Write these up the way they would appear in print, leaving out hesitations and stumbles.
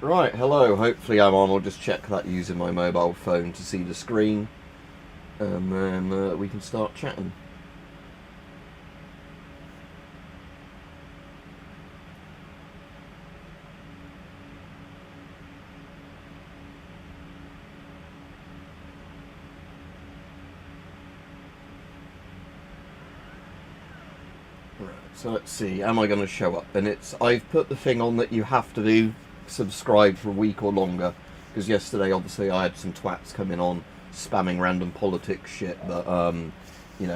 Right, hello, hopefully I'm on. I'll just check that using my mobile phone to see the screen, and then we can start chatting. Right, so let's see, am I going to show up? And I've put the thing on that you have to do subscribe for a week or longer, because yesterday obviously I had some twats coming on spamming random politics shit that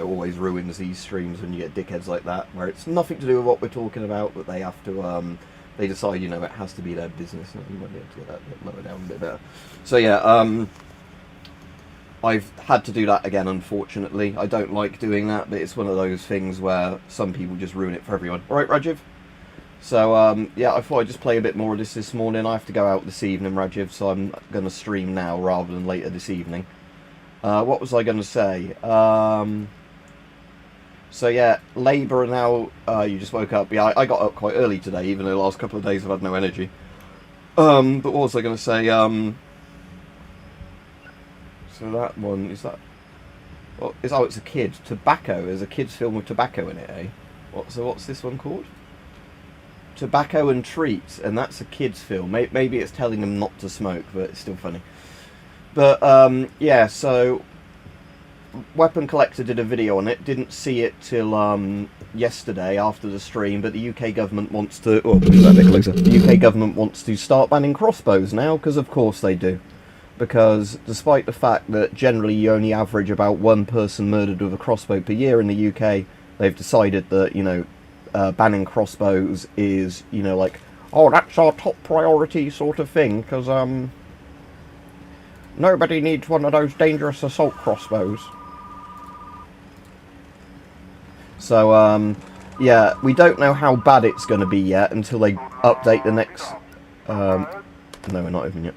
always ruins these streams when you get dickheads like that, where it's nothing to do with what we're talking about, but they have to they decide it has to be their business. You might be able to get that a bit lower down a bit better. So yeah, I've had to do that again, unfortunately. I don't like doing that, but it's one of those things where some people just ruin it for everyone. Alright, Rajiv? So, yeah, I thought I'd just play a bit more of this morning. I have to go out this evening, Rajiv, so I'm going to stream now rather than later this evening. What was I going to say? So, yeah, Labour now, you just woke up. Yeah, I got up quite early today, even though the last couple of days I've had no energy. But what was I going to say? So that one, is that... Well, it's a kid. Tobacco. There's a kid's film with tobacco in it, eh? So what's this one called? Tobacco and Treats, and that's a kid's film. Maybe it's telling them not to smoke, but it's still funny. But, yeah, so... Weapon Collector did a video on it. Didn't see it till yesterday after the stream, but the UK government wants to... Oh, move that a bit closer. The UK government wants to start banning crossbows now, because of course they do. Because despite the fact that generally you only average about one person murdered with a crossbow per year in the UK, they've decided that, banning crossbows is, like, oh, that's our top priority sort of thing, because, nobody needs one of those dangerous assault crossbows. So, yeah, we don't know how bad it's going to be yet until they update the next... no, we're not even yet.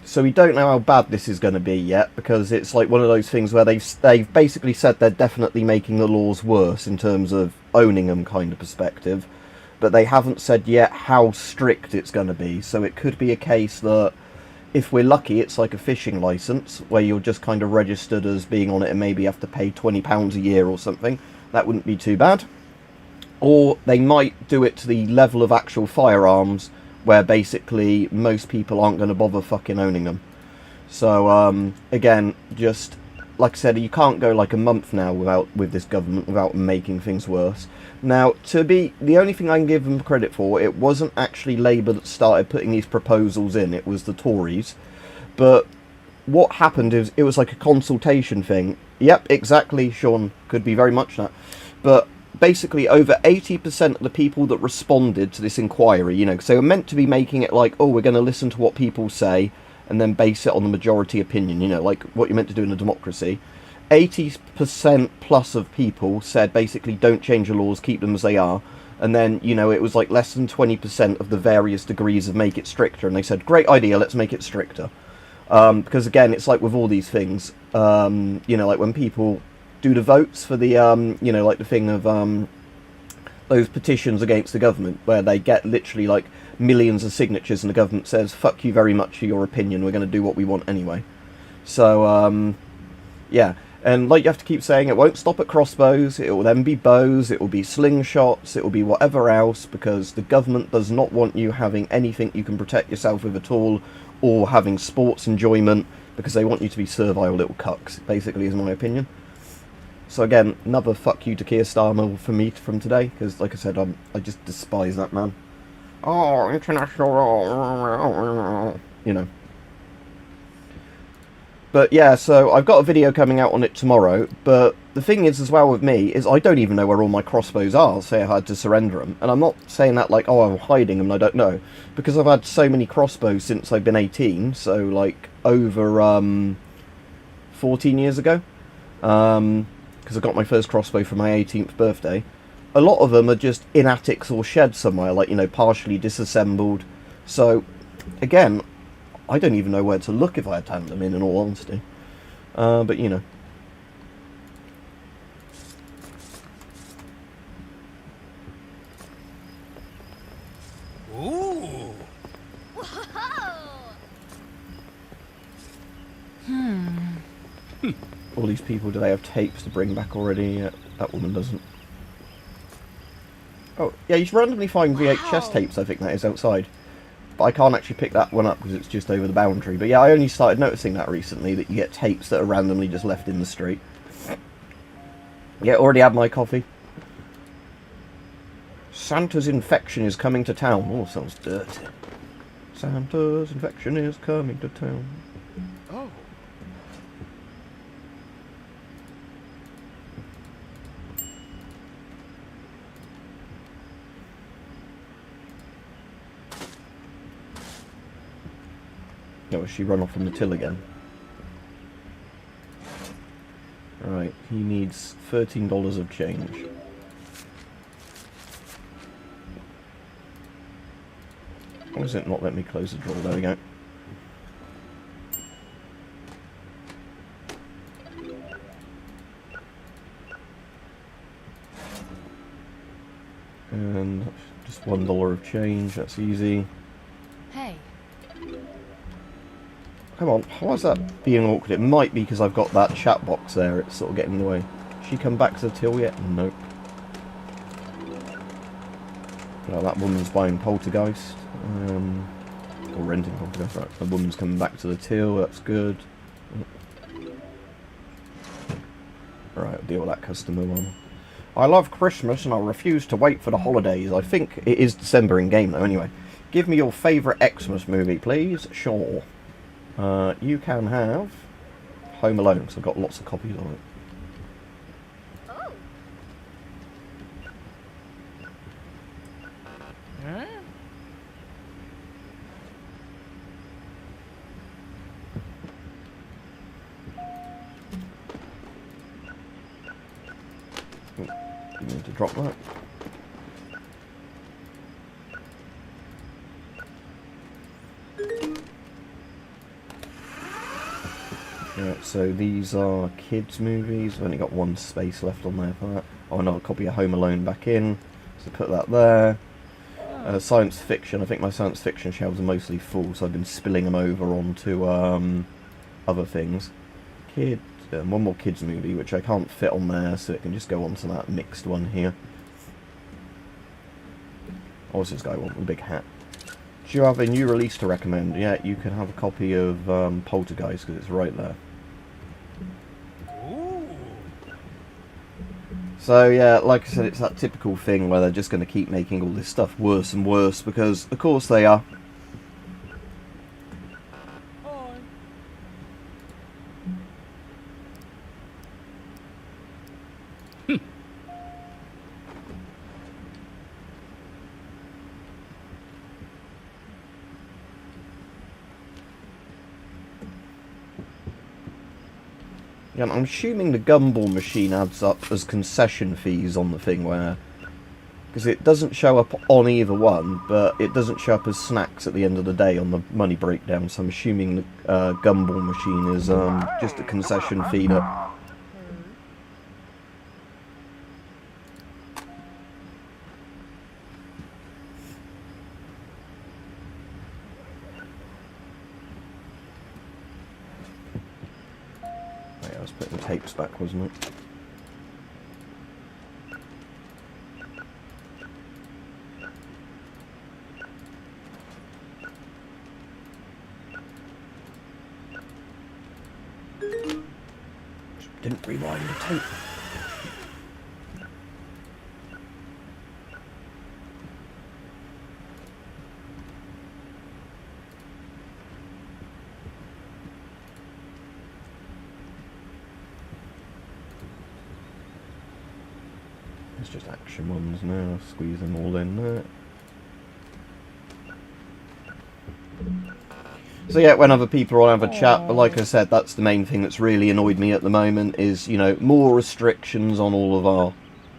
So we don't know how bad this is going to be yet, because it's like one of those things where they've basically said they're definitely making the laws worse in terms of owning them kind of perspective, but they haven't said yet how strict it's going to be. So it could be a case that if we're lucky it's like a fishing license where you're just kind of registered as being on it and maybe have to pay £20 a year or something. That wouldn't be too bad. Or they might do it to the level of actual firearms where basically most people aren't going to bother fucking owning them. So, again, just, like I said, you can't go like a month now with this government without making things worse. Now, the only thing I can give them credit for, it wasn't actually Labour that started putting these proposals in, it was the Tories. But what happened is, it was like a consultation thing. Yep, exactly, Sean, could be very much that. But basically over 80% of the people that responded to this inquiry, because they were meant to be making it like, oh, we're going to listen to what people say and then base it on the majority opinion, like what you're meant to do in a democracy. 80% plus of people said basically don't change the laws, keep them as they are. And then, it was like less than 20% of the various degrees of make it stricter. And they said, great idea, let's make it stricter. Because again, it's like with all these things, like when people do the votes for the, like the thing of those petitions against the government, where they get literally like millions of signatures and the government says, fuck you very much for your opinion, we're going to do what we want anyway. So, yeah. And like you have to keep saying, it won't stop at crossbows, it will then be bows, it will be slingshots, it will be whatever else, because the government does not want you having anything you can protect yourself with at all, or having sports enjoyment, because they want you to be servile little cucks, basically, is my opinion. So again, another fuck you to Keir Starmer for me from today, because like I said, I just despise that man. Oh, international law, But yeah, so I've got a video coming out on it tomorrow, but the thing is as well with me, is I don't even know where all my crossbows are, say I had to surrender them. And I'm not saying that like, oh, I'm hiding them, and I don't know. Because I've had so many crossbows since I've been 18, so like over 14 years ago. Because I got my first crossbow for my 18th birthday. A lot of them are just in attics or sheds somewhere, like, partially disassembled. So, again, I don't even know where to look if I had to hand them in all honesty. But, Ooh. All these people, do they have tapes to bring back already? That woman doesn't. Oh, yeah, you should randomly find VHS tapes, I think that is, outside. But I can't actually pick that one up because it's just over the boundary. But yeah, I only started noticing that recently, that you get tapes that are randomly just left in the street. Yeah, already had my coffee. Santa's infection is coming to town. Oh, sounds dirty. Santa's infection is coming to town. Oh. Oh, has she run off from the till again? Right, he needs $13 of change. Why does it not let me close the drawer? There we go. And just $1 of change, that's easy. Hey. Come on, why is that being awkward? It might be because I've got that chat box there, it's sort of getting in the way. She come back to the till yet? Nope. Well, that woman's buying Poltergeist. Or renting Poltergeist, right. The woman's coming back to the till, that's good. Right, I'll deal with that customer one. I love Christmas and I refuse to wait for the holidays. I think it is December in game though, anyway. Give me your favourite Xmas movie, please. Sure. You can have Home Alone, because I've got lots of copies of it. Oh. Huh? You need to drop that. Yeah, so these are kids' movies. I've only got one space left on there for that. Oh, another copy of Home Alone back in. So put that there. Science fiction. I think my science fiction shelves are mostly full, so I've been spilling them over onto other things. One more kids' movie, which I can't fit on there, so it can just go onto that mixed one here. What's this guy want with a big hat? Do you have a new release to recommend? Yeah, you can have a copy of Poltergeist, because it's right there. Ooh. So yeah, like I said, it's that typical thing where they're just going to keep making all this stuff worse and worse, because of course they are. Yeah, I'm assuming the gumball machine adds up as concession fees on the thing where... Because it doesn't show up on either one, but it doesn't show up as snacks at the end of the day on the money breakdown, so I'm assuming the gumball machine is just a concession fee that... I was putting the tapes back, wasn't it? Didn't rewind the tape. It's just action ones now, squeeze them all in there. So yeah, when other people are on have a chat, but like I said, that's the main thing that's really annoyed me at the moment is, you know, more restrictions on all of our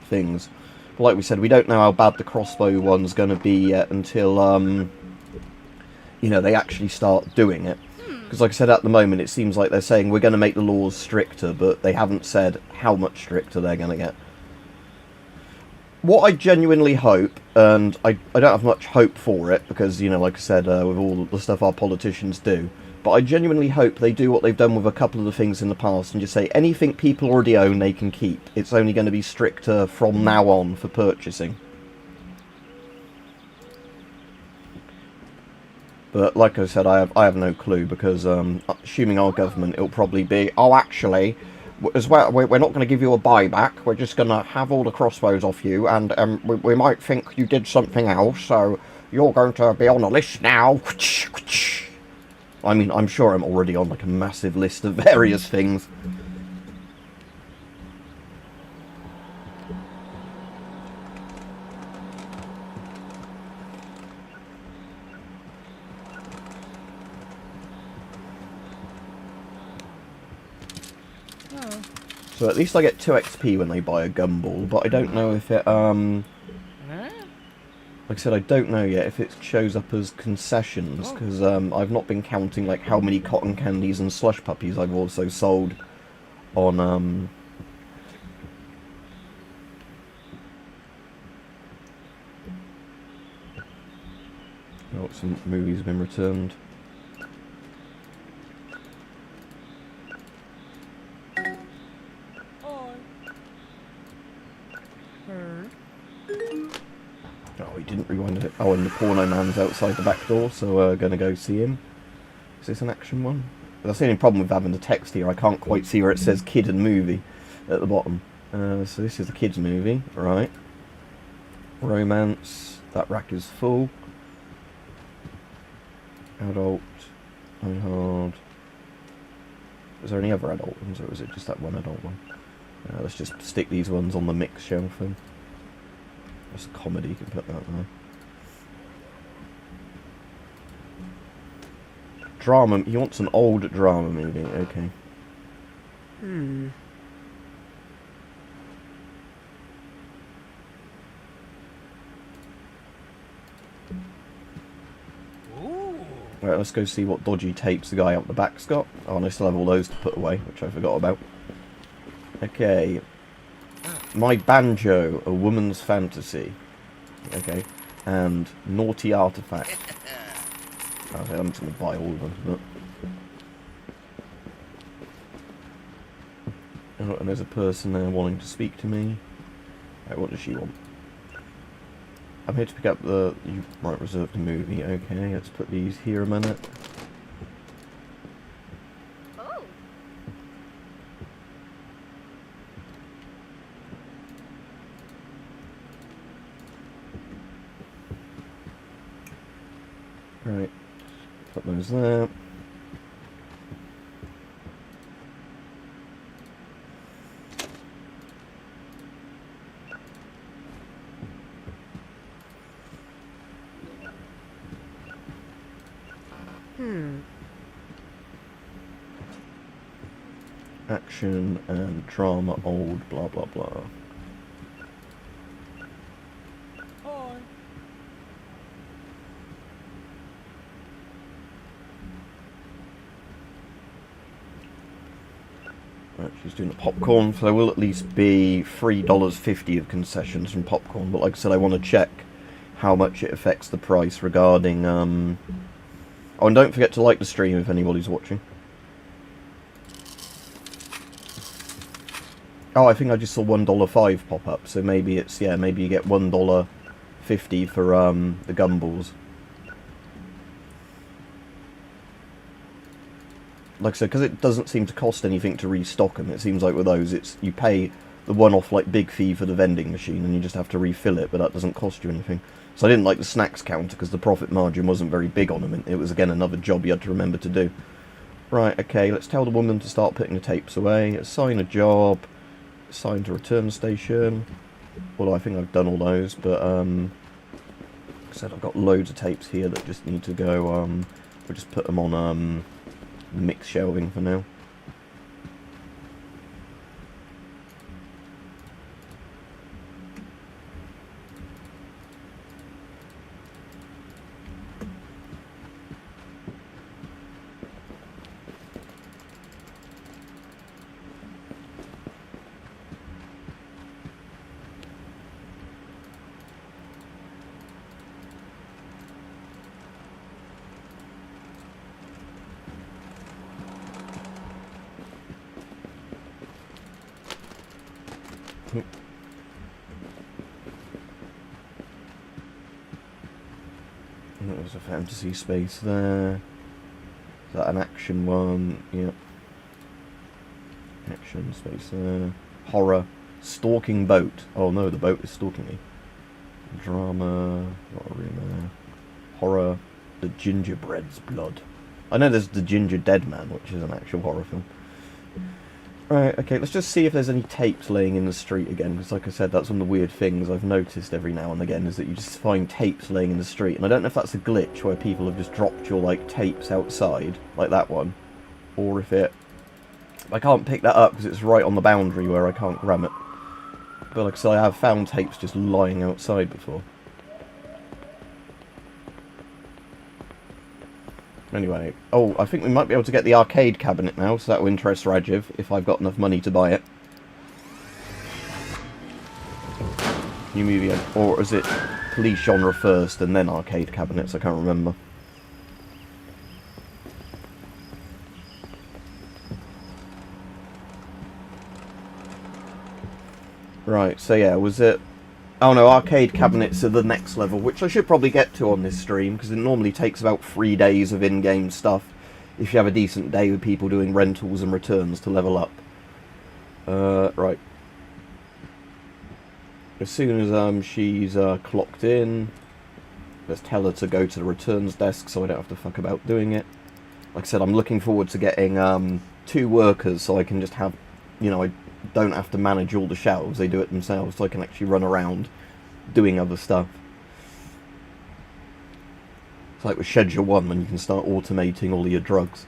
things. But like we said, we don't know how bad the crossbow one's going to be yet until, you know, they actually start doing it. Because like I said, at the moment, it seems like they're saying we're going to make the laws stricter, but they haven't said how much stricter they're going to get. What I genuinely hope, and I don't have much hope for it, because, you know, like I said, with all the stuff our politicians do, But I genuinely hope they do what they've done with a couple of the things in the past and just say anything people already own they can keep. It's only going to be stricter from now on for purchasing. But like I said, I have no clue because assuming our government, it'll probably be, oh, actually, as well, we're not going to give you a buyback. We're just going to have all the crossbows off you, and we might think you did something else, so you're going to be on a list now. I mean, I'm sure I'm already on like a massive list of various things. Oh. So at least I get 2 XP when they buy a gumball, but I don't know if it, like I said, I don't know yet if it shows up as concessions, because I've not been counting like how many cotton candies and slush puppies I've also sold on, oh, some movies have been returned. Oh, he didn't rewind it. Oh, and the porno man's outside the back door, so we're going to go see him. Is this an action one? That's the only problem with having the text here. I can't quite see where it says kid and movie at the bottom. So this is a kid's movie, right. Romance. That rack is full. Adult. Hard. Is there any other adult ones, or is it just that one adult one? Let's just stick these ones on the mix shelf then. That's a comedy, you can put that there. Drama, he wants an old drama movie, okay. Right, let's go see what dodgy tapes the guy out the back's got. Oh, and I still have all those to put away, which I forgot about. Okay. My Banjo, A Woman's Fantasy. Okay. And Naughty Artifact. Okay, I'm just going to buy all of them. But... oh, and there's a person there wanting to speak to me. Right, what does she want? I'm here to pick up the... you might reserve the movie. Okay, let's put these here a minute. Oh. Right, put those there. Action and drama, old, blah blah blah. Right, she's doing the popcorn, so there will at least be $3.50 of concessions from popcorn. But like I said, I want to check how much it affects the price regarding. Oh, and don't forget to like the stream if anybody's watching. Oh, I think I just saw $1.05 pop up, so maybe it's, yeah, maybe you get $1.50 for the gumballs. Like I said, because it doesn't seem to cost anything to restock them. It seems like with those, it's you pay the one-off like big fee for the vending machine, and you just have to refill it, but that doesn't cost you anything. So I didn't like the snacks counter because the profit margin wasn't very big on them. It was again another job you had to remember to do. Right, okay, let's tell the woman to start putting the tapes away. Assign a job. Assign to return station. Although I think I've done all those, but like I said, I've got loads of tapes here that just need to go. We'll just put them on mixed shelving for now. There's a fantasy space there. Is that an action one? Yep. Action space there. Horror. Stalking boat. Oh no, the boat is stalking me. Drama. Not a room there. Horror. The Gingerbread's Blood. I know there's The Ginger Dead Man, which is an actual horror film. Right, okay, let's just see if there's any tapes laying in the street again, because like I said, that's one of the weird things I've noticed every now and again, is that you just find tapes laying in the street, and I don't know if that's a glitch where people have just dropped your, like, tapes outside, like that one, or if it... I can't pick that up because it's right on the boundary where I can't grab it. But like I said, I have found tapes just lying outside before. Anyway, oh, I think we might be able to get the arcade cabinet now, so that will interest Rajiv, if I've got enough money to buy it. New movie, or is it police genre first and then arcade cabinets? I can't remember. Right, so yeah, was it... Oh no, arcade cabinets are the next level, which I should probably get to on this stream, because it normally takes about 3 days of in-game stuff, if you have a decent day with people doing rentals and returns to level up. Right. As soon as she's clocked in, let's tell her to go to the returns desk so I don't have to fuck about doing it. Like I said, I'm looking forward to getting 2 workers so I can just have, you know, I don't have to manage all the shelves, they do it themselves, so I can actually run around doing other stuff. It's like with Schedule 1 when you can start automating all of your drugs.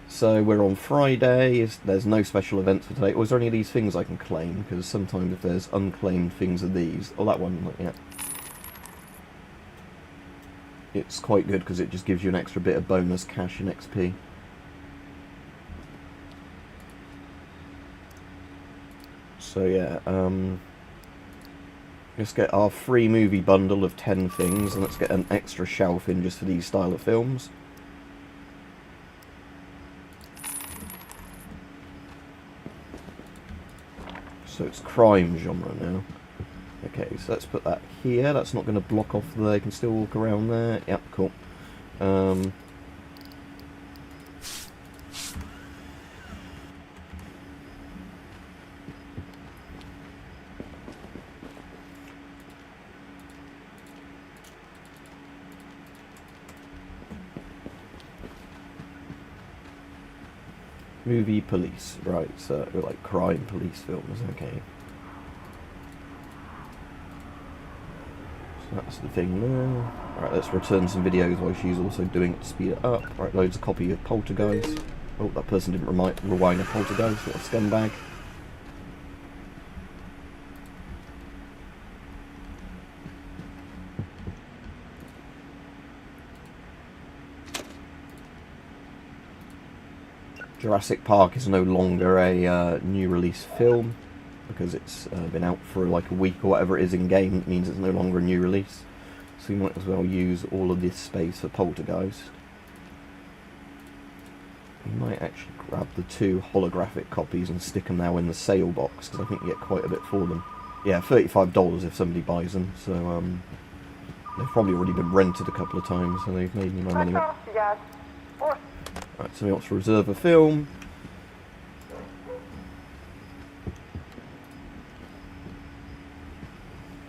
So we're on Friday, there's no special events for today. Or is there any of these things I can claim? Because sometimes if there's unclaimed things of these... Oh, that one, yeah. It's quite good because it just gives you an extra bit of bonus cash and XP. So yeah, let's get our free movie bundle of 10 things, and let's get an extra shelf in just for these style of films. So it's crime genre now. Okay, so let's put that here. That's not going to block off there. You can still walk around there. Yep, cool. Movie police, right, so like crime police films, okay. So that's the thing there. Alright, let's return some videos while she's also doing it to speed it up. Right, loads of copy of Poltergeist. Oh, that person didn't rewind a Poltergeist, what a scumbag. Jurassic Park is no longer a new release film because it's been out for like a week or whatever it is in game. It means it's no longer a new release, so you might as well use all of this space for Poltergeist. You might actually grab the 2 holographic copies and stick them now in the sale box because I think you get quite a bit for them. Yeah, $35 if somebody buys them, so they've probably already been rented a couple of times, so they've made me my money back. Right, so we want to reserve a film.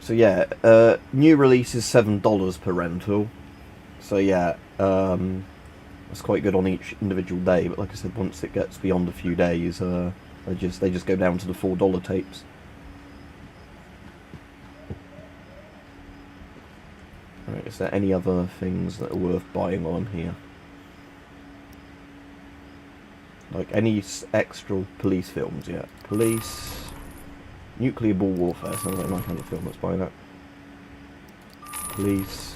So yeah, new release is $7 per rental. So yeah, that's quite good on each individual day. But like I said, once it gets beyond a few days, they just go down to the $4 tapes. Right, is there any other things that are worth buying on here? Like any extra police films, yeah. Police, Nuclear Ball Warfare, sounds like my kind of film, let's buy that. Police.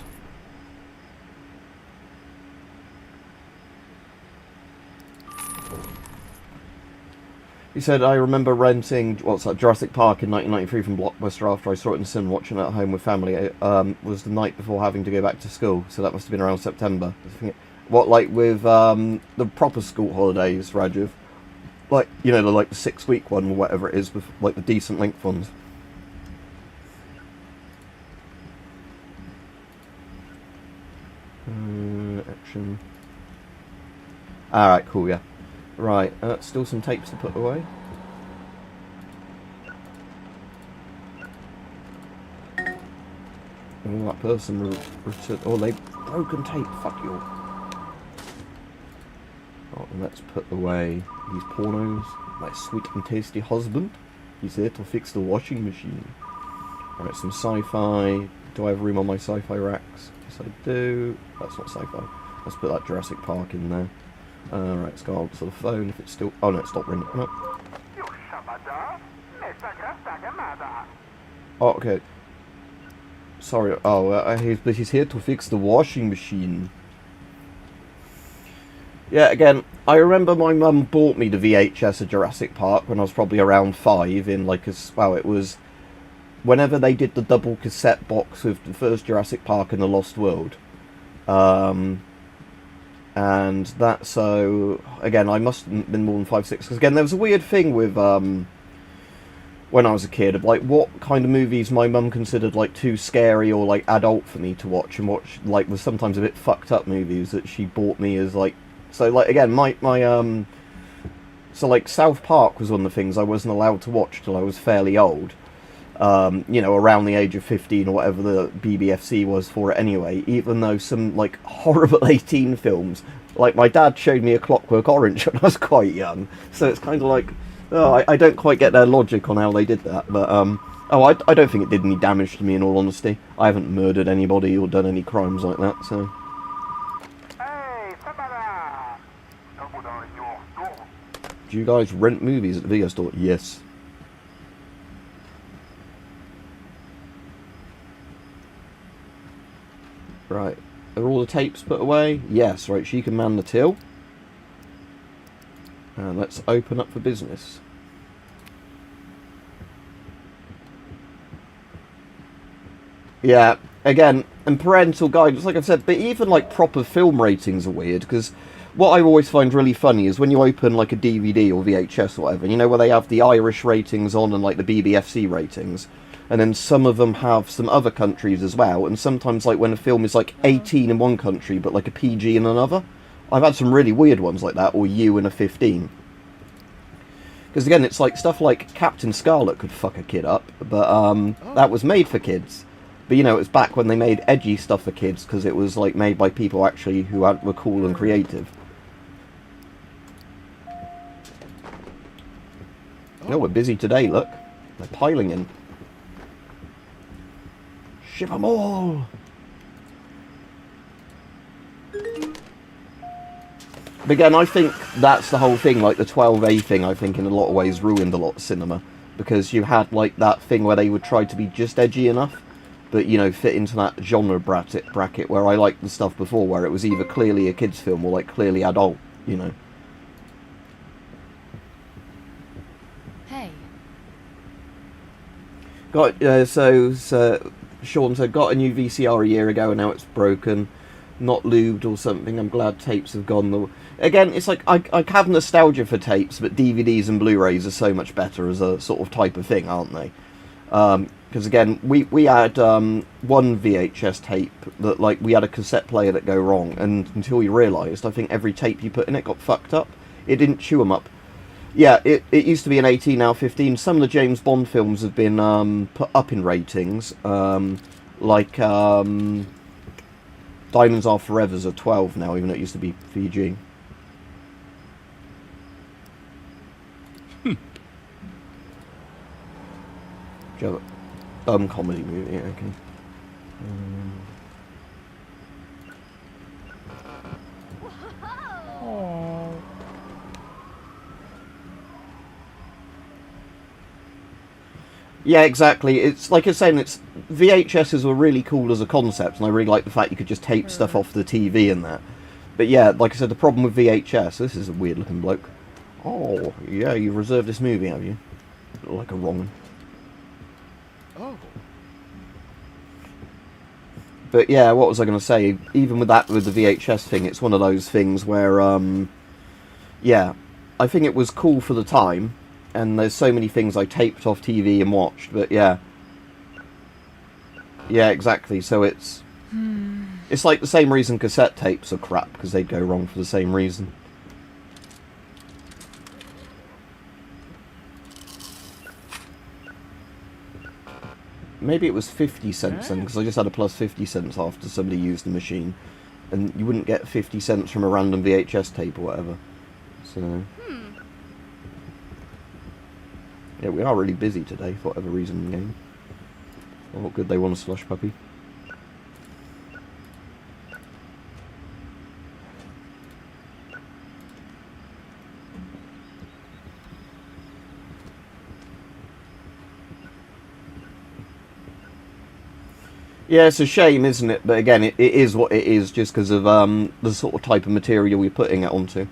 He said, I remember renting, what's that, Jurassic Park in 1993 from Blockbuster after I saw it in the cinema, watching it at home with family. It was the night before having to go back to school, so that must have been around September. What, like with the proper school holidays, Rajiv? Like, you know, like the 6-week one or whatever it is, with like the decent length ones. Action. Alright, cool, yeah. Right, still some tapes to put away. Oh, that person returned. Oh, they broken tape. Fuck you. Oh, and let's put away these pornos. My sweet and tasty husband. He's here to fix the washing machine. Alright, some sci-fi. Do I have room on my sci-fi racks? Yes, I do. That's not sci-fi. Let's put that Jurassic Park in there. Right, let's go on to the phone if it's still... Oh no, it's stopped ringing. No. Oh, okay. Sorry. Oh, he's here to fix the washing machine. Yeah, again, I remember my mum bought me the VHS of Jurassic Park when I was probably around 5 in like a... Well, it was... Whenever they did the double cassette box with the first Jurassic Park and the Lost World. And that, so... Again, I must have been more than 5, 6. Because again, there was a weird thing with... when I was a kid, of like what kind of movies my mum considered like too scary or like adult for me to watch, and watch like was sometimes a bit fucked up movies that she bought me as like... So like again, my so like South Park was one of the things I wasn't allowed to watch till I was fairly old. You know, around the age of 15 or whatever the BBFC was for it anyway, even though some like horrible 18 films, like my dad showed me A Clockwork Orange when I was quite young, so it's kind of like, oh, I don't quite get their logic on how they did that, but oh, I don't think it did any damage to me in all honesty. I haven't murdered anybody or done any crimes like that, so... Do you guys rent movies at the video store? Yes. Right. Are all the tapes put away? Yes. Right, she can man the till. And let's open up for business. Yeah, again, and parental guidance, like I've said, but even like proper film ratings are weird, because what I always find really funny is when you open like a DVD or VHS or whatever, you know, where they have the Irish ratings on and like the BBFC ratings, and then some of them have some other countries as well, and sometimes like when a film is like 18 in one country but like a PG in another. I've had some really weird ones like that, or U in a 15. Because again, it's like stuff like Captain Scarlet could fuck a kid up, but that was made for kids. But you know, it was back when they made edgy stuff for kids, because it was like made by people actually who were cool and creative. No, we're busy today, look. They're piling in. Ship 'em all! But again, I think that's the whole thing, like the 12A thing, I think in a lot of ways ruined a lot of cinema. Because you had like that thing where they would try to be just edgy enough, but you know, fit into that genre bracket where I liked the stuff before, where it was either clearly a kid's film or like clearly adult, you know. Hey. So Sean said, got a new VCR a year ago and now it's broken. Not lubed or something. I'm glad tapes have gone. Again, it's like I have nostalgia for tapes, but DVDs and Blu-rays are so much better as a sort of type of thing, aren't they? Because again, we had one VHS tape that like we had a cassette player that go wrong, and until we realised, I think every tape you put in it got fucked up. It didn't chew them up. Yeah, it used to be an 18, now 15. Some of the James Bond films have been put up in ratings, like Diamonds Are Forever's a 12 now, even though it used to be PG. Do you have a dumb comedy movie? Okay. Yeah, exactly. It's like you're saying, it's VHSs were really cool as a concept, and I really like the fact you could just tape stuff off the TV and that. But yeah, like I said, the problem with VHS, this is a weird looking bloke. Oh, yeah, you've reserved this movie, have you? Like a wrong one. Oh. But yeah, what was I going to say? Even with that, with the VHS thing, it's one of those things where, yeah, I think it was cool for the time, and there's so many things I taped off TV and watched, but yeah. Yeah, exactly, so it's... It's like the same reason cassette tapes are crap, because they'd go wrong for the same reason. Maybe it was 50 cents then, because I just had a plus 50 cents after somebody used the machine. And you wouldn't get 50 cents from a random VHS tape or whatever. So... yeah, we are really busy today, for whatever reason in the game. Oh, good, they want a slush puppy. Yeah, it's a shame, isn't it? But again, it is what it is, just because of the sort of type of material we're putting it onto.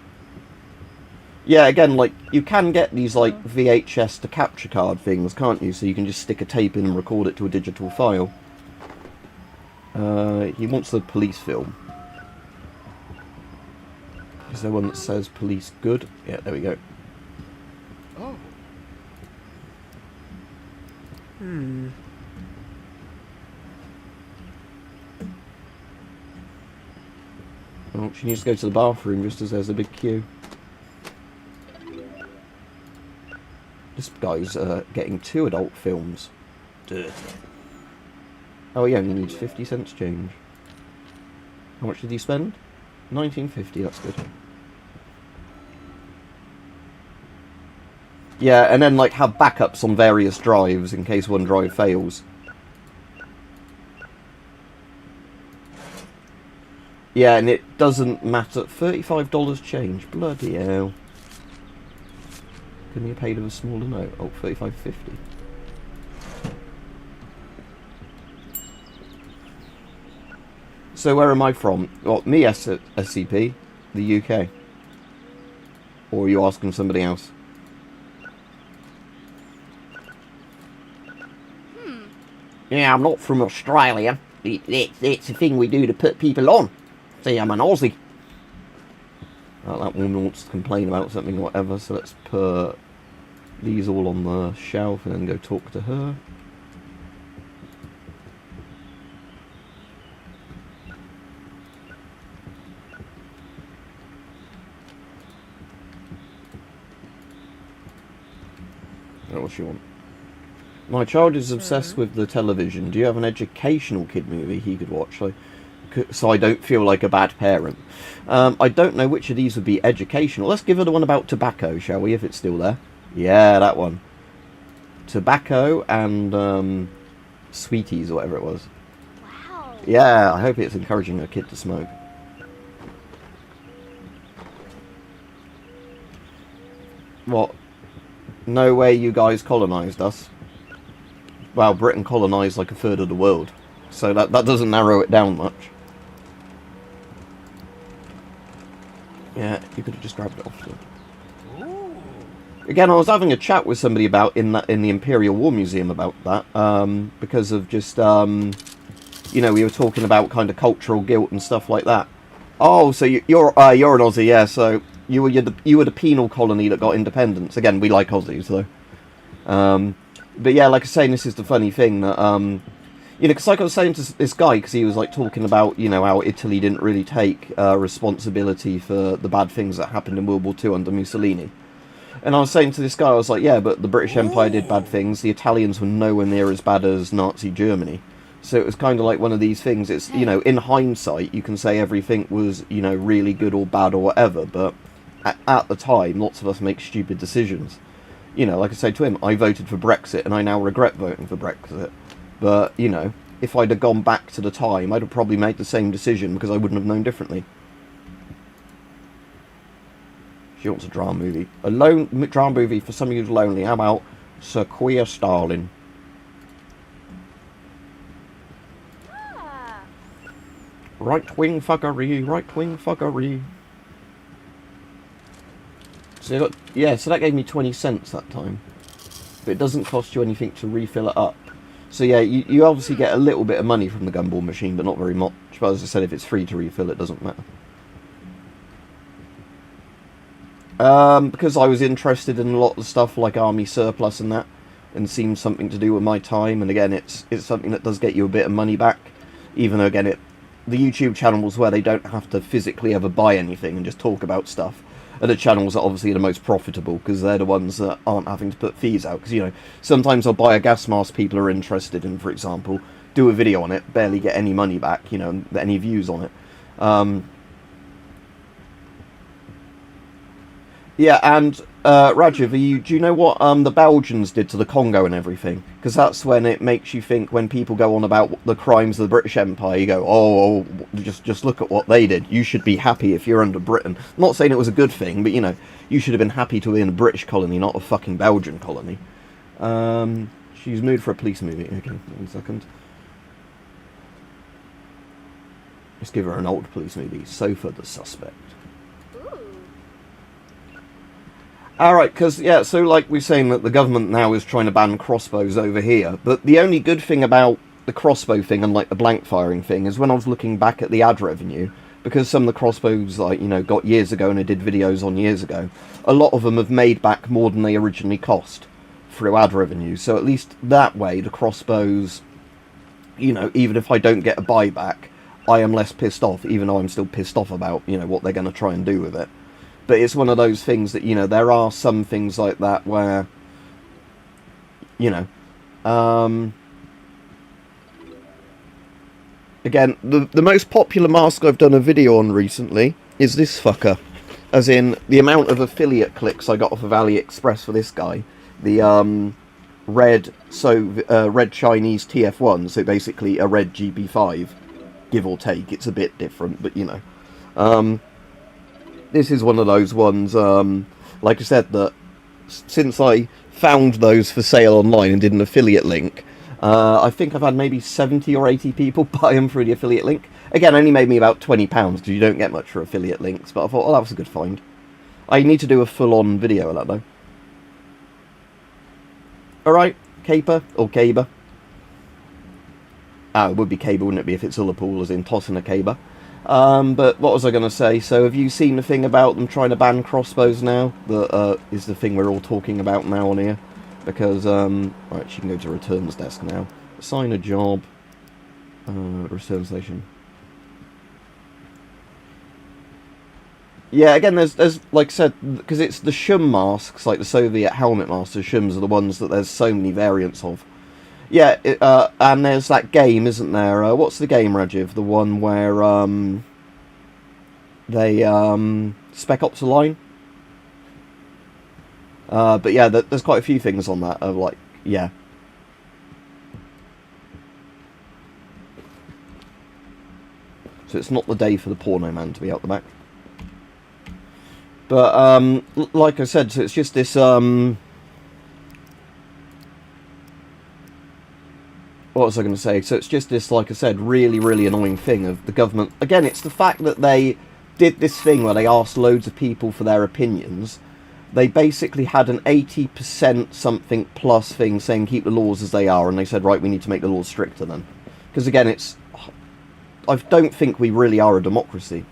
Yeah, again, like, you can get these, like, VHS to capture card things, can't you? So you can just stick a tape in and record it to a digital file. He wants the police film. Is there one that says police good? Yeah, there we go. Oh. Oh, she needs to go to the bathroom just as there's a big queue. This guy's getting 2 adult films. Duh. Oh, he only needs 50 cents change. How much did he spend? 19.50, that's good. Yeah, and then, like, have backups on various drives in case one drive fails. Yeah, and it doesn't matter. $35 change. Bloody hell. Couldn't you pay with a smaller note? Oh, $35.50. So where am I from? Well, me, SCP, the UK. Or are you asking somebody else? Yeah, I'm not from Australia. It's a thing we do to put people on. See, I'm an Aussie. Well, that woman wants to complain about something or whatever, so let's put these all on the shelf and then go talk to her. Oh, what's she want? My child is obsessed with the television. Do you have an educational kid movie he could watch? So I don't feel like a bad parent. I don't know which of these would be educational. Let's give her the one about tobacco, shall we, if it's still there? Yeah, that one. Tobacco and sweeties or whatever it was. Wow. Yeah, I hope it's encouraging her kid to smoke. What? No way you guys colonised us. Well, Britain colonised like a third of the world. So that doesn't narrow it down much. Yeah, you could have just grabbed it off them. Again, I was having a chat with somebody about in the Imperial War Museum about that, because of just you know, we were talking about kind of cultural guilt and stuff like that. Oh, so you're an Aussie, yeah? So you were the penal colony that got independence. Again, we like Aussies though. But yeah, like I was saying, this is the funny thing that you know, because like I was saying to this guy, because he was like talking about, you know, how Italy didn't really take responsibility for the bad things that happened in World War II under Mussolini. And I was saying to this guy, I was like, yeah, but the British Empire did bad things. The Italians were nowhere near as bad as Nazi Germany. So it was kind of like one of these things. It's, you know, in hindsight, you can say everything was, you know, really good or bad or whatever. But at the time, lots of us make stupid decisions. You know, like I said to him, I voted for Brexit and I now regret voting for Brexit. But, you know, if I'd have gone back to the time, I'd have probably made the same decision because I wouldn't have known differently. She wants a drama movie. A drama movie for somebody who's lonely. How about Sir Queer Starling? Ah. Right-wing fuckery, right-wing fuckery. So, yeah, so that gave me 20 cents that time. But it doesn't cost you anything to refill it up. So yeah, you obviously get a little bit of money from the gumball machine, but not very much. But as I said, if it's free to refill, it doesn't matter. Because I was interested in a lot of stuff like army surplus and that, and seemed something to do with my time. And again, it's something that does get you a bit of money back, even though again the YouTube channels where they don't have to physically ever buy anything and just talk about stuff are the channels that are obviously the most profitable, because they're the ones that aren't having to put fees out. Because, you know, sometimes I'll buy a gas mask people are interested in, for example, do a video on it, barely get any money back, you know, any views on it. Yeah, and Rajiv, do you know what the Belgians did to the Congo and everything? Because that's when it makes you think, when people go on about the crimes of the British Empire, you go, oh, just look at what they did. You should be happy if you're under Britain. I'm not saying it was a good thing, but, you know, you should have been happy to be in a British colony, not a fucking Belgian colony. She's moved for a police movie. Okay, 1 second. Let's give her an old police movie. Sofa the Suspect. Alright, because, yeah, so like we're saying that the government now is trying to ban crossbows over here, but the only good thing about the crossbow thing and like the blank firing thing is when I was looking back at the ad revenue, because some of the crossbows, like, you know, got years ago and I did videos on years ago, a lot of them have made back more than they originally cost through ad revenue. So at least that way, the crossbows, you know, even if I don't get a buyback, I am less pissed off, even though I'm still pissed off about, you know, what they're going to try and do with it. But it's one of those things that, you know, there are some things like that where, you know, again, the most popular mask I've done a video on recently is this fucker. As in, the amount of affiliate clicks I got off of AliExpress for this guy. The red Chinese TF1, so basically a red GB5, give or take. It's a bit different, but, you know. This is one of those ones, like I said, that since I found those for sale online and did an affiliate link, I think I've had maybe 70 or 80 people buy them through the affiliate link. Again, only made me about £20, because you don't get much for affiliate links, but I thought, oh, that was a good find. I need to do a full-on video of that, though. Alright, caper, or caber. Ah, it would be caber, wouldn't it be, if it's Ullapool, as in tossing a caber. But what was I going to say? So have you seen the thing about them trying to ban crossbows now? That is the thing we're all talking about now on here. Because, right, she can go to returns desk now. Assign a job. Return station. Yeah, again, there's like I said, because it's the shum masks, like the Soviet helmet masks, the shums are the ones that there's so many variants of. Yeah, and there's that game, isn't there? What's the game, Rajiv? The one where they Spec Ops The Line. But yeah, there's quite a few things on that. Of like, yeah. So it's not the day for the porno man to be out the back. But like I said, so it's just this what was I going to say? So it's just this, like I said, really, really annoying thing of the government. Again, it's the fact that they did this thing where they asked loads of people for their opinions. They basically had an 80% something plus thing saying keep the laws as they are, and they said, right, we need to make the laws stricter then. Because again, I don't think we really are a democracy.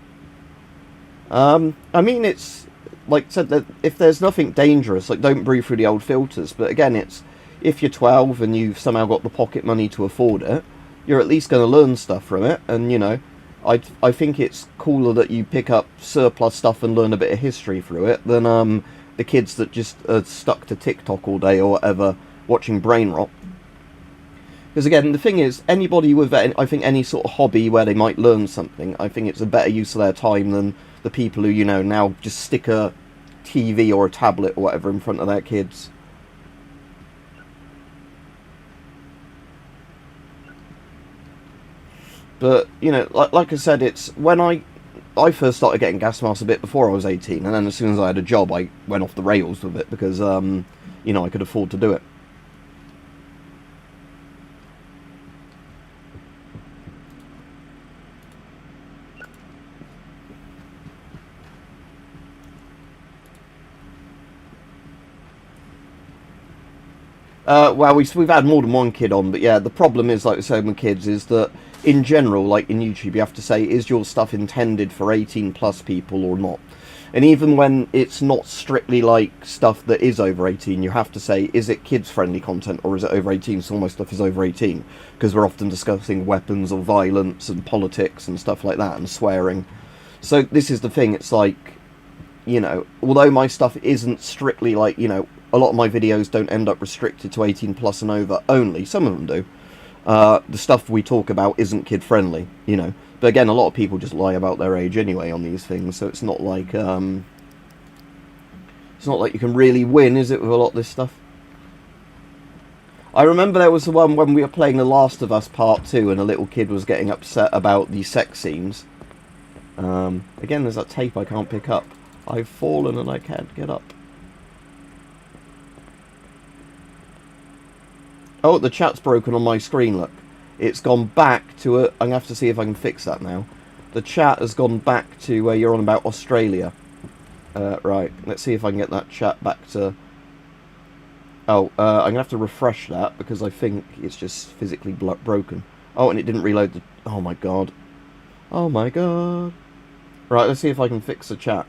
I mean, it's, like I said, that if there's nothing dangerous, like, don't breathe through the old filters. But again, it's, if you're 12 and you've somehow got the pocket money to afford it, you're at least going to learn stuff from it. And, you know, I think it's cooler that you pick up surplus stuff and learn a bit of history through it than the kids that just are stuck to TikTok all day or whatever, watching brain rot. Because again, the thing is, anybody with, I think, any sort of hobby where they might learn something, I think it's a better use of their time than the people who, you know, now just stick a TV or a tablet or whatever in front of their kids. But, you know, like I said, it's when I first started getting gas masks a bit before I was 18, and then as soon as I had a job, I went off the rails with it because, you know, I could afford to do it. Well, we've had more than one kid on, but yeah, the problem is, like we say with kids, is that in general, like in YouTube, you have to say, is your stuff intended for 18 plus people or not? And even when it's not strictly like stuff that is over 18, you have to say, is it kids-friendly content or is it over 18? So all my stuff is over 18, because we're often discussing weapons or violence and politics and stuff like that, and swearing. So this is the thing, it's like, you know, although my stuff isn't strictly like, you know, a lot of my videos don't end up restricted to 18 plus and over only, some of them do. The stuff we talk about isn't kid-friendly, you know. But again, a lot of people just lie about their age anyway on these things, so it's not like you can really win, is it, with a lot of this stuff? I remember there was the one when we were playing The Last of Us Part 2 and a little kid was getting upset about the sex scenes. Again, there's that tape I can't pick up. I've fallen and I can't get up. Oh, the chat's broken on my screen, look. It's gone back to a... I'm going to have to see if I can fix that now. The chat has gone back to where you're on about Australia. Right, let's see if I can get that chat back to... Oh, I'm going to have to refresh that because I think it's just physically broken. Oh, and it didn't reload the... Oh my god. Oh my god. Right, let's see if I can fix the chat.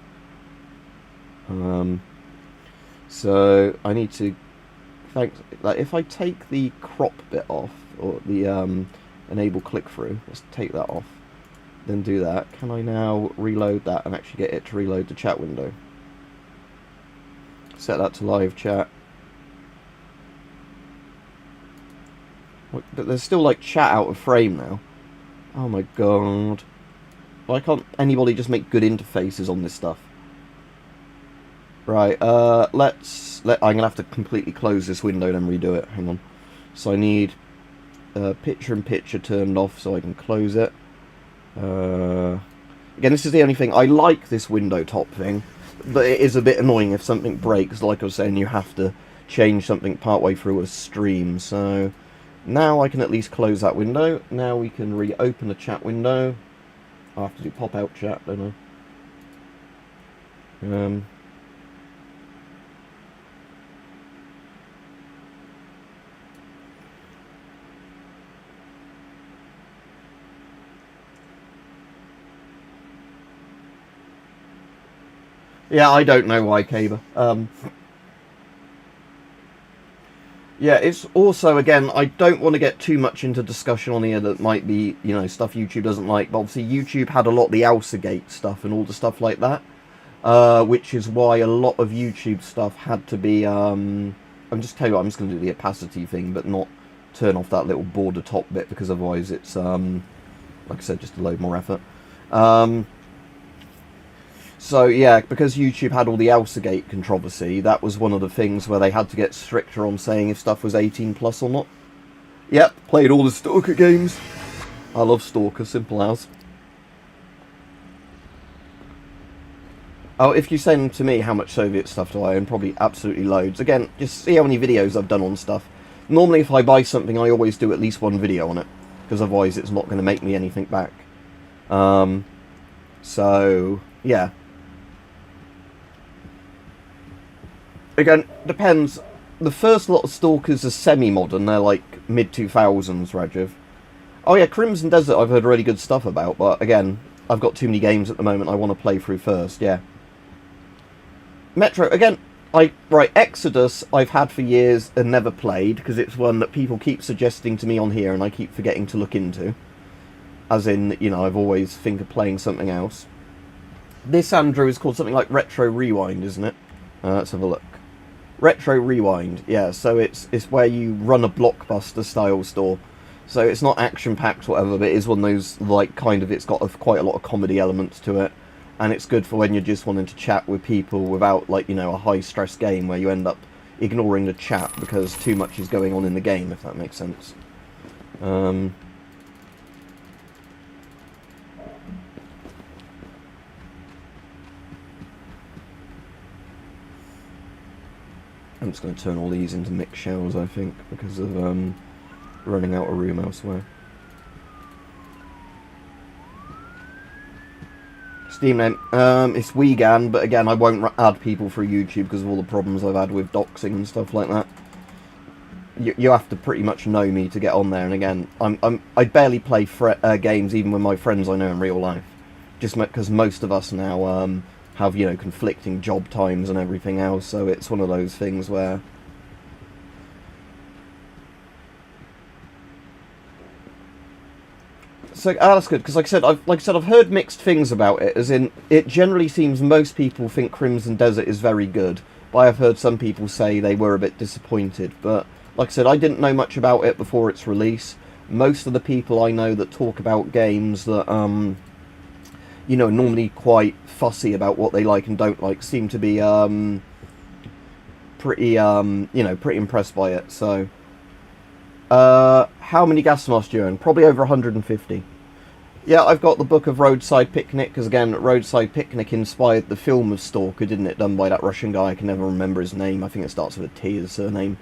So, I need to... Like, if I take the crop bit off, or the enable click-through, let's take that off, then do that. Can I now reload that and actually get it to reload the chat window? Set that to live chat. But there's still like chat out of frame now. Oh my god. Why can't anybody just make good interfaces on this stuff? Right, I'm gonna have to completely close this window and then redo it. Hang on. So I need picture-in-picture turned off so I can close it. Again, this is the only thing. I like this window top thing, but it is a bit annoying if something breaks. Like I was saying, you have to change something partway through a stream. So now I can at least close that window. Now we can reopen the chat window. I have to do pop-out chat, don't I? Yeah, I don't know why, Caber. Yeah, it's also, again, I don't want to get too much into discussion on here that might be, you know, stuff YouTube doesn't like, but obviously YouTube had a lot of the Alsagate stuff and all the stuff like that, which is why a lot of YouTube stuff had to be, I'm just telling you what, I'm just going to do the opacity thing, but not turn off that little border top bit, because otherwise it's, like I said, just a load more effort. So yeah, because YouTube had all the Alsagate controversy, that was one of the things where they had to get stricter on saying if stuff was 18 plus or not. Yep, played all the Stalker games. I love Stalker, simple as. Oh, if you send to me how much Soviet stuff do I own, probably absolutely loads. Again, just see how many videos I've done on stuff. Normally if I buy something, I always do at least one video on it, because otherwise it's not going to make me anything back. So, yeah. Again, depends. The first lot of Stalkers are semi-modern. They're like mid-2000s, Rajiv. Oh yeah, Crimson Desert I've heard really good stuff about, but again, I've got too many games at the moment I want to play through first, yeah. Metro, again, right, Exodus I've had for years and never played, because it's one that people keep suggesting to me on here and I keep forgetting to look into. As in, you know, I've always think of playing something else. This, Andrew, is called something like Retro Rewind, isn't it? Let's have a look. Retro Rewind, yeah, so it's where you run a Blockbuster style store. So it's not action-packed or whatever, but it is one of those, like, kind of, it's got quite a lot of comedy elements to it. And it's good for when you're just wanting to chat with people without, like, you know, a high-stress game where you end up ignoring the chat because too much is going on in the game, if that makes sense. I'm just going to turn all these into mixed shells, I think, because of running out of room elsewhere. Steam name, it's Wigan, but again, I won't add people through YouTube because of all the problems I've had with doxing and stuff like that. You have to pretty much know me to get on there, and again, I barely play games even with my friends I know in real life, just because most of us now have, you know, conflicting job times and everything else. So it's one of those things where... So that's good, because like I said, I've heard mixed things about it. As in, it generally seems most people think Crimson Desert is very good, but I have heard some people say they were a bit disappointed. But like I said, I didn't know much about it before its release. Most of the people I know that talk about games that you know, are normally quite fussy about what they like and don't like seem to be pretty you know, pretty impressed by it. So how many gas masks do you own? Probably over 150. Yeah, I've got the book of Roadside Picnic, because again, Roadside Picnic inspired the film of Stalker, didn't it? Done by that Russian guy, I can never remember his name. I think it starts with a T as a surname.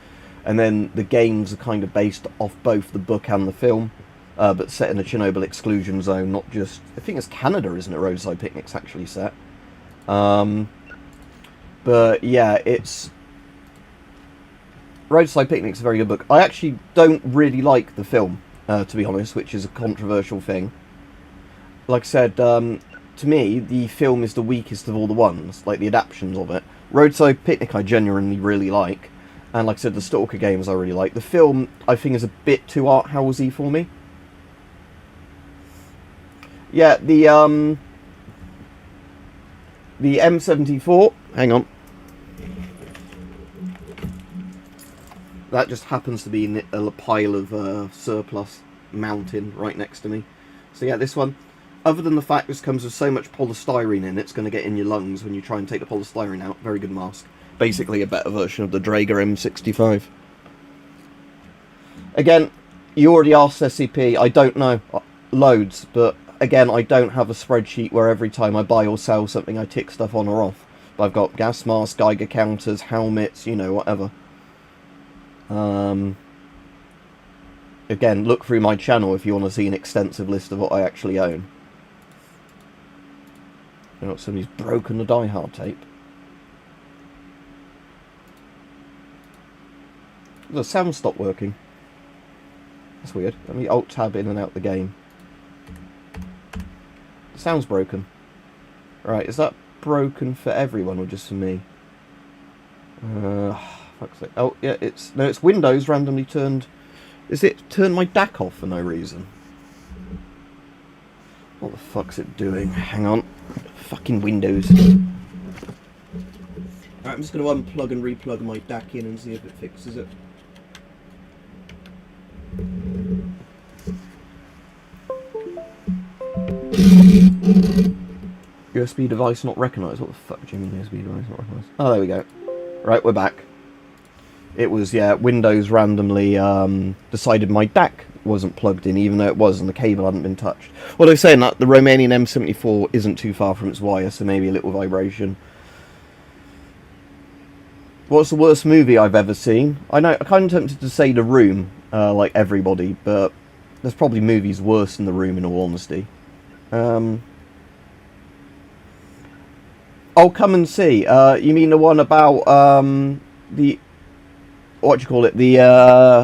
And then the games are kind of based off both the book and the film, but set in a Chernobyl exclusion zone, not just... I think it's Canada, isn't it? Roadside Picnic's actually set. But yeah, it's... Roadside Picnic's a very good book. I actually don't really like the film, to be honest, which is a controversial thing. Like I said, to me, the film is the weakest of all the ones, like the adaptations of it. Roadside Picnic I genuinely really like, and like I said, the Stalker games I really like. The film, I think, is a bit too art-housey for me. Yeah, the M74, hang on. That just happens to be in a pile of surplus mountain right next to me. So yeah, this one, other than the fact this comes with so much polystyrene in, it's going to get in your lungs when you try and take the polystyrene out. Very good mask. Basically a better version of the Draeger M65. Again, you already asked SCP. I don't know. Loads. But again, I don't have a spreadsheet where every time I buy or sell something I tick stuff on or off. But I've got gas masks, Geiger counters, helmets, you know, whatever. Again, look through my channel if you want to see an extensive list of what I actually own. You know, somebody's broken the Die Hard tape. The sound stopped working. That's weird. Let me Alt-Tab in and out the game. The sound's broken. Right, is that broken for everyone or just for me? Fuck's sake. Oh, yeah, it's Windows randomly turned... Is it turned my DAC off for no reason? What the fuck's it doing? Hang on. Fucking Windows. Alright, I'm just going to unplug and replug my DAC in and see if it fixes it. USB device not recognised. What the fuck do you mean USB device not recognised? Oh, there we go. Right, we're back. It was, yeah, Windows randomly decided my DAC wasn't plugged in, even though it was, and the cable hadn't been touched. Well, I was saying that the Romanian M74 isn't too far from its wire, so maybe a little vibration. What's the worst movie I've ever seen? I know, I'm kind of tempted to say The Room, like everybody, but there's probably movies worse than The Room, in all honesty. Oh, Come and See. You mean the one about the... What do you call it? The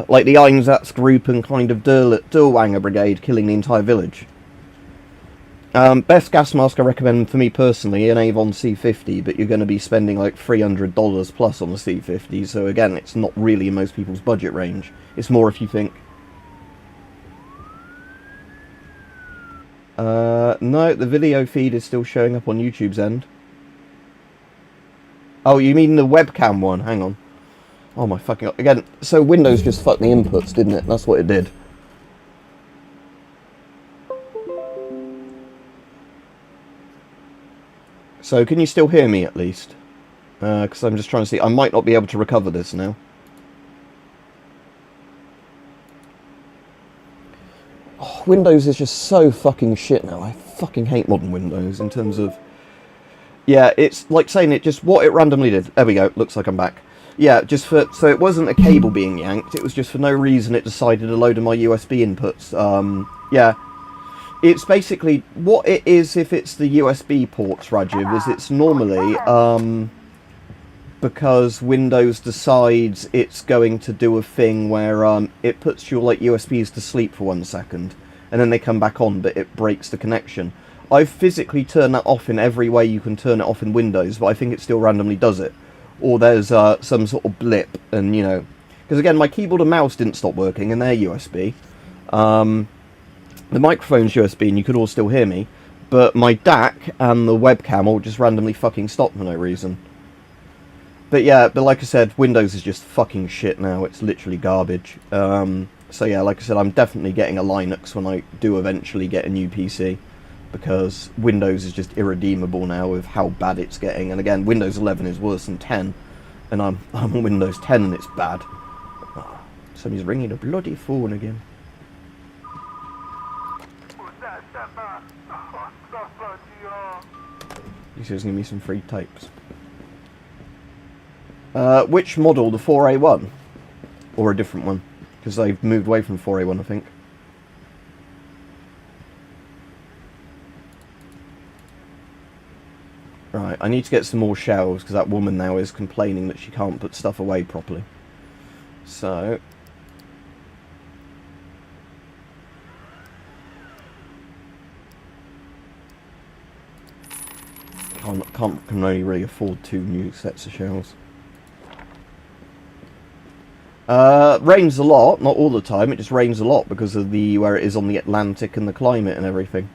like the Einsatz group and kind of Durwanger brigade killing the entire village. Best gas mask I recommend for me personally, an Avon C50, but you're going to be spending like $300 plus on the C50, so again, it's not really in most people's budget range. It's more if you think... no, the video feed is still showing up on YouTube's end. Oh, you mean the webcam one? Hang on. Oh my fucking... Again, so Windows just fucked the inputs, didn't it? That's what it did. So, can you still hear me at least? Because I'm just trying to see. I might not be able to recover this now. Oh, Windows is just so fucking shit now. I fucking hate modern Windows in terms of... Yeah, it's like saying it just... What it randomly did... There we go. Looks like I'm back. Yeah, just for... So it wasn't a cable being yanked. It was just for no reason it decided to load of my USB inputs. Yeah. It's basically... What it is if it's the USB ports, Rajiv, is it's normally... because Windows decides it's going to do a thing where it puts your like USBs to sleep for 1 second. And then they come back on, but it breaks the connection. I've physically turned that off in every way you can turn it off in Windows, but I think it still randomly does it. Or there's some sort of blip, and you know, because again, my keyboard and mouse didn't stop working, and they're USB. The microphone's USB, and you could all still hear me, but my DAC and the webcam all just randomly fucking stopped for no reason. But yeah, but like I said, Windows is just fucking shit now. It's literally garbage. So yeah, like I said, I'm definitely getting a Linux when I do eventually get a new PC, because Windows is just irredeemable now with how bad it's getting. And again, Windows 11 is worse than 10, and I'm on Windows 10 and it's bad. Oh, somebody's ringing a bloody phone again. He says give me some free tapes. Which model? The 4A1? Or a different one? Because they've moved away from 4A1, I think. Right, I need to get some more shelves, because that woman now is complaining that she can't put stuff away properly. So... can only really afford 2 new sets of shelves. Rains a lot, not all the time, it just rains a lot because of where it is on the Atlantic and the climate and everything.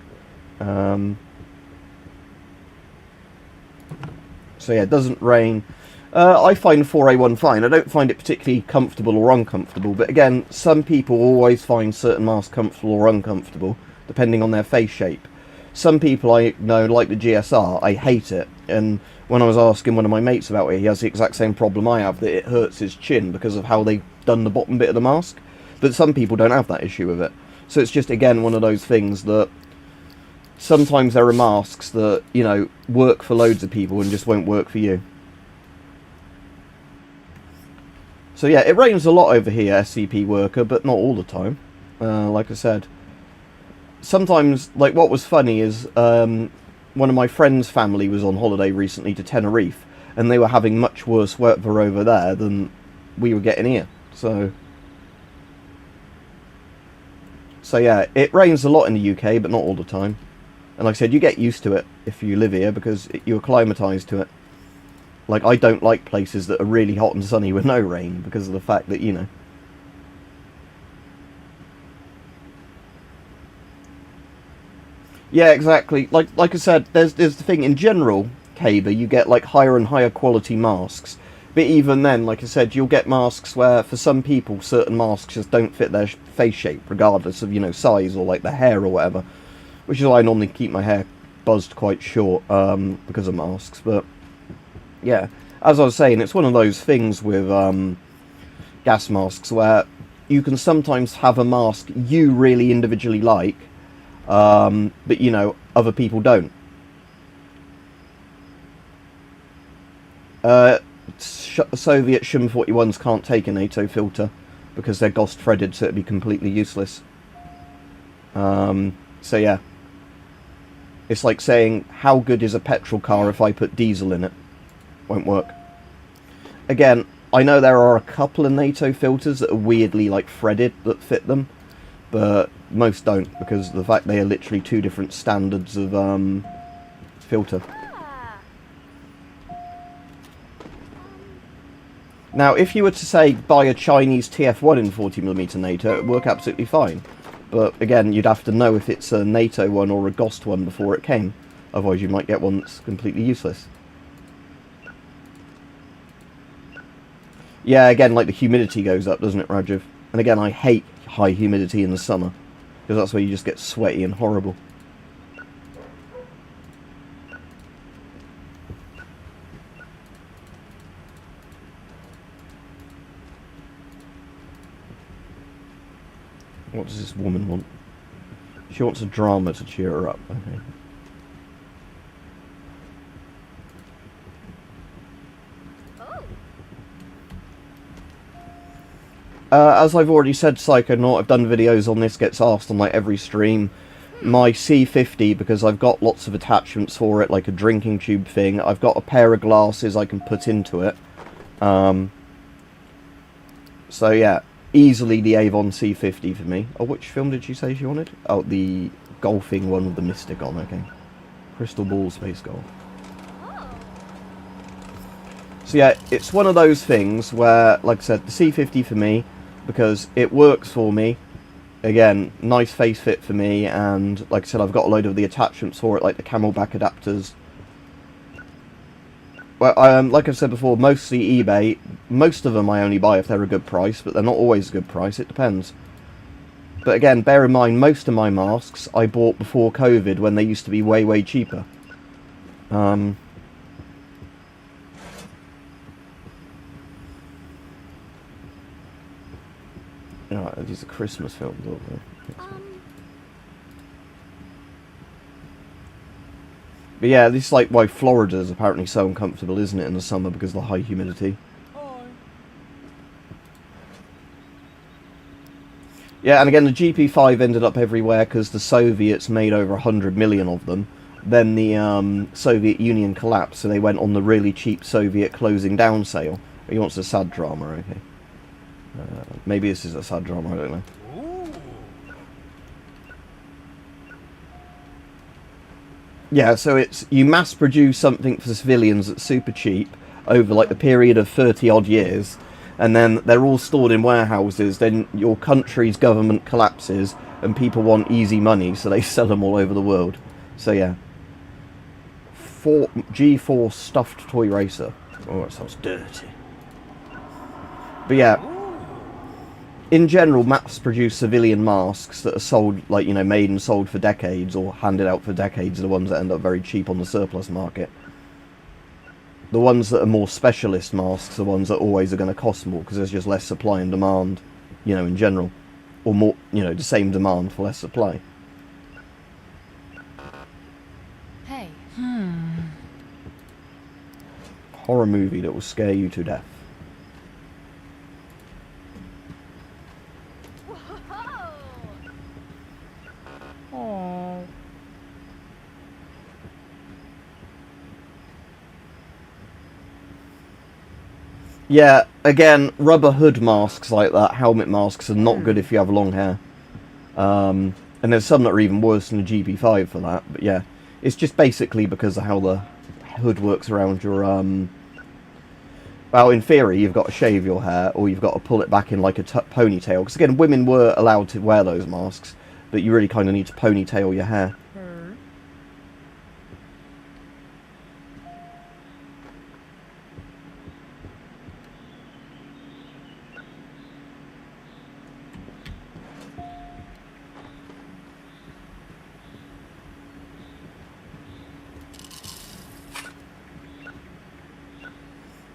So yeah, it doesn't rain. I find 4A1 fine. I don't find it particularly comfortable or uncomfortable, but again, some people always find certain masks comfortable or uncomfortable, depending on their face shape. Some people I know, like the GSR, I hate it, and when I was asking one of my mates about it, he has the exact same problem I have, that it hurts his chin because of how they've done the bottom bit of the mask. But some people don't have that issue with it. So it's just, again, one of those things that sometimes there are masks that, you know, work for loads of people and just won't work for you. So yeah, it rains a lot over here, SCP worker, but not all the time. Like I said. Sometimes, like, what was funny is one of my friend's family was on holiday recently to Tenerife, and they were having much worse weather over there than we were getting here. So yeah, it rains a lot in the UK, but not all the time. And like I said, you get used to it if you live here, because you're acclimatised to it. Like, I don't like places that are really hot and sunny with no rain, because of the fact that, you know... Yeah, exactly. Like I said, there's the thing, in general, Caber, you get like higher and higher quality masks. But even then, like I said, you'll get masks where, for some people, certain masks just don't fit their face shape, regardless of, you know, size or like their hair or whatever. Which is why I normally keep my hair buzzed quite short, because of masks. But, yeah, as I was saying, it's one of those things with gas masks where you can sometimes have a mask you really individually like, but, you know, other people don't. Soviet Shum 41s can't take a NATO filter because they're Ghost threaded, so it'd be completely useless. So yeah, it's like saying, how good is a petrol car if I put diesel in it? Won't work. Again, I know there are a couple of NATO filters that are weirdly like threaded that fit them, but most don't, because of the fact they are literally 2 different standards of filter. Now, if you were to say buy a Chinese TF1 in 40mm NATO, it would work absolutely fine. But again, you'd have to know if it's a NATO one or a Ghost one before it came. Otherwise, you might get one that's completely useless. Yeah, again, like the humidity goes up, doesn't it, Rajiv? And again, I hate high humidity in the summer, because that's where you just get sweaty and horrible. What does this woman want? She wants a drama to cheer her up. Okay. As I've already said, Psychonaut, I've done videos on this, gets asked on like every stream. My C50, because I've got lots of attachments for it, like a drinking tube thing. I've got a pair of glasses I can put into it. So yeah, easily the Avon C50 for me. Oh, which film did she say she wanted? Oh, the golfing one with the mystic on, okay. Crystal ball space golf. So yeah, it's one of those things where, like I said, the C50 for me, because it works for me. Again, nice face fit for me, and like I said, I've got a load of the attachments for it, like the camelback adapters. Well, like I've said before, mostly eBay. Most of them I only buy if they're a good price, but they're not always a good price. It depends. But again, bear in mind, most of my masks I bought before COVID, when they used to be way, way cheaper. Right, these are Christmas films, aren't they? But yeah, this is like why Florida is apparently so uncomfortable, isn't it, in the summer, because of the high humidity. Yeah, and again, the GP5 ended up everywhere because the Soviets made over 100 million of them. Then the Soviet Union collapsed, so they went on the really cheap Soviet closing down sale. He wants a sad drama, okay. Maybe this is a sad drama, I don't know. Yeah, so it's, you mass produce something for civilians that's super cheap over like the period of 30 odd years, and then they're all stored in warehouses. Then your country's government collapses and people want easy money, so they sell them all over the world. So yeah, G4 stuffed toy racer. Oh, that sounds dirty. But yeah, in general, mass-produced civilian masks that are sold, like, you know, made and sold for decades or handed out for decades are the ones that end up very cheap on the surplus market. The ones that are more specialist masks are ones that always are going to cost more because there's just less supply and demand, you know, in general. Or more, you know, the same demand for less supply. Hey. Horror movie that will scare you to death. Yeah, again, rubber hood masks like that, helmet masks, are not good if you have long hair. And there's some that are even worse than the GP5 for that, but yeah. It's just basically because of how the hood works around your, well, in theory, you've got to shave your hair, or you've got to pull it back in like a ponytail. Because again, women were allowed to wear those masks, but you really kind of need to ponytail your hair.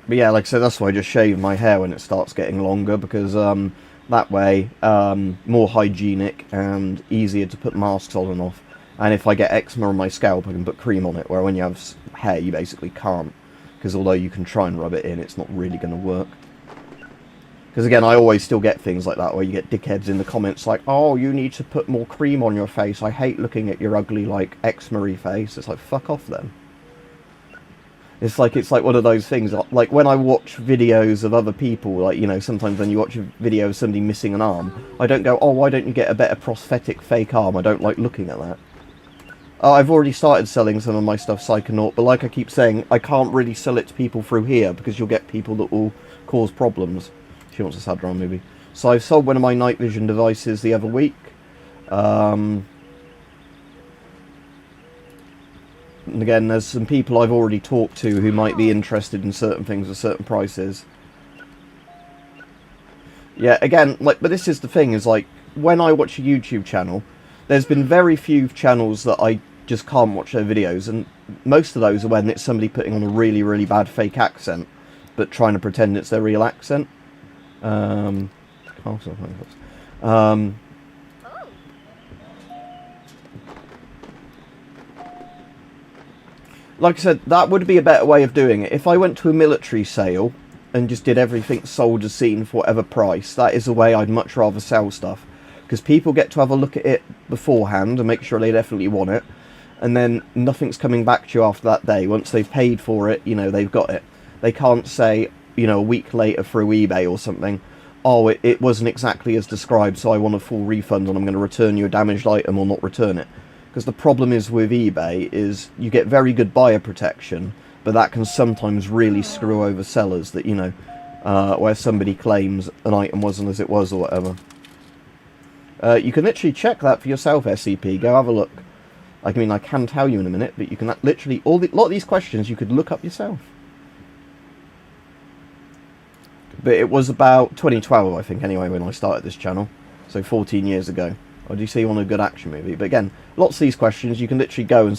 But yeah, like I said, that's why I just shave my hair when it starts getting longer, because that way, more hygienic and easier to put masks on and off. And if I get eczema on my scalp, I can put cream on it, where when you have hair, you basically can't. Because although you can try and rub it in, it's not really going to work. Because again, I always still get things like that, where you get dickheads in the comments like, oh, you need to put more cream on your face. I hate looking at your ugly, like, eczema-y face. It's like, fuck off then. It's like one of those things, like when I watch videos of other people, like, you know, sometimes when you watch a video of somebody missing an arm, I don't go, oh, why don't you get a better prosthetic fake arm? I don't like looking at that. I've already started selling some of my stuff Psychonaut, but like I keep saying, I can't really sell it to people through here, because you'll get people that will cause problems. She wants a sad drama movie. So I sold one of my night vision devices the other week. And again, there's some people I've already talked to who might be interested in certain things at certain prices. Yeah, again, like, but this is the thing, is like, when I watch a YouTube channel, there's been very few channels that I just can't watch their videos, and most of those are when it's somebody putting on a really, really bad fake accent, but trying to pretend it's their real accent. Like I said, that would be a better way of doing it. If I went to a military sale and just did everything sold as seen for whatever price, that is the way I'd much rather sell stuff. Because people get to have a look at it beforehand and make sure they definitely want it. And then nothing's coming back to you after that day. Once they've paid for it, you know, they've got it. They can't say, you know, a week later through eBay or something, oh, it wasn't exactly as described, so I want a full refund and I'm going to return you a damaged item or not return it. Because the problem is with eBay is you get very good buyer protection, but that can sometimes really screw over sellers that, you know, where somebody claims an item wasn't as it was or whatever. You can literally check that for yourself, SCP. Go have a look. I mean, I can tell you in a minute, but you can literally... a lot of these questions you could look up yourself. But it was about 2012, I think, anyway, when I started this channel. So 14 years ago. I do see you want a good action movie. But again, lots of these questions, you can literally go and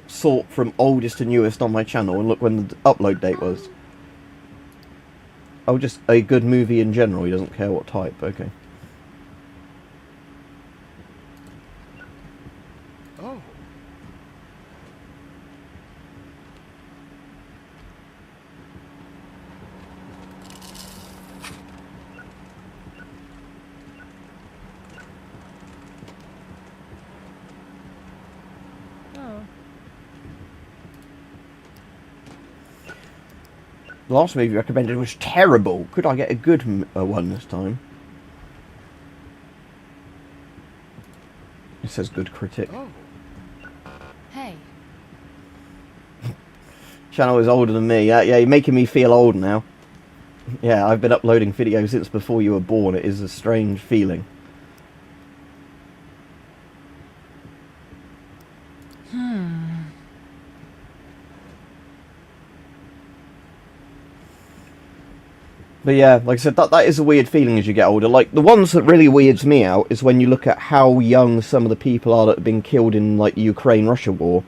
sort from oldest to newest on my channel and look when the upload date was. Oh, just a good movie in general. He doesn't care what type. Okay. Oh. Oh. The last movie recommended was terrible. Could I get a good one this time? It says good critic. Oh. Hey. Channel is older than me. Yeah, you're making me feel old now. Yeah, I've been uploading videos since before you were born. It is a strange feeling. But yeah, like I said, that is a weird feeling as you get older. Like, the ones that really weirds me out is when you look at how young some of the people are that have been killed in, like, the Ukraine-Russia war.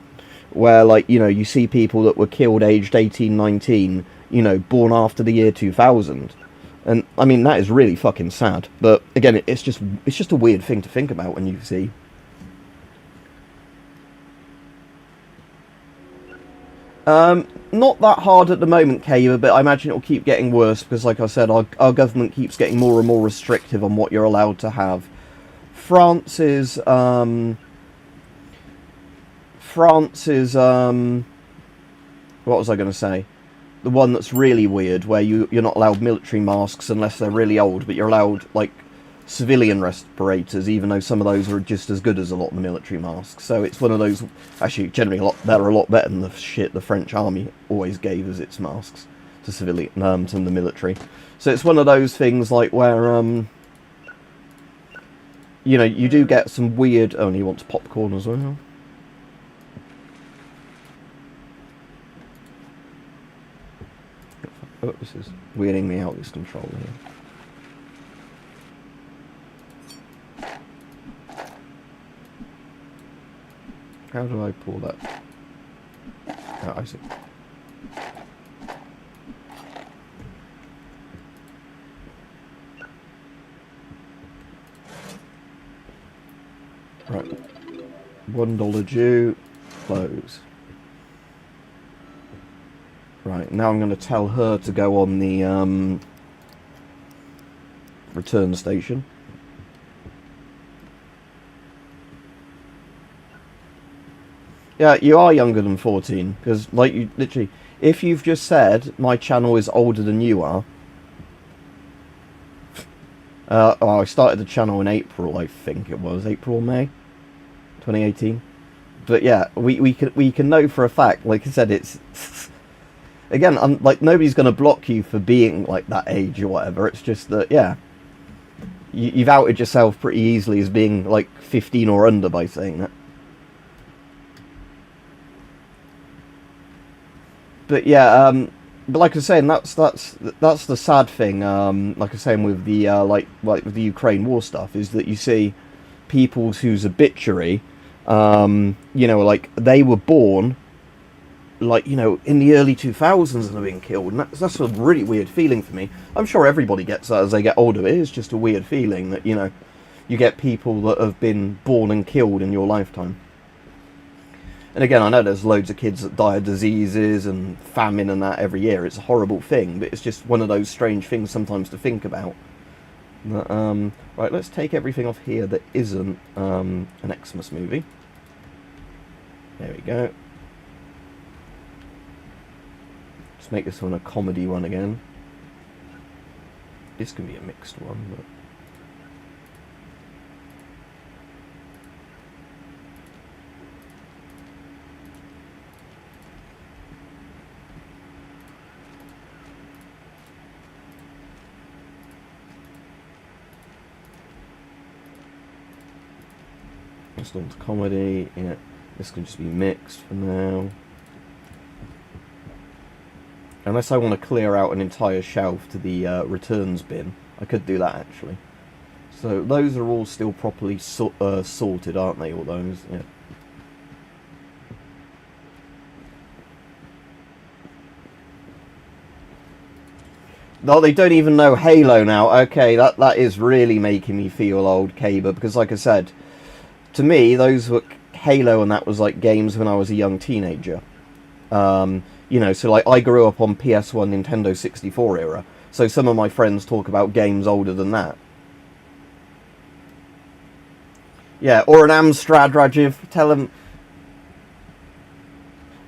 Where, like, you know, you see people that were killed aged 18, 19, you know, born after the year 2000. And, I mean, that is really fucking sad. But, again, it's just a weird thing to think about when you see. Not that hard at the moment, Kayla, but I imagine it'll keep getting worse because, like I said, our government keeps getting more and more restrictive on what you're allowed to have. France is, what was I going to say? The one that's really weird, where you're not allowed military masks unless they're really old, but you're allowed, like, civilian respirators, even though some of those are just as good as a lot of the military masks. So it's one of those, actually generally a lot better than the shit the French army always gave as its masks to civilian, to the military. So it's one of those things like where, you know, you do get some weird, oh, and he wants popcorn as well. Oh, this is weirding me out, this controller here. How do I pull that? Oh, I see. Right. $1 due. Close. Right, now I'm going to tell her to go on the return station. Yeah, you are younger than 14, because, like, you literally, if you've just said my channel is older than you are, oh, I started the channel in April, I think it was, April or May, 2018. But yeah, we can know for a fact, like I said, it's, again, like, nobody's going to block you for being, like, that age or whatever, it's just that, yeah, you've outed yourself pretty easily as being, like, 15 or under by saying that. But yeah, but like I was saying, that's the sad thing. Like I was saying with the like with the Ukraine war stuff, is that you see people whose obituary, you know, like they were born, like, you know, in the early 2000s and have been killed, and that's a really weird feeling for me. I'm sure everybody gets that as they get older. It is just a weird feeling that, you know, you get people that have been born and killed in your lifetime. And again, I know there's loads of kids that die of diseases and famine and that every year. It's a horrible thing, but it's just one of those strange things sometimes to think about. But, right, let's take everything off here that isn't an Xmas movie. There we go. Let's make this one a comedy one again. This can be a mixed one, but... Just on to comedy. Yeah, this can just be mixed for now. Unless I want to clear out an entire shelf to the returns bin, I could do that actually. So those are all still properly sorted, aren't they? All those, yeah. No, they don't even know Halo now. Okay, that is really making me feel old, Caber, because like I said, to me, those were Halo, and that was like games when I was a young teenager. You know, so like I grew up on PS1, Nintendo 64 era. So some of my friends talk about games older than that. Yeah, or an Amstrad, Rajiv. Tell them.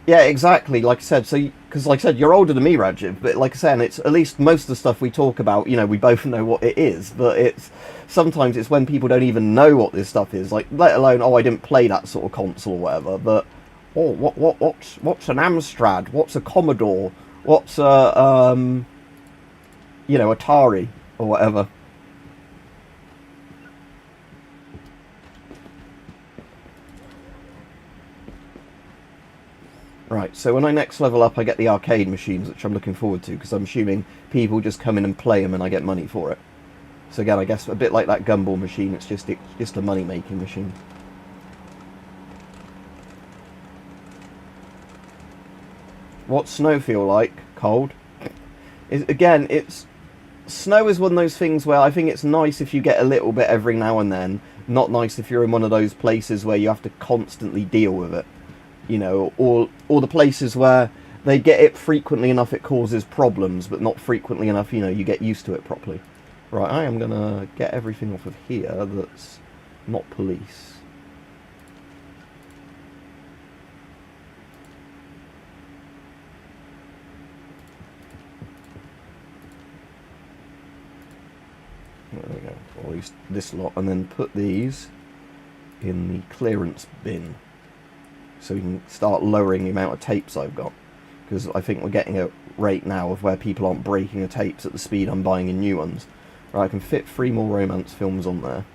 Yeah, exactly. Like I said, so because like I said, you're older than me, Rajiv. But like I said, it's at least most of the stuff we talk about. You know, we both know what it is. But it's sometimes it's when people don't even know what this stuff is. Like, let alone, oh, I didn't play that sort of console or whatever. But oh, what's an Amstrad? What's a Commodore? What's a you know, Atari or whatever. Right, so when I next level up, I get the arcade machines, which I'm looking forward to, because I'm assuming people just come in and play them and I get money for it. So again, I guess a bit like that gumball machine, it's just a money-making machine. What's snow feel like? Cold. Again, snow is one of those things where I think it's nice if you get a little bit every now and then, not nice if you're in one of those places where you have to constantly deal with it. You know, or the places where they get it frequently enough it causes problems, but not frequently enough, you know, you get used to it properly. Right, I am going to get everything off of here that's not police. There we go, or at least this lot, and then put these in the clearance bin. So we can start lowering the amount of tapes I've got. Because I think we're getting a rate now of where people aren't breaking the tapes at the speed I'm buying in new ones. Right, I can fit 3 more romance films on there.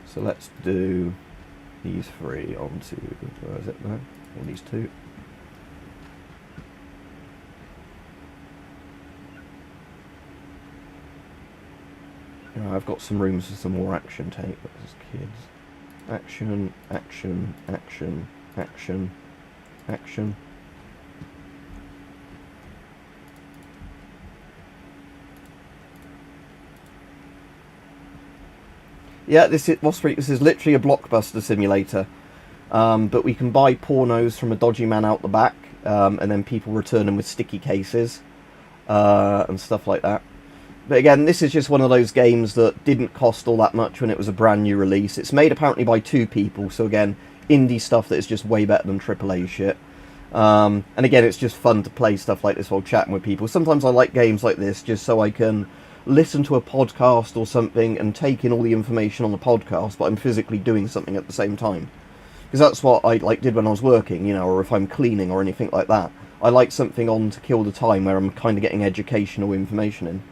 So let's do these 3 onto, where is it now? Or these 2. You know, I've got some rooms for some more action tape, but as kids. Action, action, action. Action, action. Yeah, this is literally a blockbuster simulator. But we can buy pornos from a dodgy man out the back, and then people return them with sticky cases and stuff like that. But again, this is just one of those games that didn't cost all that much when it was a brand new release. It's made apparently by 2 people, so again, indie stuff that is just way better than AAA shit. And again, it's just fun to play stuff like this while chatting with people. Sometimes I like games like this just so I can listen to a podcast or something and take in all the information on the podcast, but I'm physically doing something at the same time. Because that's what I did when I was working, you know, or if I'm cleaning or anything like that. I like something on to kill the time where I'm kind of getting educational information in.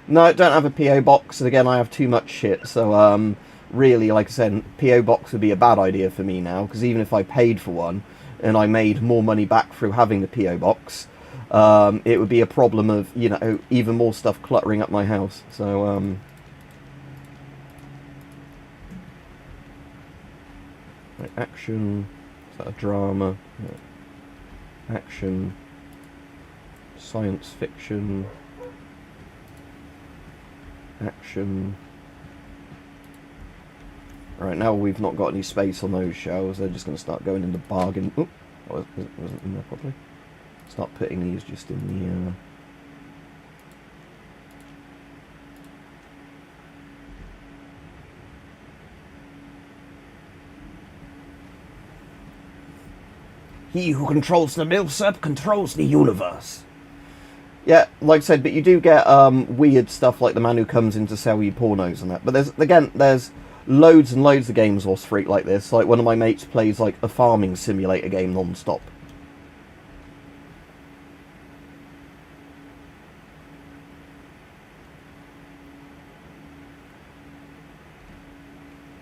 No, I don't have a PO box, and again, I have too much shit, so really, like I said, PO box would be a bad idea for me now, because even if I paid for one, and I made more money back through having the PO box, it would be a problem of, you know, even more stuff cluttering up my house, so, action, is that a drama? Yeah. Action, science fiction, action. Right, now we've not got any space on those shelves, they're just going to start going into bargain. Oop, that wasn't in there properly. Start putting these just in the... He who controls the milsep controls the universe. Yeah, like I said, but you do get weird stuff like the man who comes in to sell you pornos and that. But there's loads and loads of games Lost Freak like this. Like one of my mates plays like a farming simulator game non-stop.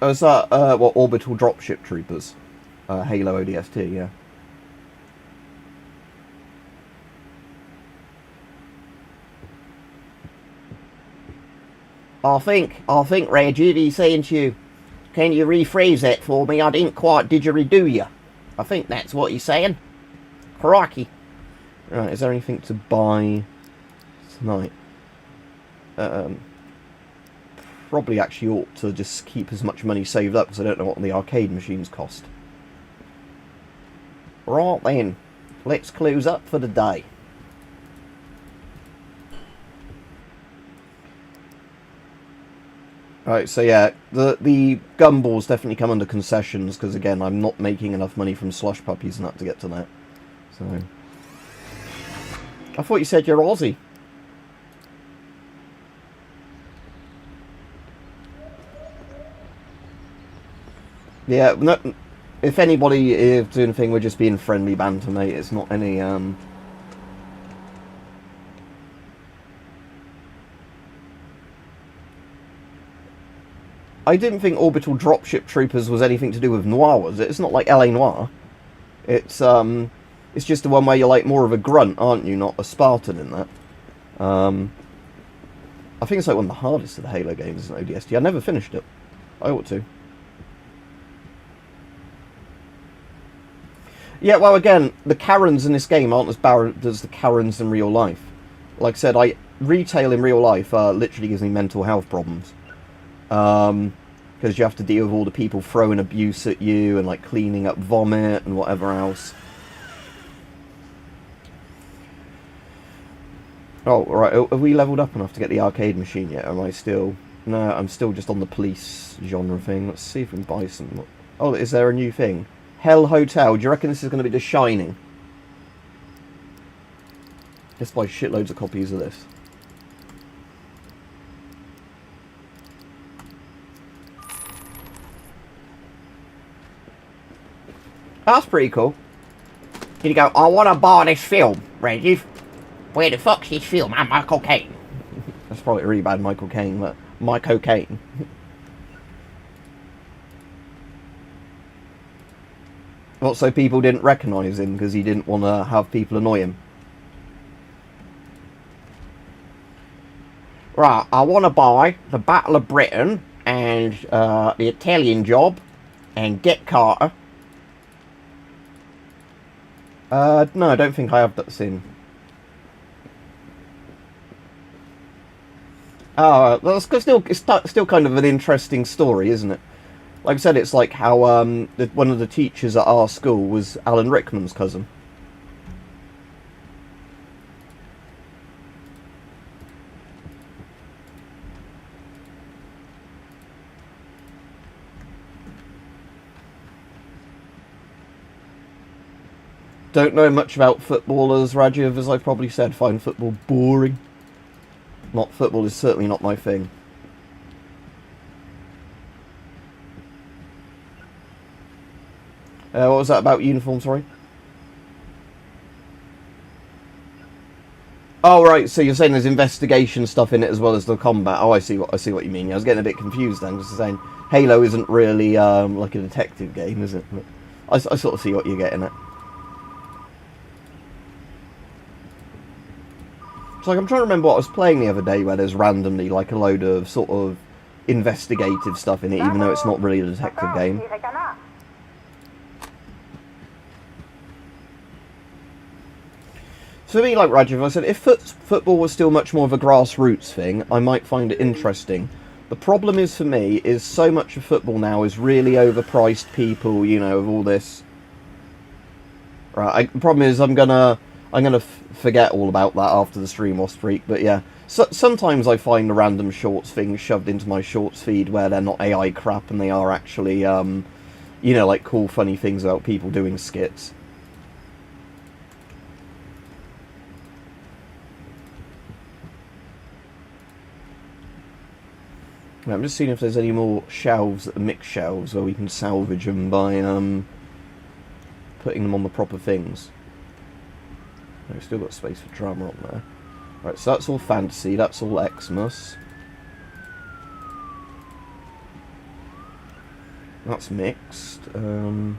Oh, is that, what, Orbital Dropship Troopers? Halo ODST, yeah. I think, Reggie, he's saying to you, can you rephrase that for me? I didn't quite didgeridoo you. I think that's what he's saying. Crikey. Right, is there anything to buy tonight? Probably actually ought to just keep as much money saved up because I don't know what the arcade machines cost. Right then, let's close up for the day. Right, so yeah, the gumballs definitely come under concessions because again, I'm not making enough money from slush puppies and that to get to that. So, I thought you said you're Aussie. Yeah, no, if anybody is doing a thing, we're just being friendly banter, mate. It's not any, I didn't think Orbital Dropship Troopers was anything to do with Noir, was it? It's not like LA Noir. It's just the one where you're like more of a grunt, aren't you? Not a Spartan in that. I think it's like one of the hardest of the Halo games in ODST. I never finished it. I ought to. Yeah, well, again, the Karens in this game aren't as bad as the Karens in real life. Like I said, retail in real life literally gives me mental health problems. Because you have to deal with all the people throwing abuse at you and like cleaning up vomit and whatever else. Oh, right, have we leveled up enough to get the arcade machine yet? Am I still... No, I'm still just on the police genre thing. Let's see if we can buy some... Oh, is there a new thing? Hell Hotel. Do you reckon this is going to be The Shining? Let's buy shitloads of copies of this. That's pretty cool. You go, I want to buy this film, Reggie. Where the fuck's this film? I'm Michael Caine. That's probably really bad Michael Caine, but Michael Caine. What, so people didn't recognise him because he didn't want to have people annoy him? Right, I want to buy The Battle of Britain and The Italian Job and Get Carter. No, I don't think I have that seen. Oh, that's still kind of an interesting story, isn't it? Like I said, it's like how one of the teachers at our school was Alan Rickman's cousin. Don't know much about footballers, Rajiv, as I probably said. Find football boring. Football is certainly not my thing. What was that about uniform, sorry? Oh right, so you're saying there's investigation stuff in it as well as the combat. Oh, I see what you mean. Yeah, I was getting a bit confused then, because saying Halo isn't really like a detective game, is it? But I sort of see what you're getting at. It's like I'm trying to remember what I was playing the other day where there's randomly like a load of sort of investigative stuff in it, even though it's not really a detective game. So for me, like Rajiv, I said, if football was still much more of a grassroots thing, I might find it interesting. The problem is for me, is so much of football now is really overpriced people, you know, of all this. Right, the problem is I'm gonna forget all about that after the stream off streak, but yeah. Sometimes I find the random shorts things shoved into my shorts feed where they're not AI crap and they are actually, you know, like cool, funny things about people doing skits. Now, I'm just seeing if there's any more shelves that are mixed shelves where we can salvage them by putting them on the proper things. We've still got space for drama on there. Right, so that's all fantasy, that's all Xmas. That's mixed. Right,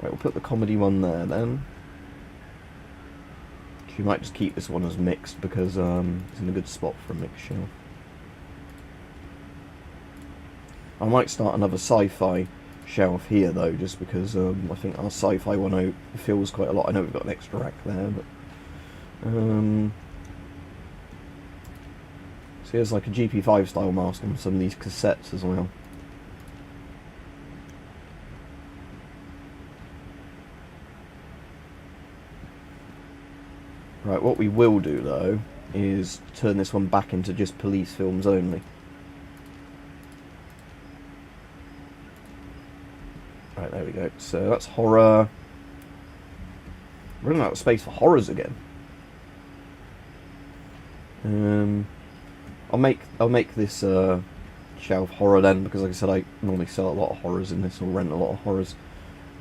we'll put the comedy one there then. You might just keep this one as mixed because it's in a good spot for a mixed shelf. I might start another sci-fi shelf here though, just because I think our sci-fi one out fills quite a lot. I know we've got an extra rack there, but so here's like a GP5 style mask on some of these cassettes as well. Right, what we will do though is turn this one back into just police films only. Right, there we go. So that's horror. We're running out of space for horrors again. I'll make this shelf horror then, because like I said, I normally sell a lot of horrors in this, or rent a lot of horrors.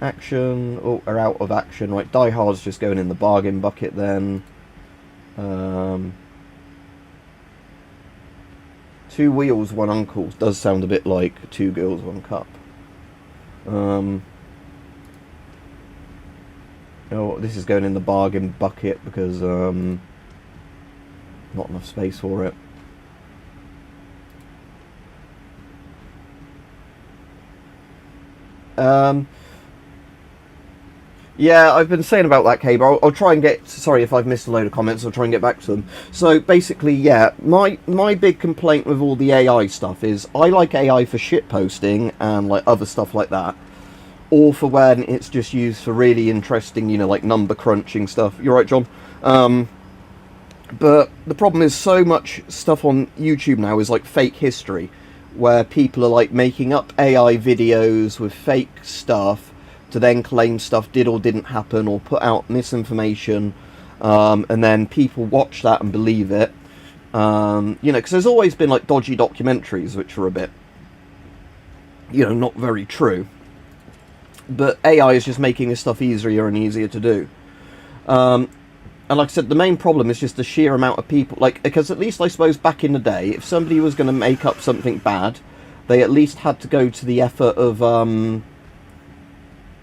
Action, oh, are out of action. Right, Die Hard's just going in the bargain bucket then. Two Wheels, One Uncle does sound a bit like Two Girls, One Cup. Oh, this is going in the bargain bucket because not enough space for it. Yeah, I've been saying about that, Cable. I'll try and get... Sorry if I've missed a load of comments. I'll try and get back to them. So, basically, yeah, my big complaint with all the AI stuff is I like AI for shitposting and, like, other stuff like that. Or for when it's just used for really interesting, you know, like, number crunching stuff. You're right, John. But the problem is so much stuff on YouTube now is, like, fake history, where people are, like, making up AI videos with fake stuff to then claim stuff did or didn't happen, or put out misinformation, and then people watch that and believe it. You know, because there's always been like dodgy documentaries which are a bit, you know, not very true. But AI is just making this stuff easier and easier to do. And like I said, the main problem is just the sheer amount of people, like, because at least I suppose back in the day, if somebody was going to make up something bad, they at least had to go to the effort of,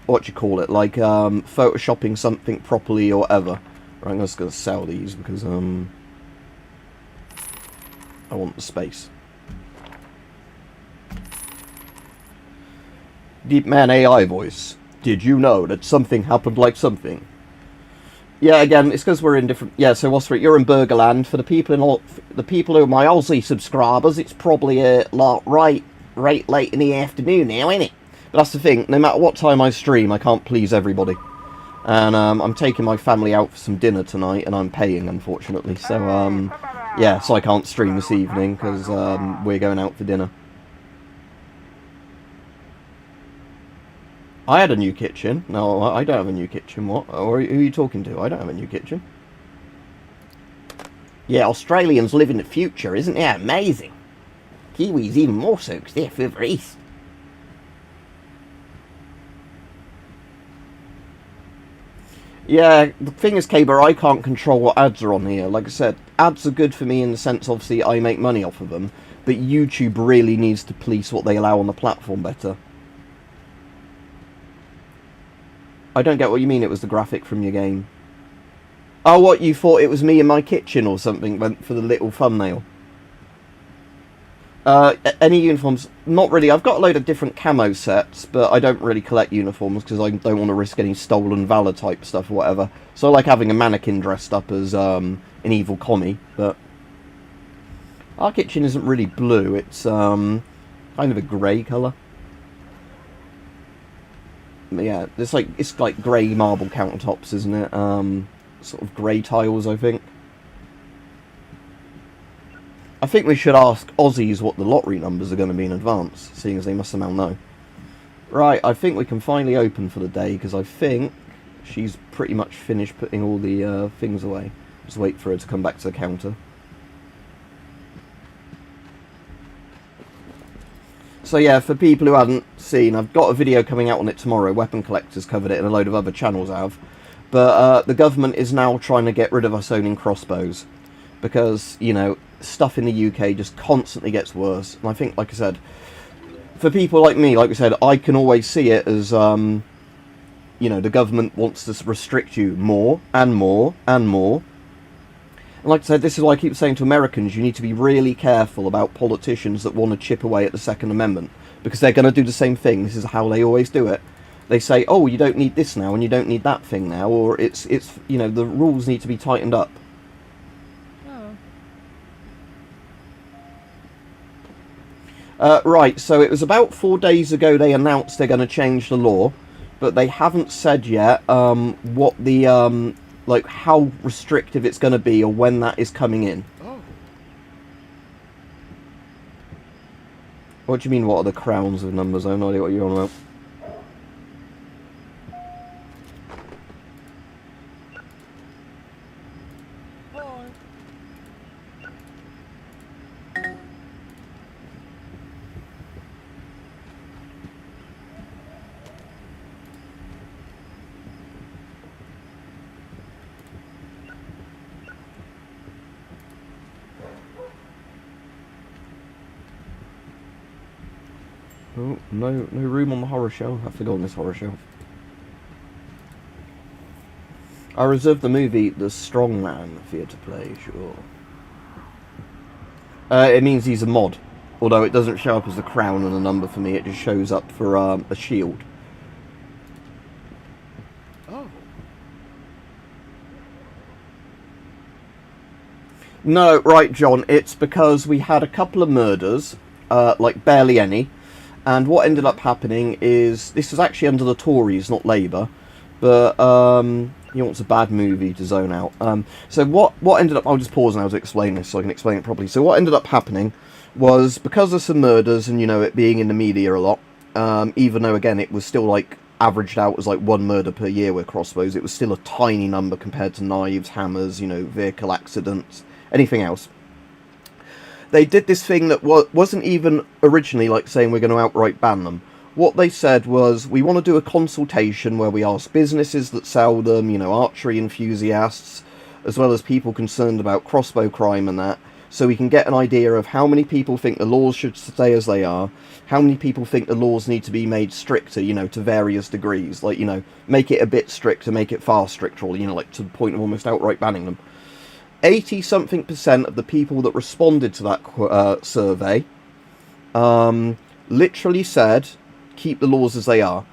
what do you call it, like photoshopping something properly or whatever. Right, I'm just going to sell these because I want the space. Deep Man AI voice. Did you know that something happened like something? Yeah, again, it's because we're in different... Yeah, so Oscar, you're in Burgerland. For the people who are my Aussie subscribers, it's probably right late in the afternoon now, isn't it? But that's the thing, no matter what time I stream, I can't please everybody. And I'm taking my family out for some dinner tonight, and I'm paying, unfortunately. So, yeah, so I can't stream this evening, because we're going out for dinner. I had a new kitchen. No, I don't have a new kitchen. What? Or who are you talking to? I don't have a new kitchen. Yeah, Australians live in the future, isn't that amazing? Kiwis even more so, because they're further east. Yeah, the thing is, Caber, I can't control what ads are on here. Like I said, ads are good for me in the sense, obviously, I make money off of them. But YouTube really needs to police what they allow on the platform better. I don't get what you mean it was the graphic from your game. Oh, what, you thought it was me in my kitchen or something, went for the little thumbnail? Any uniforms? Not really. I've got a load of different camo sets, but I don't really collect uniforms because I don't want to risk any stolen valor type stuff or whatever. So I like having a mannequin dressed up as an evil commie, but our kitchen isn't really blue. It's kind of a grey colour. Yeah, it's like grey marble countertops, isn't it? Sort of grey tiles, I think. I think we should ask Aussies what the lottery numbers are going to be in advance, seeing as they must somehow know. Right, I think we can finally open for the day, because I think she's pretty much finished putting all the things away. Just wait for her to come back to the counter. So yeah, for people who haven't seen, I've got a video coming out on it tomorrow. Weapon Collectors covered it, and a load of other channels have. But the government is now trying to get rid of us owning crossbows. Because, you know, stuff in the UK just constantly gets worse. And I think, like I said, for people like me, like we said, I can always see it as, you know, the government wants to restrict you more and more and more. And like I said, this is why I keep saying to Americans, you need to be really careful about politicians that want to chip away at the Second Amendment, because they're going to do the same thing. This is how they always do it. They say, oh, you don't need this now and you don't need that thing now, or it's you know, the rules need to be tightened up. Right, so it was about 4 days ago they announced they're going to change the law, but they haven't said yet what the, like, how restrictive it's going to be or when that is coming in. Oh. What do you mean, what are the crowns of numbers? I have no idea what you're on about. Oh, no room on the horror shelf. I forgot this horror shelf. I reserved the movie The Strongman for you to play, sure. It means he's a mod. Although it doesn't show up as a crown and a number for me, it just shows up for a shield. Oh. No, right, John, it's because we had a couple of murders, like barely any. And what ended up happening is, this was actually under the Tories, not Labour, but he wants a bad movie to zone out. So what ended up, I'll just pause now to explain this so I can explain it properly. So what ended up happening was, because of some murders and, you know, it being in the media a lot, even though, again, it was still, like, averaged out as, like, 1 murder per year with crossbows, it was still a tiny number compared to knives, hammers, you know, vehicle accidents, anything else. They did this thing that wasn't even originally like saying we're going to outright ban them. What they said was, we want to do a consultation where we ask businesses that sell them, you know, archery enthusiasts, as well as people concerned about crossbow crime and that, so we can get an idea of how many people think the laws should stay as they are, how many people think the laws need to be made stricter, you know, to various degrees, like, you know, make it a bit stricter, make it far stricter, or, you know, like to the point of almost outright banning them. 80-something% of the people that responded to that survey literally said, keep the laws as they are.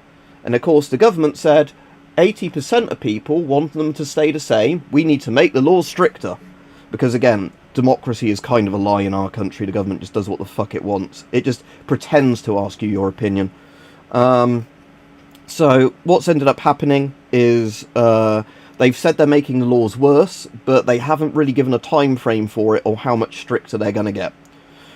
And of course the government said, 80% of people want them to stay the same, we need to make the laws stricter. Because again, democracy is kind of a lie in our country, the government just does what the fuck it wants. It just pretends to ask you your opinion. So what's ended up happening is, they've said they're making the laws worse, but they haven't really given a time frame for it or how much stricter they're going to get.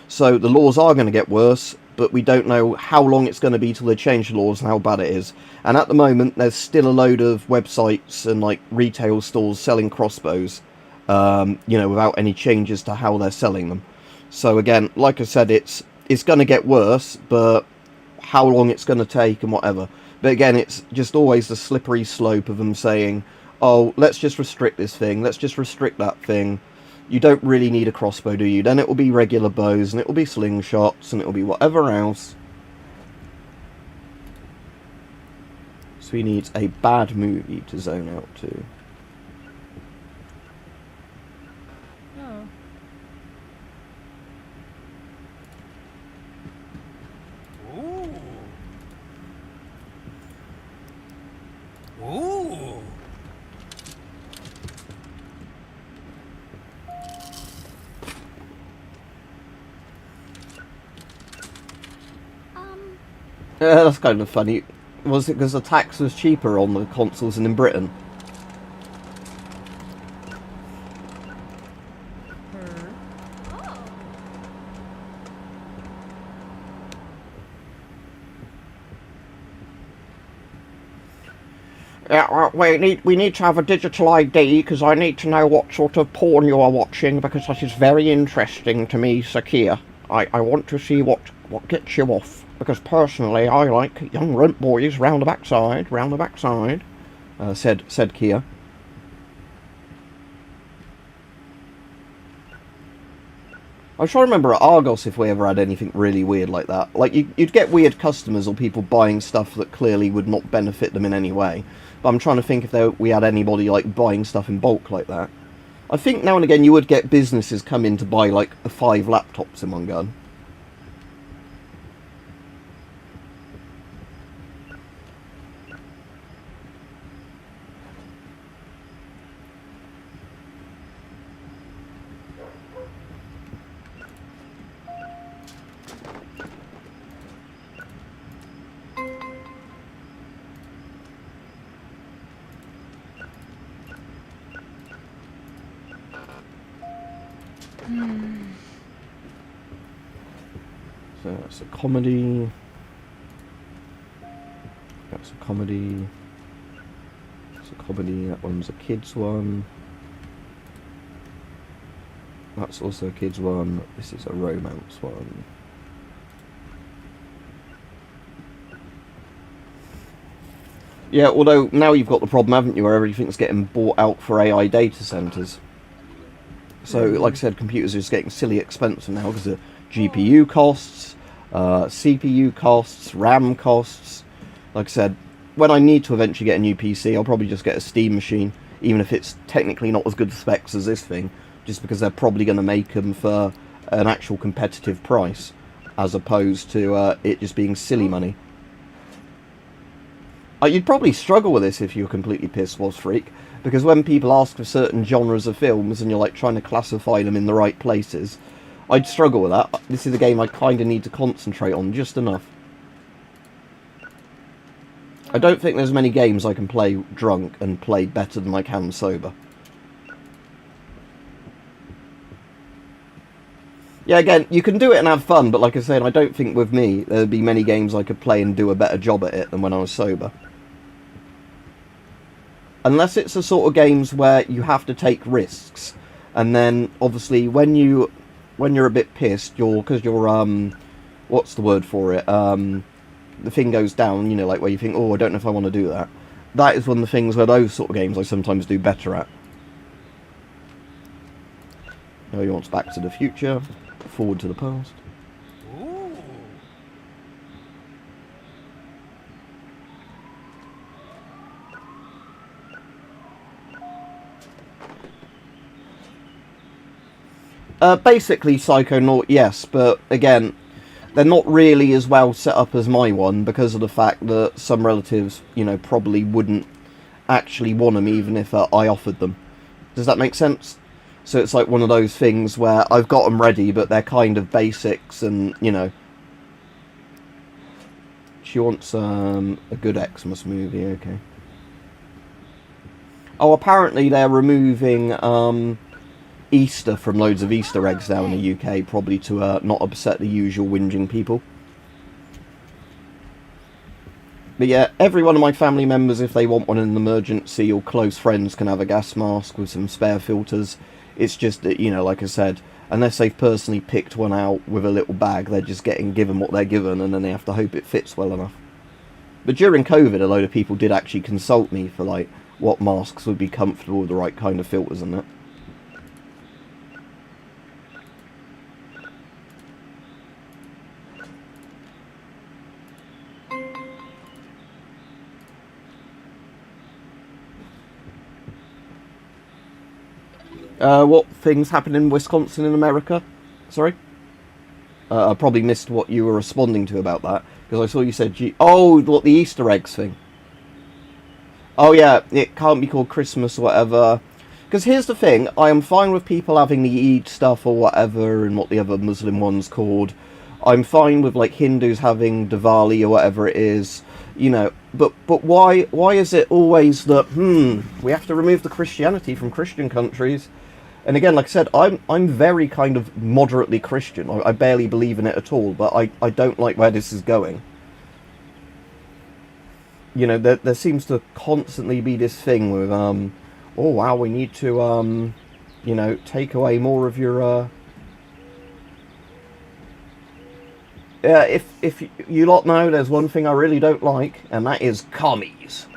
So the laws are going to get worse, but we don't know how long it's going to be till they change the laws and how bad it is. And at the moment, there's still a load of websites and like retail stores selling crossbows, you know, without any changes to how they're selling them. So again, like I said, it's going to get worse, but how long it's going to take and whatever. But again, it's just always the slippery slope of them saying, oh, let's just restrict this thing, let's just restrict that thing. You don't really need a crossbow, do you? Then it will be regular bows, and it will be slingshots, and it will be whatever else. So he needs a bad movie to zone out to. Yeah, that's kind of funny. Was it because the tax was cheaper on the consoles than in Britain? Yeah, well, we need to have a digital ID because I need to know what sort of porn you are watching, because that is very interesting to me, Sakia. I want to see what gets you off, because personally I like young runt boys round the backside, said Kia. I'm trying to remember at Argos if we ever had anything really weird like that. Like, you'd get weird customers or people buying stuff that clearly would not benefit them in any way. But I'm trying to think if we had anybody, like, buying stuff in bulk like that. I think now and again you would get businesses come in to buy, like, 5 laptops in one go. So that's a comedy. That's a comedy. That's a comedy. That one's a kids one. That's also a kids one. This is a romance one. Yeah, although now you've got the problem, haven't you, where everything's getting bought out for AI data centers. So, like I said, computers are just getting silly expensive now because of GPU costs, CPU costs, RAM costs. Like I said, when I need to eventually get a new PC, I'll probably just get a Steam machine, even if it's technically not as good specs as this thing, just because they're probably going to make them for an actual competitive price, as opposed to it just being silly money. You'd probably struggle with this if you were completely pissed, was Freak, because when people ask for certain genres of films and you're like trying to classify them in the right places, I'd struggle with that. This is a game I kind of need to concentrate on just enough. I don't think there's many games I can play drunk and play better than I can sober. Yeah, again, you can do it and have fun, but like I said, I don't think with me there'd be many games I could play and do a better job at it than when I was sober. Unless it's the sort of games where you have to take risks, and then obviously when you're a bit pissed, because you're what's the word for it? The thing goes down, you know, like where you think, oh, I don't know if I want to do that. That is one of the things where those sort of games I sometimes do better at. Oh, he wants Back to the Future, Forward to the Past. Basically Psychonaut, yes, but again, they're not really as well set up as my one because of the fact that some relatives, you know, probably wouldn't actually want them even if I offered them. Does that make sense? So it's like one of those things where I've got them ready, but they're kind of basics and, you know. She wants a good Xmas movie, okay. Oh, apparently they're removing Easter from loads of Easter eggs now in the UK, probably to not upset the usual whinging people. But yeah, every one of my family members, if they want one in an emergency, or close friends, can have a gas mask with some spare filters. It's just that, you know, like I said, unless they've personally picked one out with a little bag, they're just getting given what they're given, and then they have to hope it fits well enough. But during COVID, a load of people did actually consult me for, like, what masks would be comfortable with the right kind of filters and that. What things happen in Wisconsin in America? Sorry? I probably missed what you were responding to about that, because I saw you said, oh, what, the Easter eggs thing? Oh yeah, it can't be called Christmas or whatever. Because here's the thing, I am fine with people having the Eid stuff or whatever, and what the other Muslim one's called. I'm fine with, like, Hindus having Diwali or whatever it is, you know. But why is it always that, we have to remove the Christianity from Christian countries? And again, like I said, I'm very kind of moderately Christian. I barely believe in it at all, but I don't like where this is going. You know, there seems to constantly be this thing with, oh wow, we need to, you know, take away more of your, yeah, if you lot know, there's one thing I really don't like, and that is commies.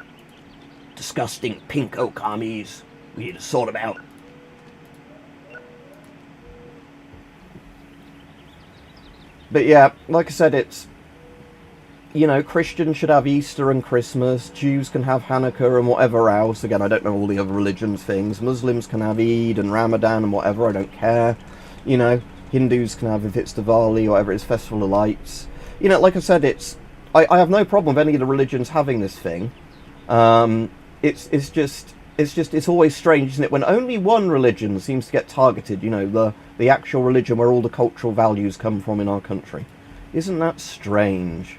Disgusting pinko commies. We need to sort them out. But yeah, like I said, it's, you know, Christians should have Easter and Christmas, Jews can have Hanukkah and whatever else. Again, I don't know all the other religions things. Muslims can have Eid and Ramadan and whatever, I don't care. You know, Hindus can have, if it's Diwali or whatever, it's Festival of Lights. You know, like I said, it's, I have no problem with any of the religions having this thing. It's always strange, isn't it, when only one religion seems to get targeted, you know, the actual religion where all the cultural values come from in our country. Isn't that strange?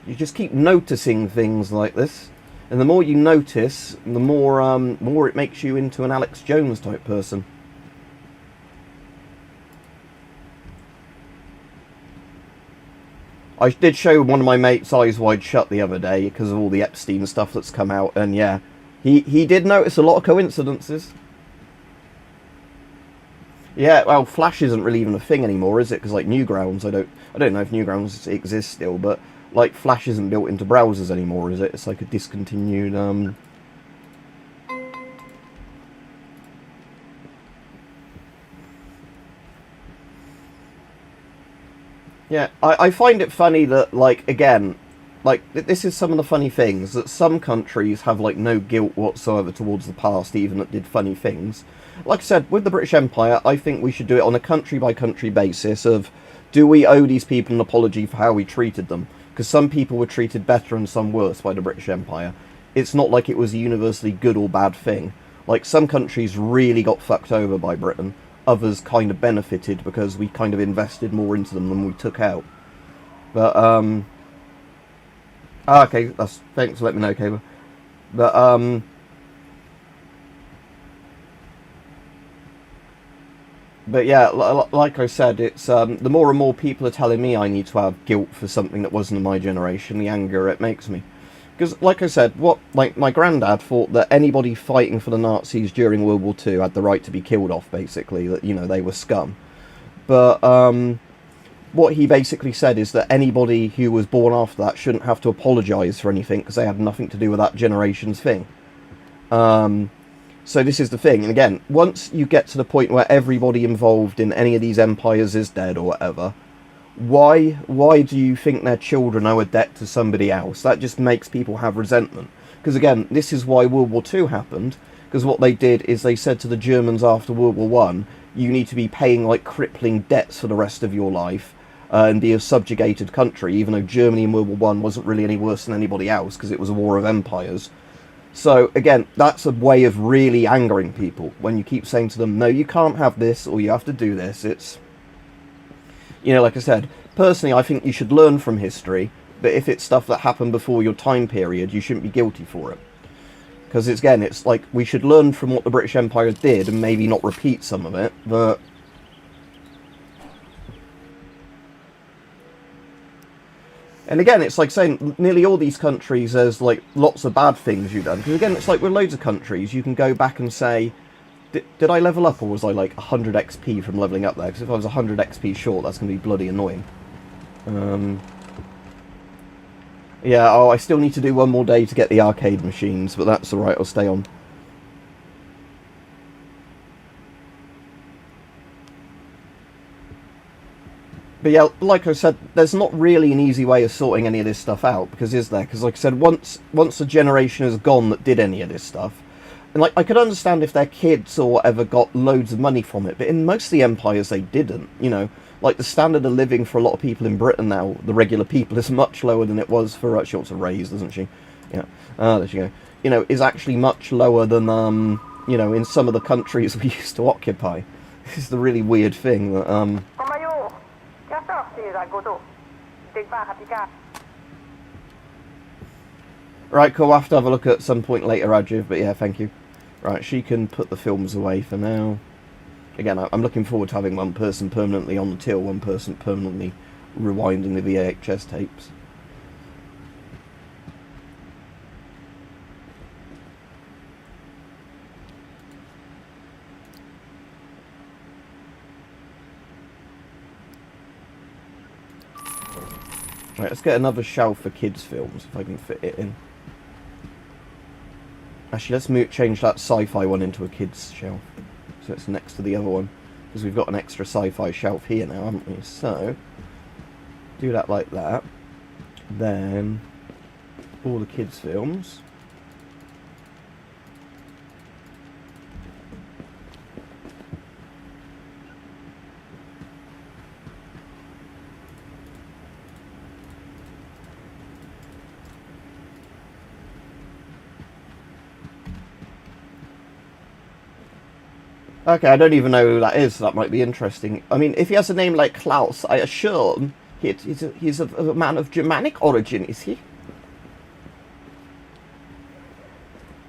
You just keep noticing things like this, and the more you notice, the more it makes you into an Alex Jones type person. I did show one of my mates Eyes Wide Shut the other day because of all the Epstein stuff that's come out, and yeah, he did notice a lot of coincidences. Yeah, well, Flash isn't really even a thing anymore, is it? Because like Newgrounds, I don't know if Newgrounds exists still, but like Flash isn't built into browsers anymore, is it? It's like a discontinued Yeah, I find it funny that, like, again, like, this is some of the funny things, that some countries have, like, no guilt whatsoever towards the past, even that did funny things. Like I said, with the British Empire, I think we should do it on a country-by-country basis of, do we owe these people an apology for how we treated them? Because some people were treated better and some worse by the British Empire. It's not like it was a universally good or bad thing. Like, some countries really got fucked over by Britain. Others kind of benefited because we kind of invested more into them than we took out. But, okay, thanks for letting me know, Kayla. But yeah, like I said, it's the more and more people are telling me I need to have guilt for something that wasn't in my generation, the angrier it makes me. Because, like I said, my granddad thought that anybody fighting for the Nazis during World War II had the right to be killed off, basically, that, you know, they were scum. But what he basically said is that anybody who was born after that shouldn't have to apologise for anything because they had nothing to do with that generation's thing. So this is the thing, and again, once you get to the point where everybody involved in any of these empires is dead or whatever, why do you think their children owe a debt to somebody else? That just makes people have resentment. Because again, this is why World War II happened, because what they did is they said to the Germans after World War One, you need to be paying like crippling debts for the rest of your life, and be a subjugated country, even though Germany in World War One wasn't really any worse than anybody else, because it was a war of empires. So again, that's a way of really angering people, when you keep saying to them, no, you can't have this, or you have to do this. It's, you know, like I said, personally, I think you should learn from history, but if it's stuff that happened before your time period, you shouldn't be guilty for it. Because it's like, we should learn from what the British Empire did, and maybe not repeat some of it, but... And again, it's like saying, nearly all these countries, there's like lots of bad things you've done. Because again, it's like with loads of countries, you can go back and say, did I level up, or was I like 100 XP from leveling up there? Because if I was 100 XP short, that's going to be bloody annoying. Yeah, I still need to do one more day to get the arcade machines, but that's alright, I'll stay on. But yeah, like I said, there's not really an easy way of sorting any of this stuff out, because is there? Because like I said, once a generation has gone that did any of this stuff, and like I could understand if their kids or whatever got loads of money from it, but in most of the empires they didn't, you know. Like the standard of living for a lot of people in Britain now, the regular people, is much lower than it was for, she wants a raise, doesn't she? Yeah, there she go. You know, is actually much lower than, you know, in some of the countries we used to occupy. This is the really weird thing that, Right, cool, we'll have to have a look at some point later, Rajiv, but yeah, thank you. Right, she can put the films away for now. Again, I'm looking forward to having one person permanently on the till, one person permanently rewinding the VHS tapes. Right, let's get another shelf for kids' films, if I can fit it in. Actually, let's change that sci-fi one into a kids' shelf. So it's next to the other one. Because we've got an extra sci-fi shelf here now, haven't we? So, do that like that. Then all the kids' films. Okay, I don't even know who that is, so that might be interesting. I mean, if he has a name like Klaus, I assume he's a man of Germanic origin, is he?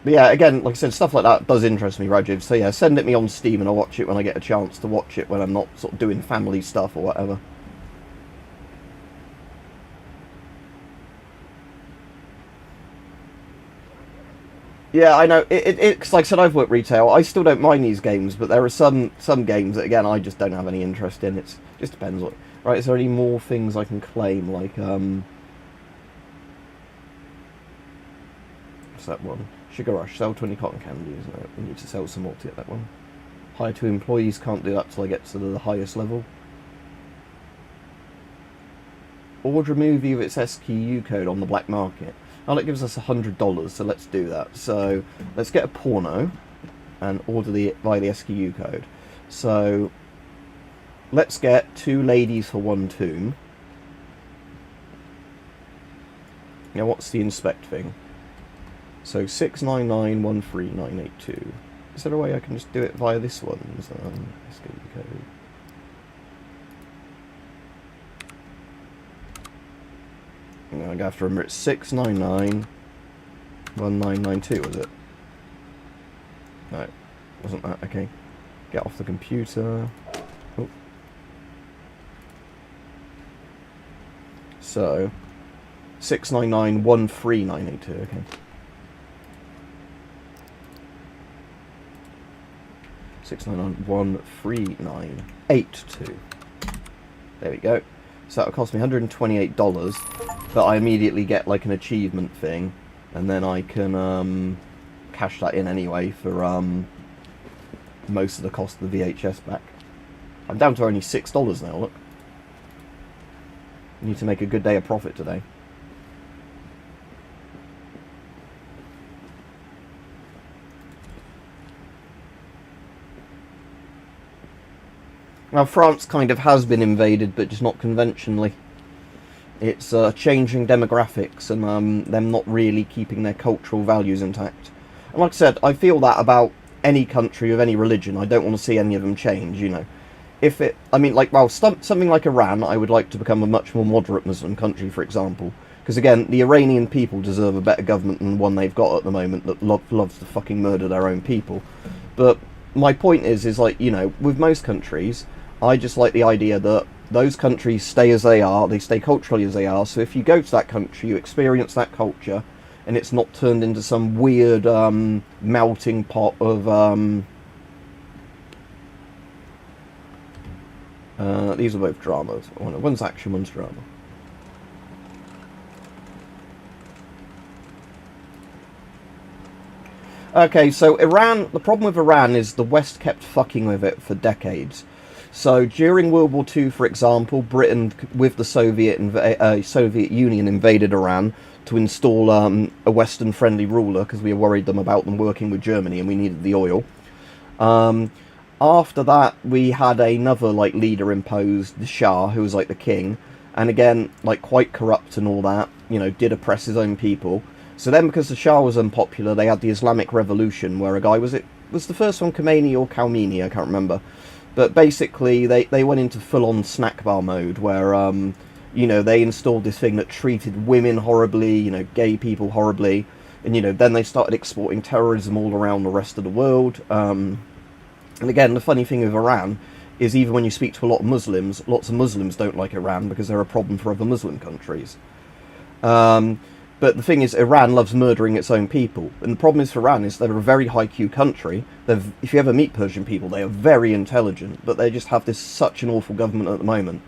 But yeah, again, like I said, stuff like that does interest me, Rajiv. So yeah, send it me on Steam and I'll watch it when I get a chance to watch it when I'm not sort of doing family stuff or whatever. Yeah, I know. It's like I said, I've worked retail. I still don't mind these games, but there are some games that, again, I just don't have any interest in. It just depends. What. Right, is there any more things I can claim? Like, what's that one? Sugar Rush. Sell 20 cotton candies. No, we need to sell some more to get that one. Hire 2 employees. Can't do that till I get to the highest level. Order a movie with its SKU code on the black market. Oh, that gives us $100, so let's do that. So let's get a porno and order via the SKU code. So let's get 2 ladies for 1 tomb. Now what's the inspect thing? So 6991398 Is there a way I can just do it via this one's SKU code? I'm going to have to remember it's 6991992, was it? No, wasn't that. Okay. Get off the computer. Oh. So, 6991398, okay. 6991398. There we go. So that'll cost me $128, but I immediately get like an achievement thing, and then I can cash that in anyway for most of the cost of the VHS back. I'm down to only $6 now, look. I need to make a good day of profit today. Now, France kind of has been invaded, but just not conventionally. It's changing demographics and them not really keeping their cultural values intact. And like I said, I feel that about any country of any religion. I don't want to see any of them change, you know. I mean, like, well, something like Iran, I would like to become a much more moderate Muslim country, for example. Because, again, the Iranian people deserve a better government than the one they've got at the moment that loves to fucking murder their own people. But my point is like, you know, with most countries, I just like the idea that those countries stay as they are, they stay culturally as they are, so if you go to that country, you experience that culture, and it's not turned into some weird melting pot of... these are both dramas. Oh, no, one's action, one's drama. Okay, so Iran, the problem with Iran is the West kept fucking with it for decades. So during World War II, for example, Britain, with the Soviet Union, invaded Iran to install a Western-friendly ruler because we were worried about them working with Germany and we needed the oil. After that, we had another like leader imposed, the Shah, who was like the king, and again, like quite corrupt and all that. You know, did oppress his own people. So then, because the Shah was unpopular, they had the Islamic Revolution, where a guy was the first one Khomeini or Khomeini, I can't remember. But basically, they went into full-on snack bar mode, where, you know, they installed this thing that treated women horribly, you know, gay people horribly, and, you know, then they started exporting terrorism all around the rest of the world. And again, the funny thing with Iran is even when you speak to a lot of Muslims, lots of Muslims don't like Iran because they're a problem for other Muslim countries. But the thing is, Iran loves murdering its own people. And the problem is for Iran is they're a very high-Q country. If you ever meet Persian people, they are very intelligent, but they just have such an awful government at the moment.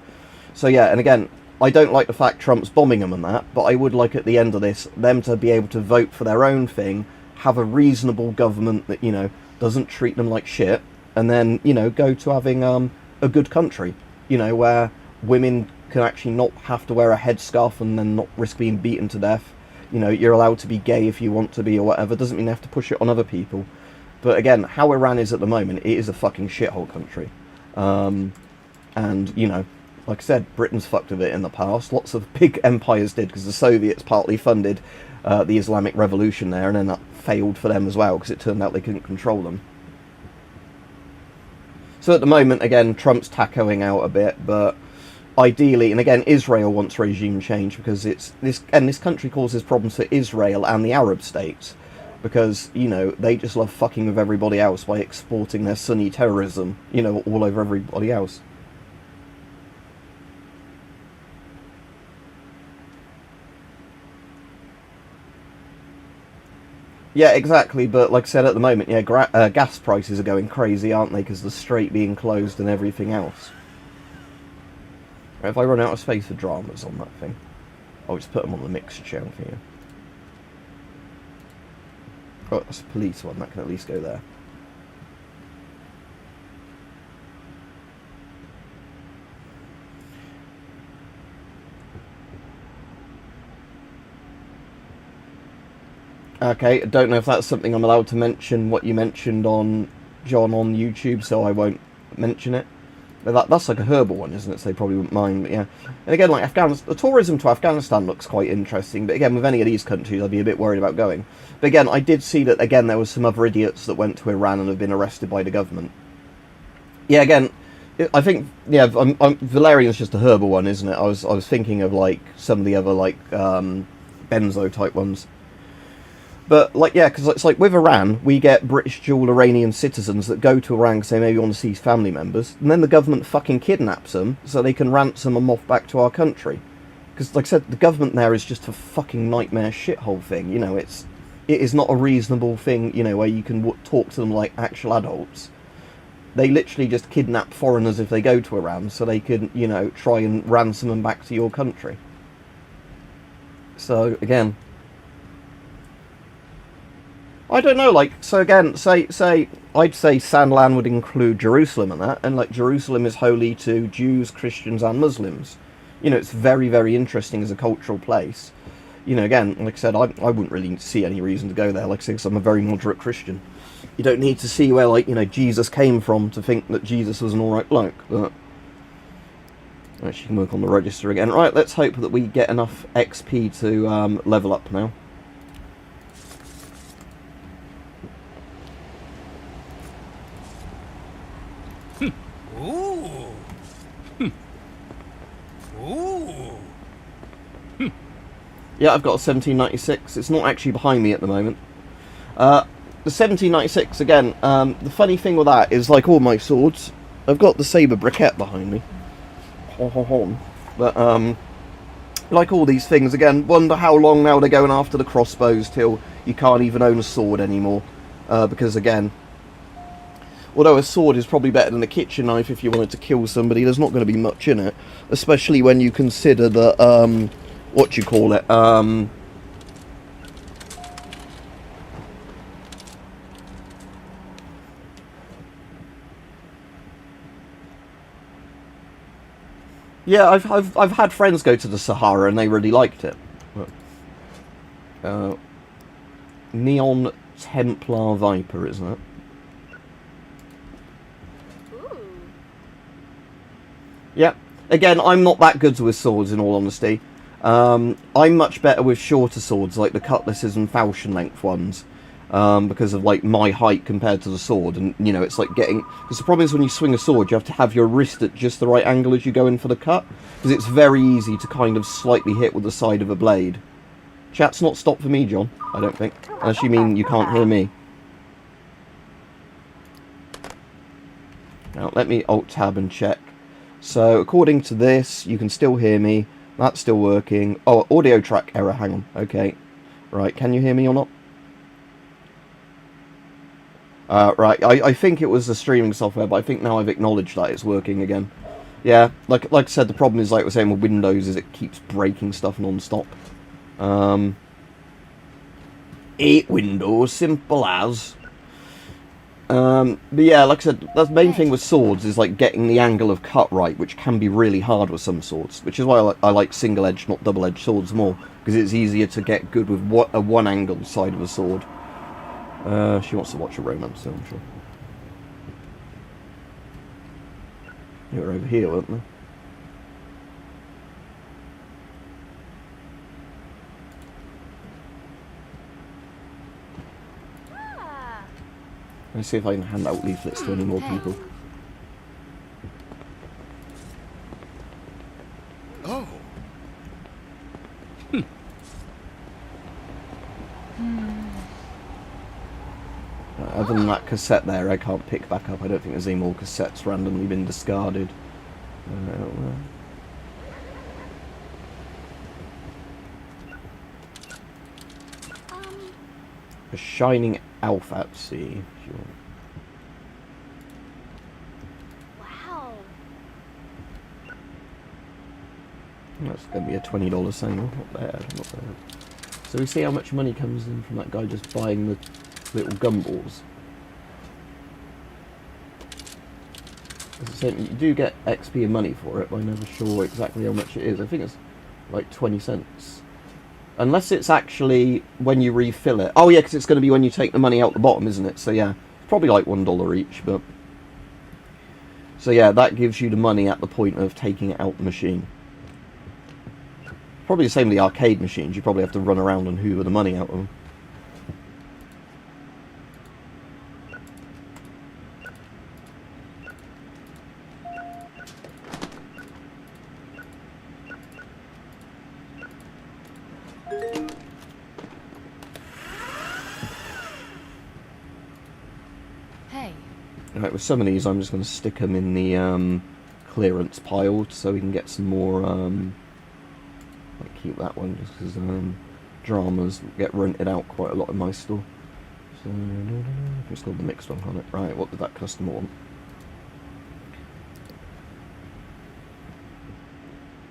So yeah, and again, I don't like the fact Trump's bombing them and that, but I would like at the end of this, them to be able to vote for their own thing, have a reasonable government that, you know, doesn't treat them like shit, and then, you know, go to having a good country, you know, where women can actually not have to wear a headscarf and then not risk being beaten to death. You know, you're allowed to be gay if you want to be or whatever. Doesn't mean you have to push it on other people. But again, how Iran is at the moment, it is a fucking shithole country. And, you know, like I said, Britain's fucked with it in the past. Lots of big empires did, because the Soviets partly funded the Islamic Revolution there, and then that failed for them as well, because it turned out they couldn't control them. So at the moment, again, Trump's tacoing out a bit, but ideally, and again, Israel wants regime change, because this country causes problems for Israel and the Arab states, because, you know, they just love fucking with everybody else by exporting their Sunni terrorism, you know, all over everybody else. Yeah, exactly, but like I said, at the moment, yeah, gas prices are going crazy, aren't they, because the strait being closed and everything else. Right, if I run out of space for dramas on that thing, I'll just put them on the mixed channel for you. Oh, that's a police one, that can at least go there. Okay, I don't know if that's something I'm allowed to mention, what you mentioned on John on YouTube, so I won't mention it. But that's like a herbal one, isn't it? So they probably wouldn't mind, but yeah. And again, like Afghanistan, the tourism to Afghanistan looks quite interesting, but again, with any of these countries, I'd be a bit worried about going. But again, I did see that, again, there was some other idiots that went to Iran and have been arrested by the government. Yeah, again, I think, yeah, Valerian's just a herbal one, isn't it? I was thinking of, like, some of the other, like, benzo-type ones. But, like, yeah, because it's like with Iran, we get British dual Iranian citizens that go to Iran because they maybe want to see family members, and then the government fucking kidnaps them so they can ransom them off back to our country. Because, like I said, the government there is just a fucking nightmare shithole thing, you know, it is not a reasonable thing, you know, where you can talk to them like actual adults. They literally just kidnap foreigners if they go to Iran so they can, you know, try and ransom them back to your country. So, again, I don't know, like, so again, say, I'd say Sandland would include Jerusalem and that, and, like, Jerusalem is holy to Jews, Christians, and Muslims. You know, it's very, very interesting as a cultural place. You know, again, like I said, I wouldn't really see any reason to go there, like I said, because I'm a very moderate Christian. You don't need to see where, like, you know, Jesus came from to think that Jesus was an alright bloke, but actually, you can work on the register again. Right, let's hope that we get enough XP to level up now. Ooh. Ooh. Yeah, I've got a 1796. It's not actually behind me at the moment. The 1796, again, the funny thing with that is, like all my swords, I've got the saber briquette behind me. But, like all these things, again, wonder how long now they're going after the crossbows till you can't even own a sword anymore. Because, again, although a sword is probably better than a kitchen knife if you wanted to kill somebody, there's not going to be much in it. Especially when you consider that, what you call it, yeah, I've had friends go to the Sahara and they really liked it. Neon Templar Viper, isn't it? Yeah, again, I'm not that good with swords, in all honesty. I'm much better with shorter swords, like the cutlasses and falchion length ones, because of, like, my height compared to the sword, and, you know, it's like getting... Because the problem is when you swing a sword, you have to have your wrist at just the right angle as you go in for the cut, because it's very easy to kind of slightly hit with the side of a blade. Chat's not stopped for me, John, I don't think, unless you mean you can't hear me. Now, let me Alt-Tab and check. So, according to this, you can still hear me. That's still working. Oh, audio track error. Hang on. Okay. Right, can you hear me or not? Right, I think it was the streaming software, but I think now I've acknowledged that it's working again. Yeah, like I said, the problem is, like we're saying with Windows, is it keeps breaking stuff non-stop. Windows, simple as. But yeah, like I said, the main thing with swords is like getting the angle of cut right, which can be really hard with some swords, which is why I like single-edged, not double-edged swords more, because it's easier to get good with a one-angle side of a sword. She wants to watch a romance film, I'm sure. They were over here, weren't they? Let's see if I can hand out leaflets to any more people. Oh. Other than that cassette there, I can't pick back up. I don't think there's any more cassettes randomly been discarded. I don't know. A shining Alpha C. Sure. Wow. That's going to be a $20 sale. Not bad, not bad. So we see how much money comes in from that guy just buying the little gumballs. As I said, you do get XP and money for it, but I'm never sure exactly how much it is. I think it's like 20 cents. Unless it's actually when you refill it. Oh yeah, because it's going to be when you take the money out the bottom, isn't it? So yeah, probably like $1 each, but... So yeah, that gives you the money at the point of taking it out the machine. Probably the same with the arcade machines. You probably have to run around and hoover the money out of them. Hey. Right, with some of these I'm just going to stick them in the clearance pile so we can get some more... I'll keep that one just because dramas get rented out quite a lot in my store. So, it's called the mixed one, can't it? Right, what did that customer want?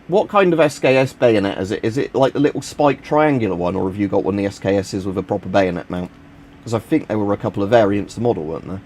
What kind of SKS bayonet is it? Is it like the little spike triangular one, or have you got one of the SKSs with a proper bayonet mount? Because I think there were a couple of variants of the model, weren't there?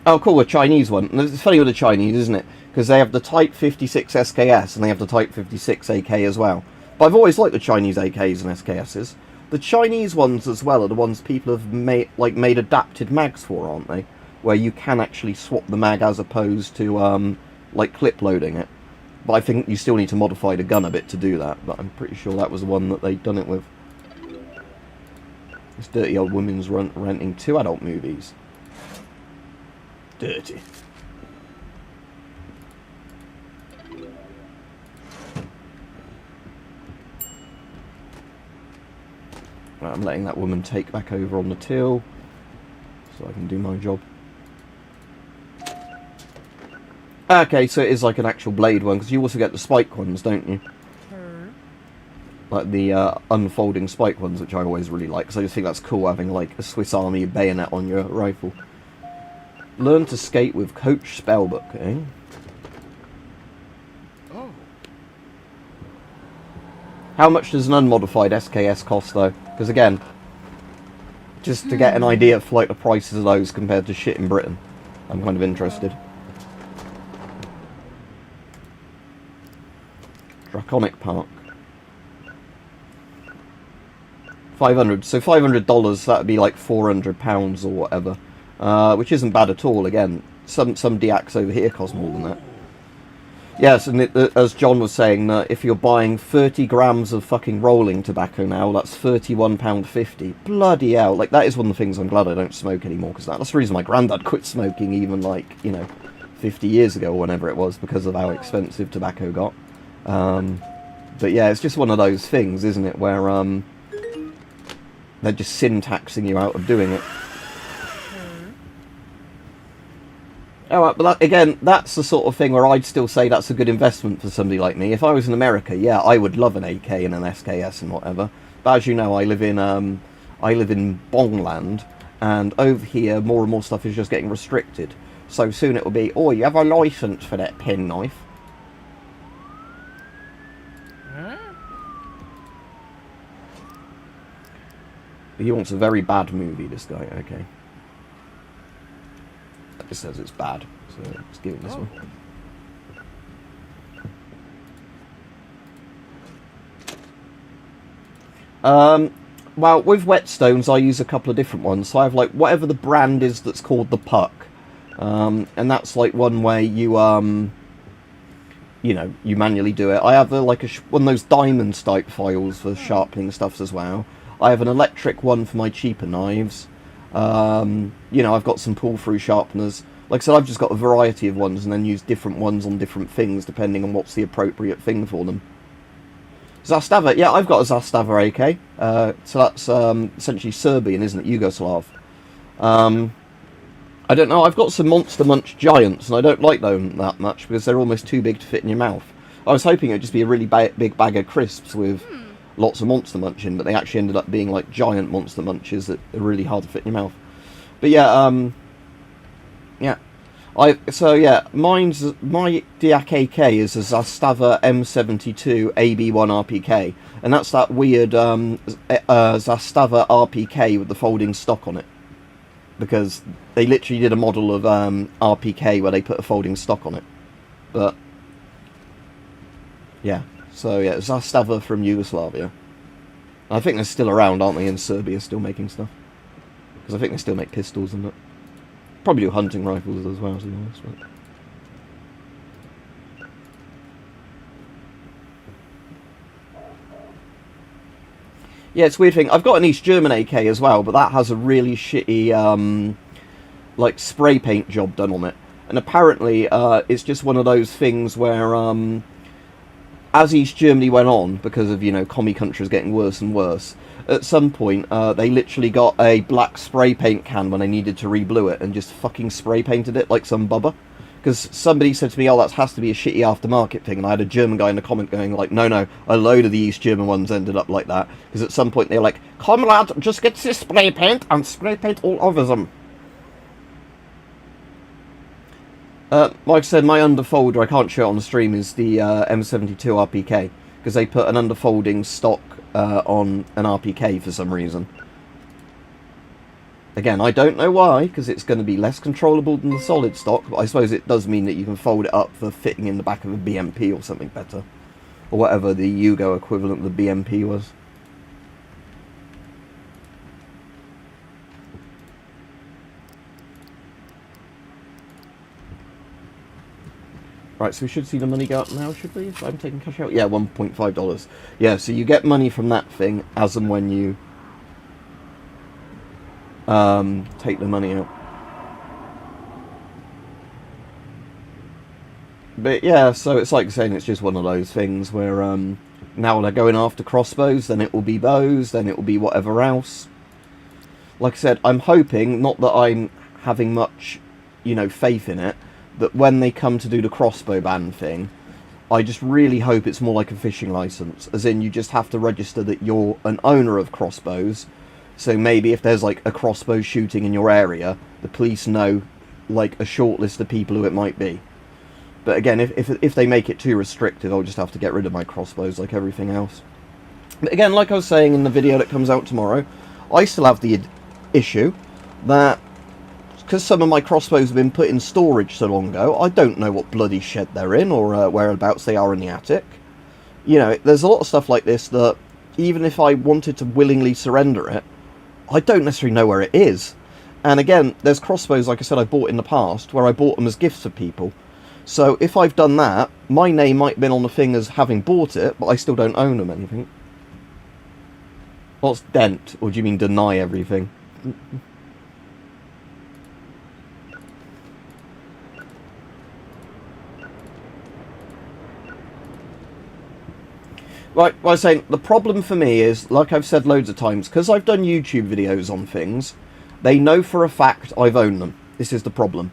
Oh, cool, a Chinese one. And it's funny with the Chinese, isn't it? Because they have the Type 56 SKS and they have the Type 56 AK as well. But I've always liked the Chinese AKs and SKSs. The Chinese ones as well are the ones people have made adapted mags for, aren't they? Where you can actually swap the mag as opposed to like clip loading it. But I think you still need to modify the gun a bit to do that. But I'm pretty sure that was the one that they'd done it with. This dirty old woman's renting 2 adult movies. Dirty. Right, I'm letting that woman take back over on the till so I can do my job. Okay, so it is like an actual blade one, because you also get the spike ones, don't you? Like the unfolding spike ones, which I always really like, because I just think that's cool having like a Swiss Army bayonet on your rifle. Learn to skate with Coach Spellbook, eh? Oh. How much does an unmodified SKS cost, though? Because again, just to get an idea of like the prices of those compared to shit in Britain, I'm kind of interested. Draconic Park. 500. So $500, that would be like £400 or whatever. Which isn't bad at all. Again, some DX over here cost more than that. Yes, and as John was saying, if you're buying 30 grams of fucking rolling tobacco now, that's £31.50. Bloody hell. Like, that is one of the things I'm glad I don't smoke anymore, because that's the reason my granddad quit smoking even, like, you know, 50 years ago or whenever it was, because of how expensive tobacco got. But yeah, it's just one of those things, isn't it, where they're just syntaxing you out of doing it. Alright, but again, that's the sort of thing where I'd still say that's a good investment for somebody like me. If I was in America, yeah, I would love an AK and an SKS and whatever. But as you know, I live in Bongland, and over here more and more stuff is just getting restricted. So soon it will be, oh, you have a license for that penknife. Huh? He wants a very bad movie, this guy. Okay. It just says it's bad, so let's give it this one. Well, with whetstones, I use a couple of different ones. So I have, like, whatever the brand is that's called the Puck. And that's, like, one way you, you know, you manually do it. I have, like, one of those diamond type files for sharpening stuffs as well. I have an electric one for my cheaper knives. You know, I've got some pull-through sharpeners. Like I said, I've just got a variety of ones and then use different ones on different things depending on what's the appropriate thing for them. Zastava, yeah, I've got a Zastava AK. So that's essentially Serbian, isn't it? Yugoslav. I don't know, I've got some Monster Munch Giants, and I don't like them that much because they're almost too big to fit in your mouth. I was hoping it would just be a really big bag of crisps with lots of Monster Munch in, but they actually ended up being like giant Monster Munches that are really hard to fit in your mouth. But yeah, yeah. My Diak AK is a Zastava M72 AB1 RPK, and that's that weird Zastava RPK with the folding stock on it, because they literally did a model of RPK where they put a folding stock on it. But yeah, so yeah, Zastava from Yugoslavia. I think they're still around, aren't they, in Serbia, still making stuff? Because I think they still make pistols and that. Probably do hunting rifles as well, to be honest. But yeah, it's a weird thing. I've got an East German AK as well, but that has a really shitty, like, spray paint job done on it. And apparently, it's just one of those things where, as East Germany went on, because of, you know, commie countries getting worse and worse, at some point, they literally got a black spray paint can when they needed to re-blue it and just fucking spray painted it like some bubba. Because somebody said to me, oh, that has to be a shitty aftermarket thing, and I had a German guy in the comment going like, no, a load of the East German ones ended up like that. Because at some point they were like, come lad, just get this spray paint and spray paint all over them. Like I said, my underfolder, I can't show it on the stream, is the M72 RPK. Because they put an underfolding stock on an RPK for some reason. Again, I don't know why, because it's going to be less controllable than the solid stock, but I suppose it does mean that you can fold it up for fitting in the back of a BMP or something better. Or whatever the Yugo equivalent of the BMP was. Right, so we should see the money go up now, should we? If I'm taking cash out? Yeah, $1.5. Yeah, so you get money from that thing as and when you take the money out. But yeah, so it's like saying it's just one of those things where now they're going after crossbows, then it will be bows, then it will be whatever else. Like I said, I'm hoping, not that I'm having much, you know, faith in it, that when they come to do the crossbow ban thing, I just really hope it's more like a fishing license, as in you just have to register that you're an owner of crossbows. So maybe if there's like a crossbow shooting in your area, the police know like a short list of people who it might be. But again, if they make it too restrictive, I'll just have to get rid of my crossbows like everything else. But again, like I was saying in the video that comes out tomorrow, I still have the issue that because some of my crossbows have been put in storage so long ago, I don't know what bloody shed they're in or whereabouts they are in the attic. You know, there's a lot of stuff like this that even if I wanted to willingly surrender it, I don't necessarily know where it is. And again, there's crossbows, like I said, I bought in the past, where I bought them as gifts for people. So if I've done that, my name might have been on the thing as having bought it, but I still don't own them anything. What's dent? Or do you mean deny everything? Right, well, I was saying, the problem for me is, like I've said loads of times, because I've done YouTube videos on things, they know for a fact I've owned them. This is the problem.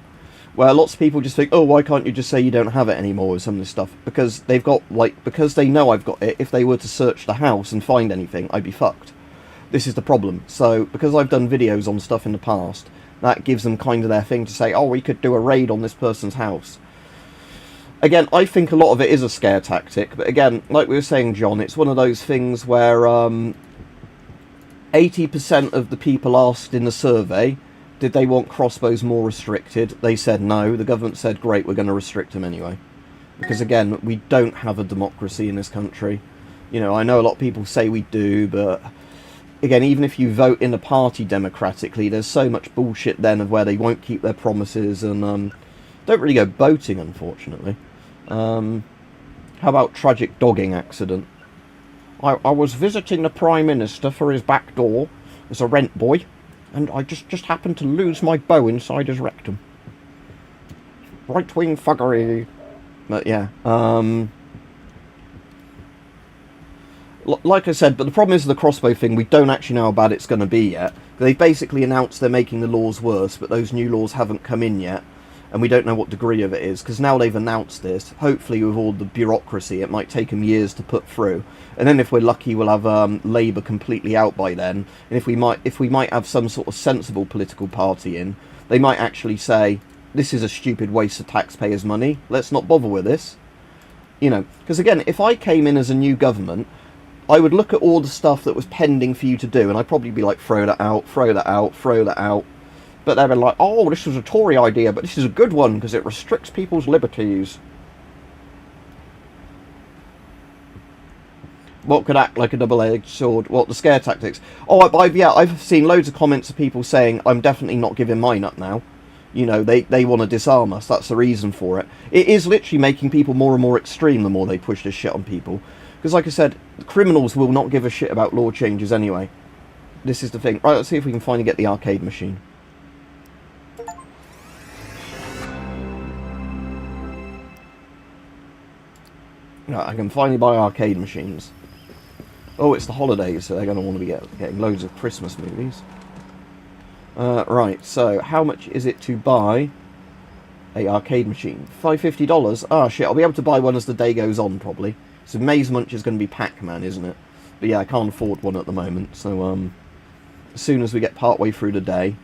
Where lots of people just think, oh, why can't you just say you don't have it anymore with some of this stuff? Because they've got, like, because they know I've got it, if they were to search the house and find anything, I'd be fucked. This is the problem. So, because I've done videos on stuff in the past, that gives them kind of their thing to say, oh, we could do a raid on this person's house. Again, I think a lot of it is a scare tactic, but again, like we were saying, John, it's one of those things where 80% of the people asked in the survey, did they want crossbows more restricted? They said no. The government said, great, we're going to restrict them anyway. Because again, we don't have a democracy in this country. You know, I know a lot of people say we do, but again, even if you vote in a party democratically, there's so much bullshit then of where they won't keep their promises and don't really go boating, unfortunately. How about tragic dogging accident? I was visiting the Prime Minister for his back door as a rent boy, and I just happened to lose my bow inside his rectum. Right-wing fuggery. But yeah, like I said, but the problem is the crossbow thing, we don't actually know how bad it's going to be yet. They've basically announced they're making the laws worse, but those new laws haven't come in yet, and we don't know what degree of it is, because now they've announced this, hopefully with all the bureaucracy, it might take them years to put through, and then if we're lucky, we'll have Labour completely out by then, and if we might have some sort of sensible political party in, they might actually say, this is a stupid waste of taxpayers' money, let's not bother with this. You know, because again, if I came in as a new government, I would look at all the stuff that was pending for you to do, and I'd probably be like, throw that out, throw that out, throw that out. But they'd be like, oh, this was a Tory idea, but this is a good one because it restricts people's liberties. What could act like a double-edged sword? What, the scare tactics? Oh, I've seen loads of comments of people saying, I'm definitely not giving mine up now. You know, they want to disarm us, that's the reason for it. It is literally making people more and more extreme the more they push this shit on people. Because like I said, criminals will not give a shit about law changes anyway. This is the thing. Right, let's see if we can finally get the arcade machine. Right, I can finally buy arcade machines. Oh, it's the holidays, so they're going to want to be getting loads of Christmas movies. Right, so how much is it to buy a arcade machine? $550? Ah, shit, I'll be able to buy one as the day goes on, probably. So Maze Munch is going to be Pac-Man, isn't it? But yeah, I can't afford one at the moment, so as soon as we get part way through the day...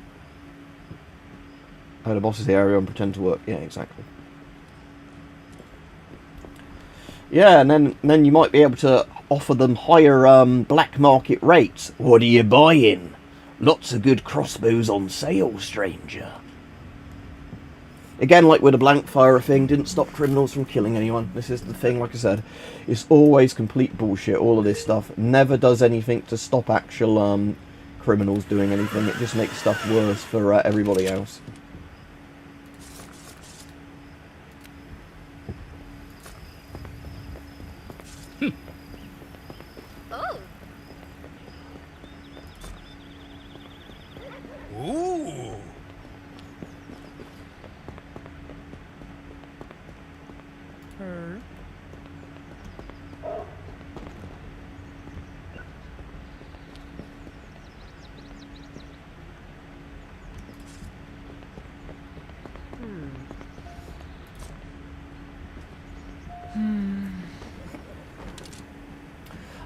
Oh, the boss's area and pretend to work. Yeah, exactly. Yeah, and then you might be able to offer them higher black market rates. What are you buying? Lots of good crossbows on sale, stranger. Again, like with the blank fire thing, didn't stop criminals from killing anyone. This is the thing, like I said, it's always complete bullshit, all of this stuff. Never does anything to stop actual criminals doing anything. It just makes stuff worse for everybody else. Oh. Ooh.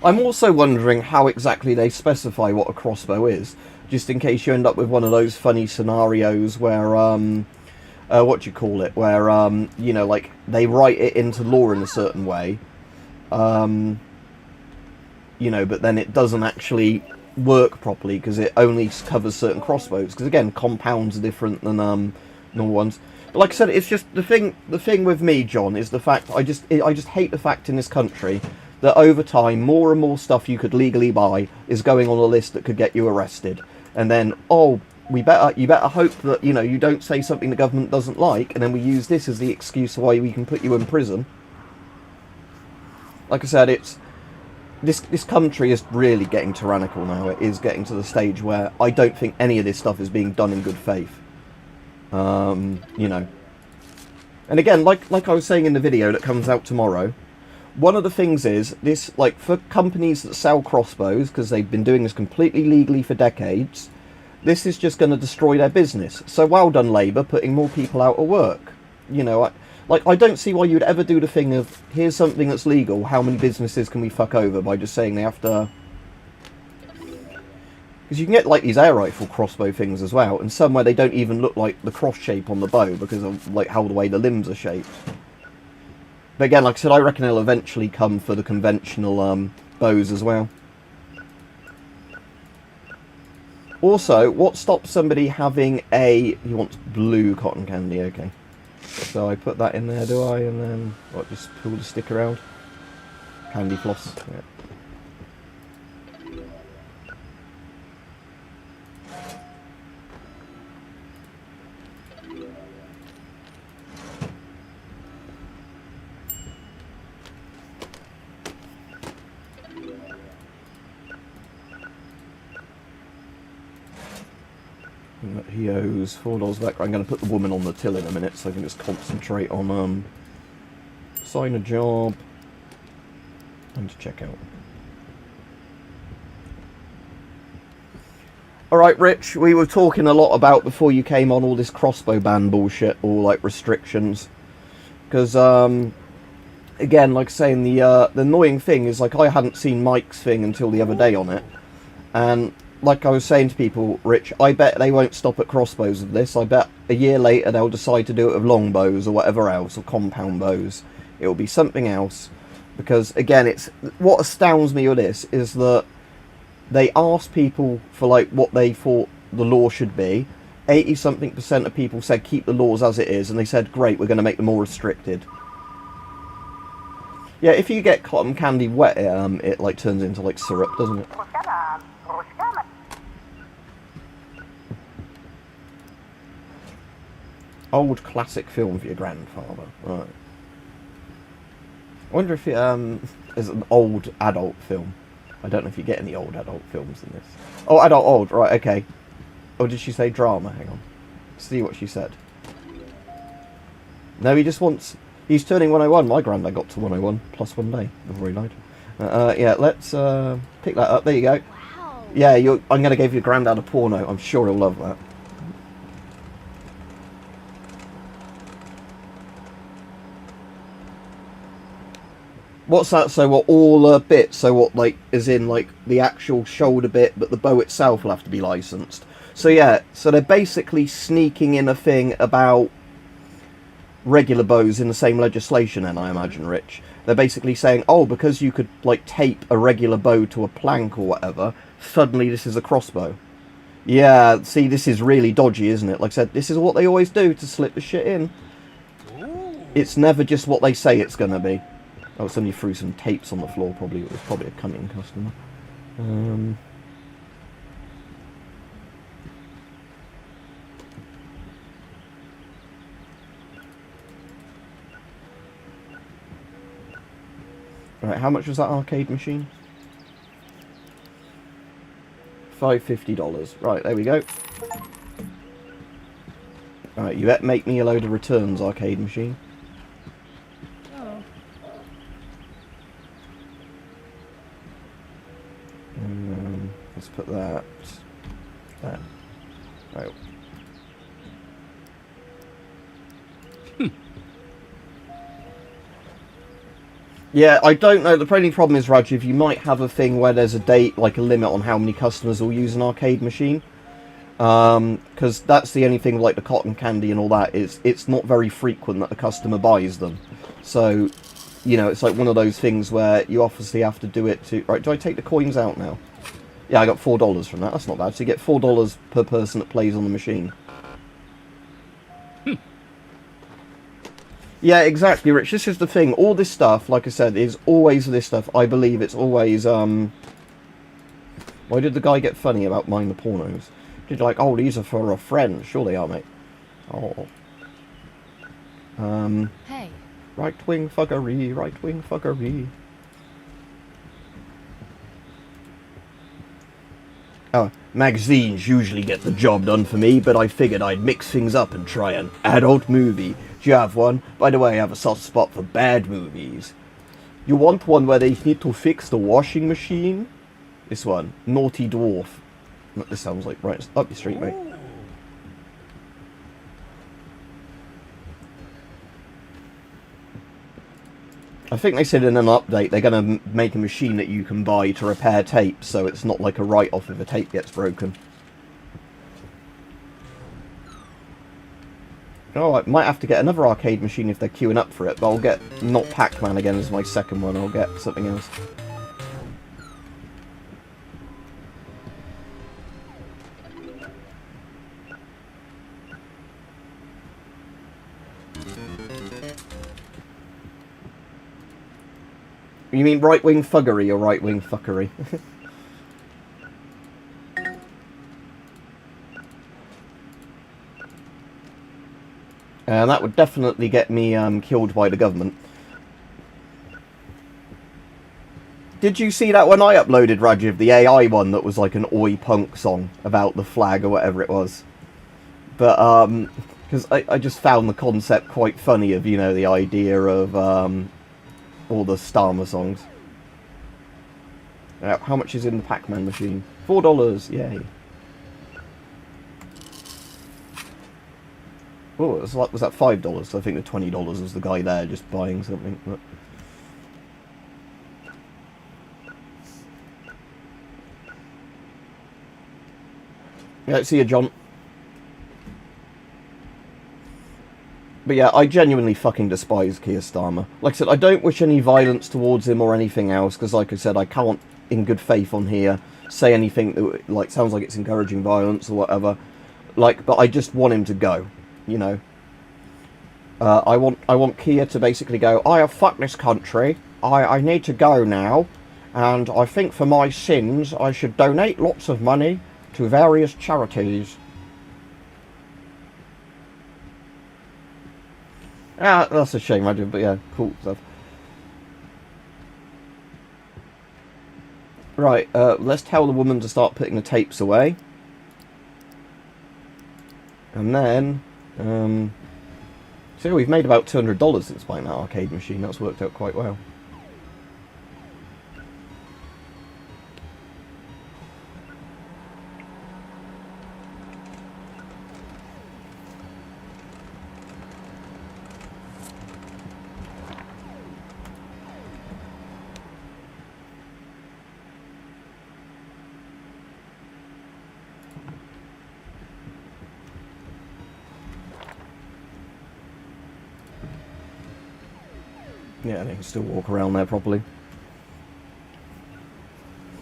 I'm also wondering how exactly they specify what a crossbow is, just in case you end up with one of those funny scenarios where, what do you call it, where, you know, like, they write it into law in a certain way, you know, but then it doesn't actually work properly because it only covers certain crossbows, because again, compounds are different than normal ones. But like I said, it's just the thing with me, John, is the fact I just hate the fact in this country that over time more and more stuff you could legally buy is going on a list that could get you arrested, and then you better hope that, you know, you don't say something the government doesn't like, and then we use this as the excuse why we can put you in prison. Like I said, it's this country is really getting tyrannical now. It is getting to the stage where I don't think any of this stuff is being done in good faith. You know, and again, like I was saying in the video that comes out tomorrow, one of the things is this, like, for companies that sell crossbows, because they've been doing this completely legally for decades, this is just going to destroy their business. So well done, Labour, putting more people out of work. You know, I don't see why you'd ever do the thing of, here's something that's legal, how many businesses can we fuck over by just saying they have to... Because you can get like these air rifle crossbow things as well, and somewhere they don't even look like the cross shape on the bow because of like how the way the limbs are shaped. But again, like I said, I reckon it'll eventually come for the conventional bows as well. Also, what stops somebody having a... He wants blue cotton candy, okay. So I put that in there, do I? And then, what, just pull the sticker out? Candy floss, yeah. He owes $4 back. I'm going to put the woman on the till in a minute so I can just concentrate on sign a job and to check out. Alright Rich, we were talking a lot about before you came on all this crossbow ban bullshit or like restrictions. Because again, like saying the annoying thing is like I hadn't seen Mike's thing until the other day on it. And like I was saying to people, Rich, I bet they won't stop at crossbows with this. I bet a year later they'll decide to do it with longbows or whatever else, or compound bows. It'll be something else. Because, again, it's what astounds me with this is that they asked people for, like, what they thought the law should be. 80-something% of people said keep the laws as it is, and they said, great, we're going to make them more restricted. Yeah, if you get cotton candy wet, it like, turns into, like, syrup, doesn't it? Old classic film for your grandfather, right. I wonder if it is an old adult film. I don't know if you get any old adult films in this. Oh, adult old, right, okay. Or did she say drama? Hang on. See what she said. No, he just wants... He's turning 101. My granddad got to 101 plus 1 day before he died. Yeah, let's pick that up. There you go. Wow. Yeah, I'm going to give your granddad a porno. I'm sure he'll love that. What's that? So what, all bits? So what, like, as in, like, the actual shoulder bit, but the bow itself will have to be licensed. So yeah, so they're basically sneaking in a thing about regular bows in the same legislation then, I imagine, Rich. They're basically saying, oh, because you could, like, tape a regular bow to a plank or whatever, suddenly this is a crossbow. Yeah, see, this is really dodgy, isn't it? Like I said, this is what they always do to slip the shit in. It's never just what they say it's going to be. Oh, somebody threw some tapes on the floor, probably. It was probably a cunning customer. Right, how much was that arcade machine? $550. Right, there we go. Alright, you better make me a load of returns, arcade machine. Let's put that there. Right. Yeah, I don't know. The only problem is, Rajiv, you might have a thing where there's a date, like a limit on how many customers will use an arcade machine. Because that's the only thing, like the cotton candy and all that, is it's not very frequent that a customer buys them. So, you know, it's like one of those things where you obviously have to do it to... Right, do I take the coins out now? Yeah, I got $4 from that. That's not bad. So you get $4 per person that plays on the machine. Yeah, exactly, Rich. This is the thing. All this stuff, like I said, is always this stuff. I believe it's always, Why did the guy get funny about buying the pornos? Did like, oh, these are for a friend. Sure they are, mate. Oh. Hey. Right-wing fuckery, right-wing fuckery. Oh, magazines usually get the job done for me, but I figured I'd mix things up and try an adult movie. Do you have one? By the way, I have a soft spot for bad movies. You want one where they need to fix the washing machine? This one, Naughty Dwarf. This sounds like right up your street, mate. I think they said in an update they're going to make a machine that you can buy to repair tapes, so it's not like a write-off if a tape gets broken. Oh, I might have to get another arcade machine if they're queuing up for it, but I'll get not Pac-Man again as my second one, I'll get something else. You mean right-wing fuggery or right-wing fuckery? That would definitely get me killed by the government. Did you see that when I uploaded, Rajiv, the AI one that was like an Oi Punk song about the flag or whatever it was? But, because I just found the concept quite funny of, you know, the idea of all the Starmer songs. How much is in the Pac-Man machine? $4, yay. Oh, was that $5? So I think the $20 was the guy there just buying something. But... yeah, see you, John. But yeah, I genuinely fucking despise Keir Starmer. Like I said, I don't wish any violence towards him or anything else, because like I said, I can't, in good faith on here, say anything that like sounds like it's encouraging violence or whatever. Like, but I just want him to go, you know. I want Keir to basically go, I have fucked this country, I need to go now, and I think for my sins I should donate lots of money to various charities. Ah, that's a shame, I did, but yeah, cool stuff. Right, let's tell the woman to start putting the tapes away. And then, so we've made about $200 since buying that arcade machine. That's worked out quite well. Yeah, they can still walk around there properly.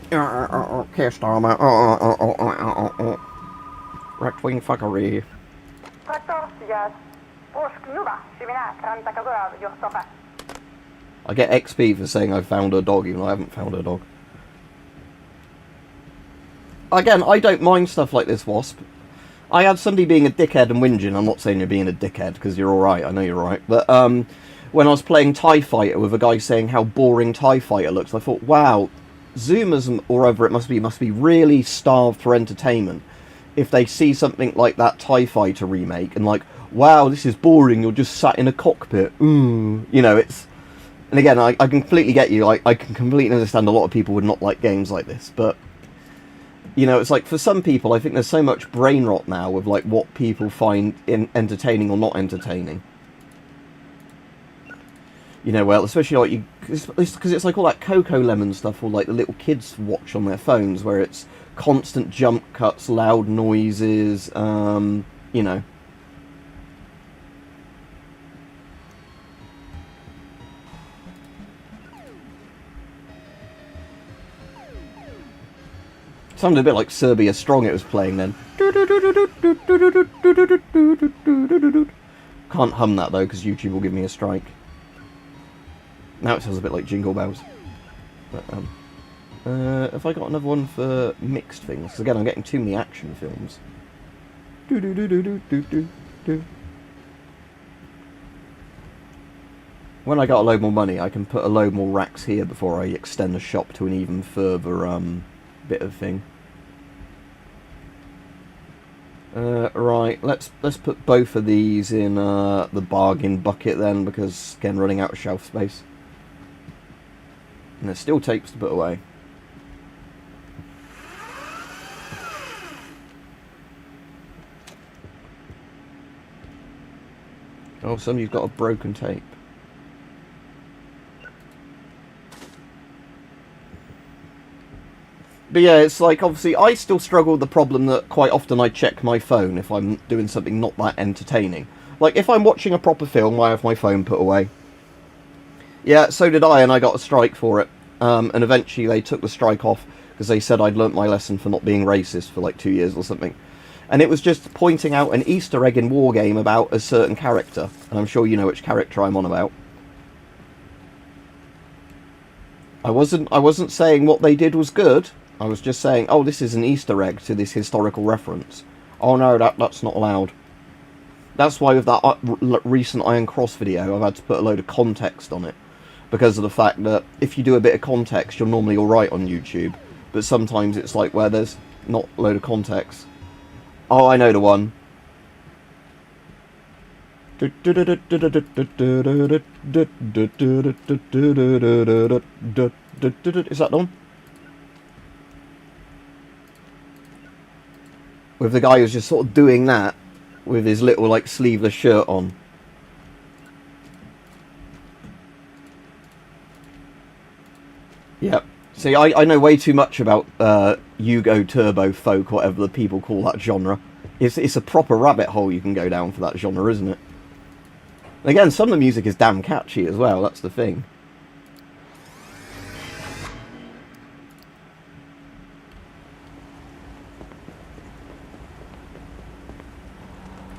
Keir Starmer. Right-wing fuckery. I get XP for saying I found a dog, even though I haven't found a dog. Again, I don't mind stuff like this, Wasp. I had somebody being a dickhead and whinging. I'm not saying you're being a dickhead, because you're alright, I know you're alright. But, when I was playing TIE Fighter with a guy saying how boring TIE Fighter looks, I thought, wow, Zoomers, or whatever it must be really starved for entertainment if they see something like that TIE Fighter remake and like, wow, this is boring, you're just sat in a cockpit. Ooh. You know, it's... And again, I completely get you. I can completely understand a lot of people would not like games like this, but... You know, it's like, for some people, I think there's so much brain rot now with, like, what people find entertaining or not entertaining. You know, well, especially, like, because it's like all that Coco Lemon stuff, or, like, the little kids watch on their phones, where it's constant jump cuts, loud noises, you know. Sounded a bit like Serbia Strong it was playing then. Can't hum that though, because YouTube will give me a strike. Now it sounds a bit like Jingle Bells. But, have I got another one for mixed things? Because again, I'm getting too many action films. When I got a load more money, I can put a load more racks here before I extend the shop to an even further, bit of thing. Right, let's put both of these in the bargain bucket then, because again, running out of shelf space. And there's still tapes to put away. Oh, somebody's got a broken tape. But yeah, it's like, obviously, I still struggle with the problem that quite often I check my phone if I'm doing something not that entertaining. Like, if I'm watching a proper film, I have my phone put away. Yeah, so did I, and I got a strike for it. And eventually they took the strike off because they said I'd learnt my lesson for not being racist for like 2 years or something. And it was just pointing out an Easter egg in Wargame about a certain character. And I'm sure you know which character I'm on about. I wasn't saying what they did was good. I was just saying, oh, this is an Easter egg to this historical reference. Oh no, that's not allowed. That's why with that recent Iron Cross video, I've had to put a load of context on it. Because of the fact that if you do a bit of context, you're normally alright on YouTube. But sometimes it's like where there's not a load of context. Oh, I know the one. Is that the one? With the guy who's just sort of doing that with his little like sleeveless shirt on. Yep. See, I know way too much about Yugo Turbo Folk, whatever the people call that genre. It's a proper rabbit hole you can go down for that genre, isn't it? And again, some of the music is damn catchy as well, that's the thing.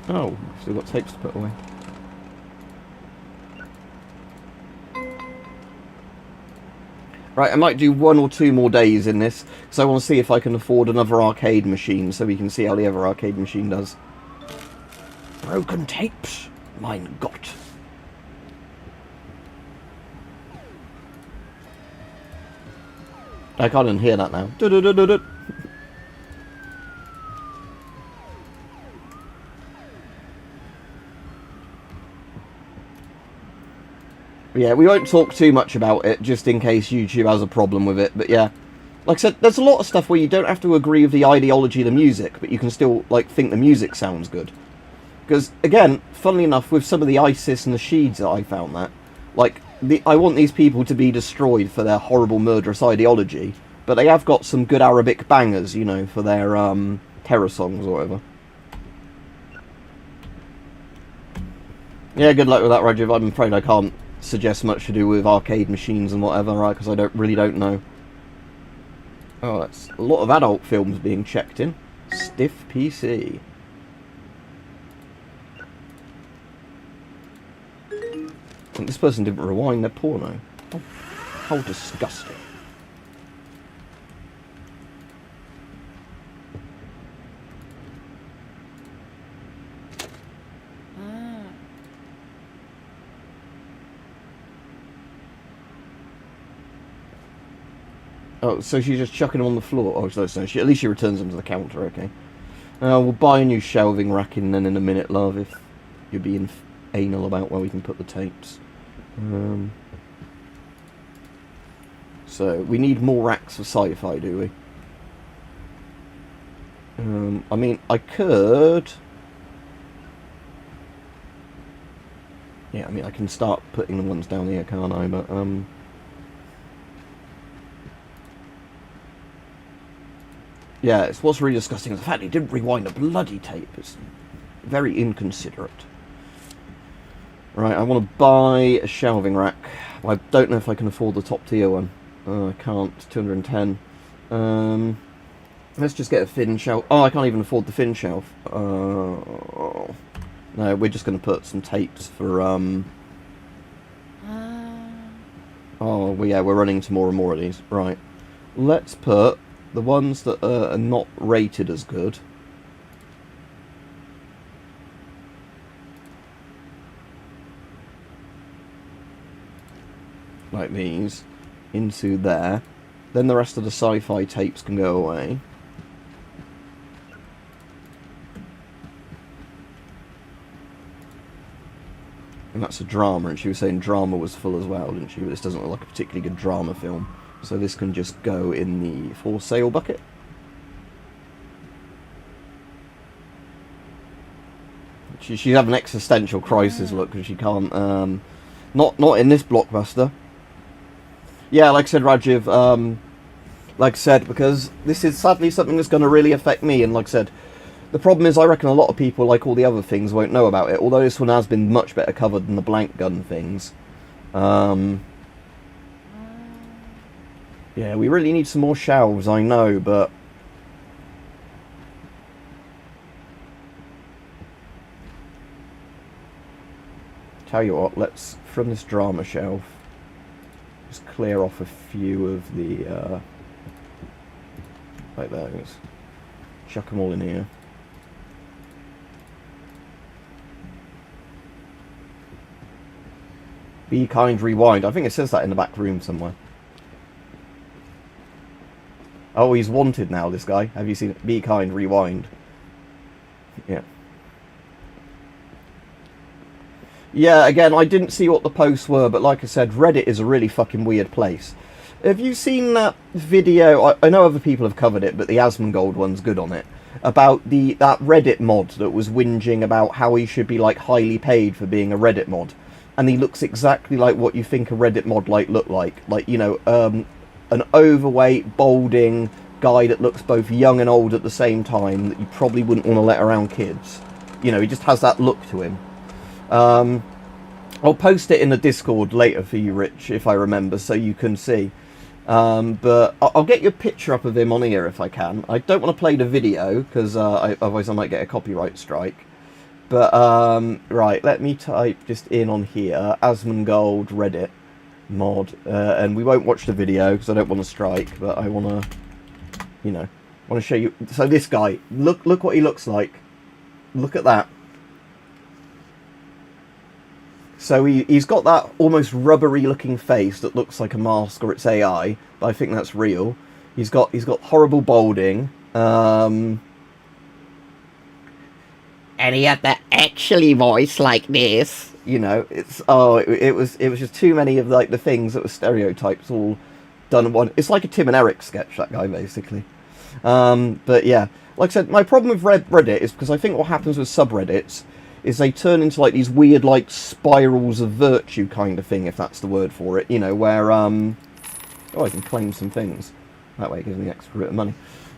Oh, still got tapes to put away. Right, I might do 1 or 2 more days in this, because I want to see if I can afford another arcade machine, so we can see how the other arcade machine does. Broken tapes, mein Gott. I can't even hear that now. Yeah, we won't talk too much about it, just in case YouTube has a problem with it, but yeah. Like I said, there's a lot of stuff where you don't have to agree with the ideology of the music, but you can still, like, think the music sounds good. Because, again, funnily enough, with some of the ISIS and the Sheeds that I found that, like, I want these people to be destroyed for their horrible murderous ideology, but they have got some good Arabic bangers, you know, for their, terror songs or whatever. Yeah, good luck with that, Rajiv. I'm afraid I can't suggest much to do with arcade machines and whatever, right, because I really don't know. Oh, that's a lot of adult films being checked in. Stiff PC. And this person didn't rewind their porno. Oh, how disgusting. Oh, so she's just chucking them on the floor. Oh, so at least she returns them to the counter, okay. We'll buy a new shelving rack in then in a minute, love, if you're being anal about where we can put the tapes. So, we need more racks for sci-fi, do we? I mean, I could... Yeah, I mean, I can start putting the ones down here, can't I? But, yeah, it's what's really disgusting is the fact he didn't rewind a bloody tape. It's very inconsiderate. Right, I want to buy a shelving rack. I don't know if I can afford the top tier one. I can't. It's 210. Let's just get a thin shelf. Oh, I can't even afford the thin shelf. No, we're just going to put some tapes for... Oh, well, yeah, we're running into more and more of these. Right. Let's put the ones that are not rated as good. Like these. Into there. Then the rest of the sci-fi tapes can go away. And that's a drama, and she was saying drama was full as well, didn't she? But this doesn't look like a particularly good drama film. So this can just go in the for sale bucket. She's having an existential crisis, look, because she can't... not in this blockbuster. Yeah, like I said, Rajiv, Like I said, because this is sadly something that's going to really affect me, and like I said, the problem is I reckon a lot of people, like all the other things, won't know about it, although this one has been much better covered than the blank gun things. Yeah, we really need some more shelves, I know, but... Tell you what, let's, from this drama shelf, just clear off a few of the, like those. Chuck them all in here. Be kind, rewind. I think it says that in the back room somewhere. Oh, he's wanted now, this guy. Have you seen it? Be kind, rewind. Yeah. Yeah, again, I didn't see what the posts were, but like I said, Reddit is a really fucking weird place. Have you seen that video? I know other people have covered it, but the Asmongold one's good on it. About that Reddit mod that was whinging about how he should be, like, highly paid for being a Reddit mod. And he looks exactly like what you think a Reddit mod like look like. Like, you know, an overweight, balding guy that looks both young and old at the same time that you probably wouldn't want to let around kids. You know, he just has that look to him. I'll post it in the Discord later for you, Rich, if I remember, so you can see. But I'll get you a picture up of him on here if I can. I don't want to play the video, because otherwise I might get a copyright strike. But, right, let me type just in on here, Asmongold Reddit mod, and we won't watch the video, because I don't want to strike, but I want to, you know, want to show you. So this guy, look what he looks like. Look at that. So he's got that almost rubbery looking face that looks like a mask or it's AI, but I think that's real. He's got horrible balding. And he had that actually voice like this. You know, it's it was just too many of like the things that were stereotypes all done in one. It's like a Tim and Eric sketch, that guy basically. But yeah, like I said, my problem with Reddit is because I think what happens with subreddits is they turn into like these weird like spirals of virtue kind of thing, if that's the word for it, you know, where oh, I can claim some things that way, it gives me extra bit of money,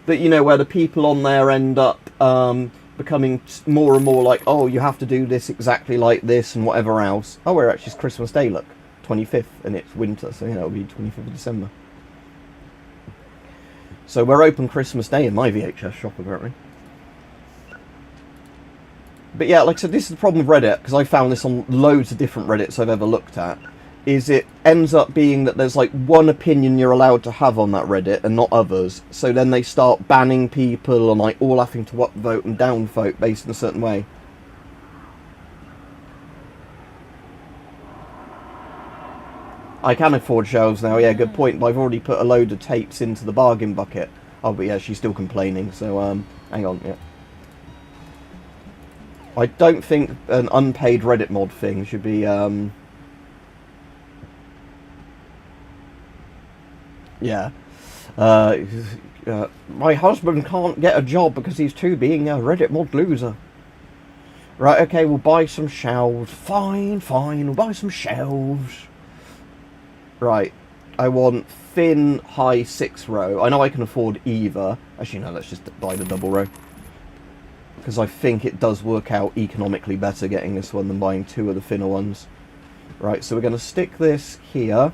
but you know, where the people on there end up becoming more and more like, oh, you have to do this exactly like this and whatever else. Oh, we're actually, it's Christmas Day, look, 25th, and it's winter, so yeah, it'll be 25th of December, so we're open Christmas Day in my VHS shop apparently. But yeah, like I said, this is the problem with Reddit, because I found this on loads of different Reddits I've ever looked at, is it ends up being that there's like one opinion you're allowed to have on that Reddit and not others, so then they start banning people and like all having to upvote and downvote based in a certain way. I can afford shelves now, yeah, good point, but I've already put a load of tapes into the bargain bucket. Oh, but yeah, she's still complaining, so hang on, yeah. I don't think an unpaid Reddit mod thing should be, yeah. My husband can't get a job because he's too being a Reddit mod loser. Right, okay, we'll buy some shelves. Fine, we'll buy some shelves. Right, I want thin, high 6 row. I know I can afford either. Actually, no, let's just buy the double row. Because I think it does work out economically better getting this one than buying 2 of the thinner ones. Right, so we're going to stick this here.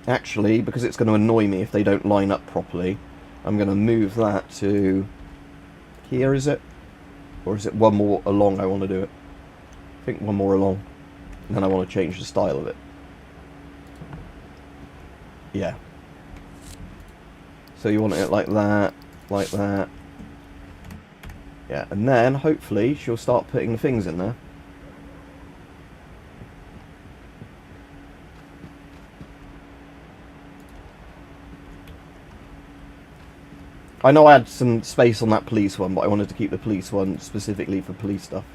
Actually, because it's going to annoy me if they don't line up properly, I'm going to move that to... Here, is it? Or is it one more along I want to do it? I think one more along. And then I want to change the style of it. Yeah. So you want it like that, like that. Yeah, and then hopefully she'll start putting the things in there. I know I had some space on that police one, but I wanted to keep the police one specifically for police stuff.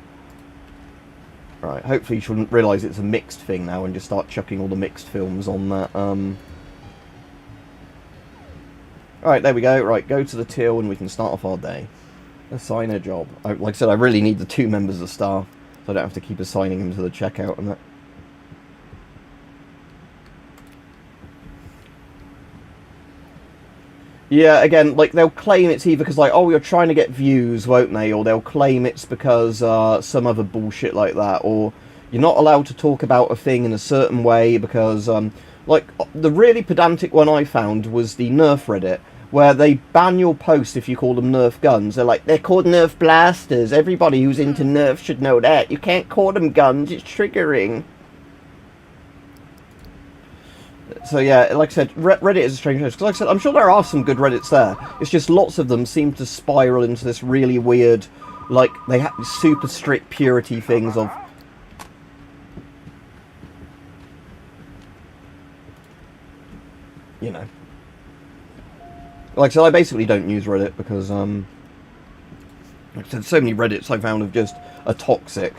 Right, hopefully she'll realise it's a mixed thing now and just start chucking all the mixed films on that, Alright, there we go. Right, go to the till and we can start off our day. Assign a job. Like I said, I really need the 2 members of staff, so I don't have to keep assigning them to the checkout and that. Yeah, again, like, they'll claim it's either because, like, oh, you're trying to get views, won't they? Or they'll claim it's because some other bullshit like that. Or you're not allowed to talk about a thing in a certain way because, like, the really pedantic one I found was the Nerf Reddit, where they ban your post if you call them Nerf guns. They're like, they're called Nerf blasters. Everybody who's into Nerf should know that. You can't call them guns, it's triggering. So yeah, like I said, Reddit is a strange place. Because like I said, I'm sure there are some good Reddits there. It's just lots of them seem to spiral into this really weird, like, they have super strict purity things of... You know. Like I said, I basically don't use Reddit because, like I said, so many Reddits I found of just are toxic.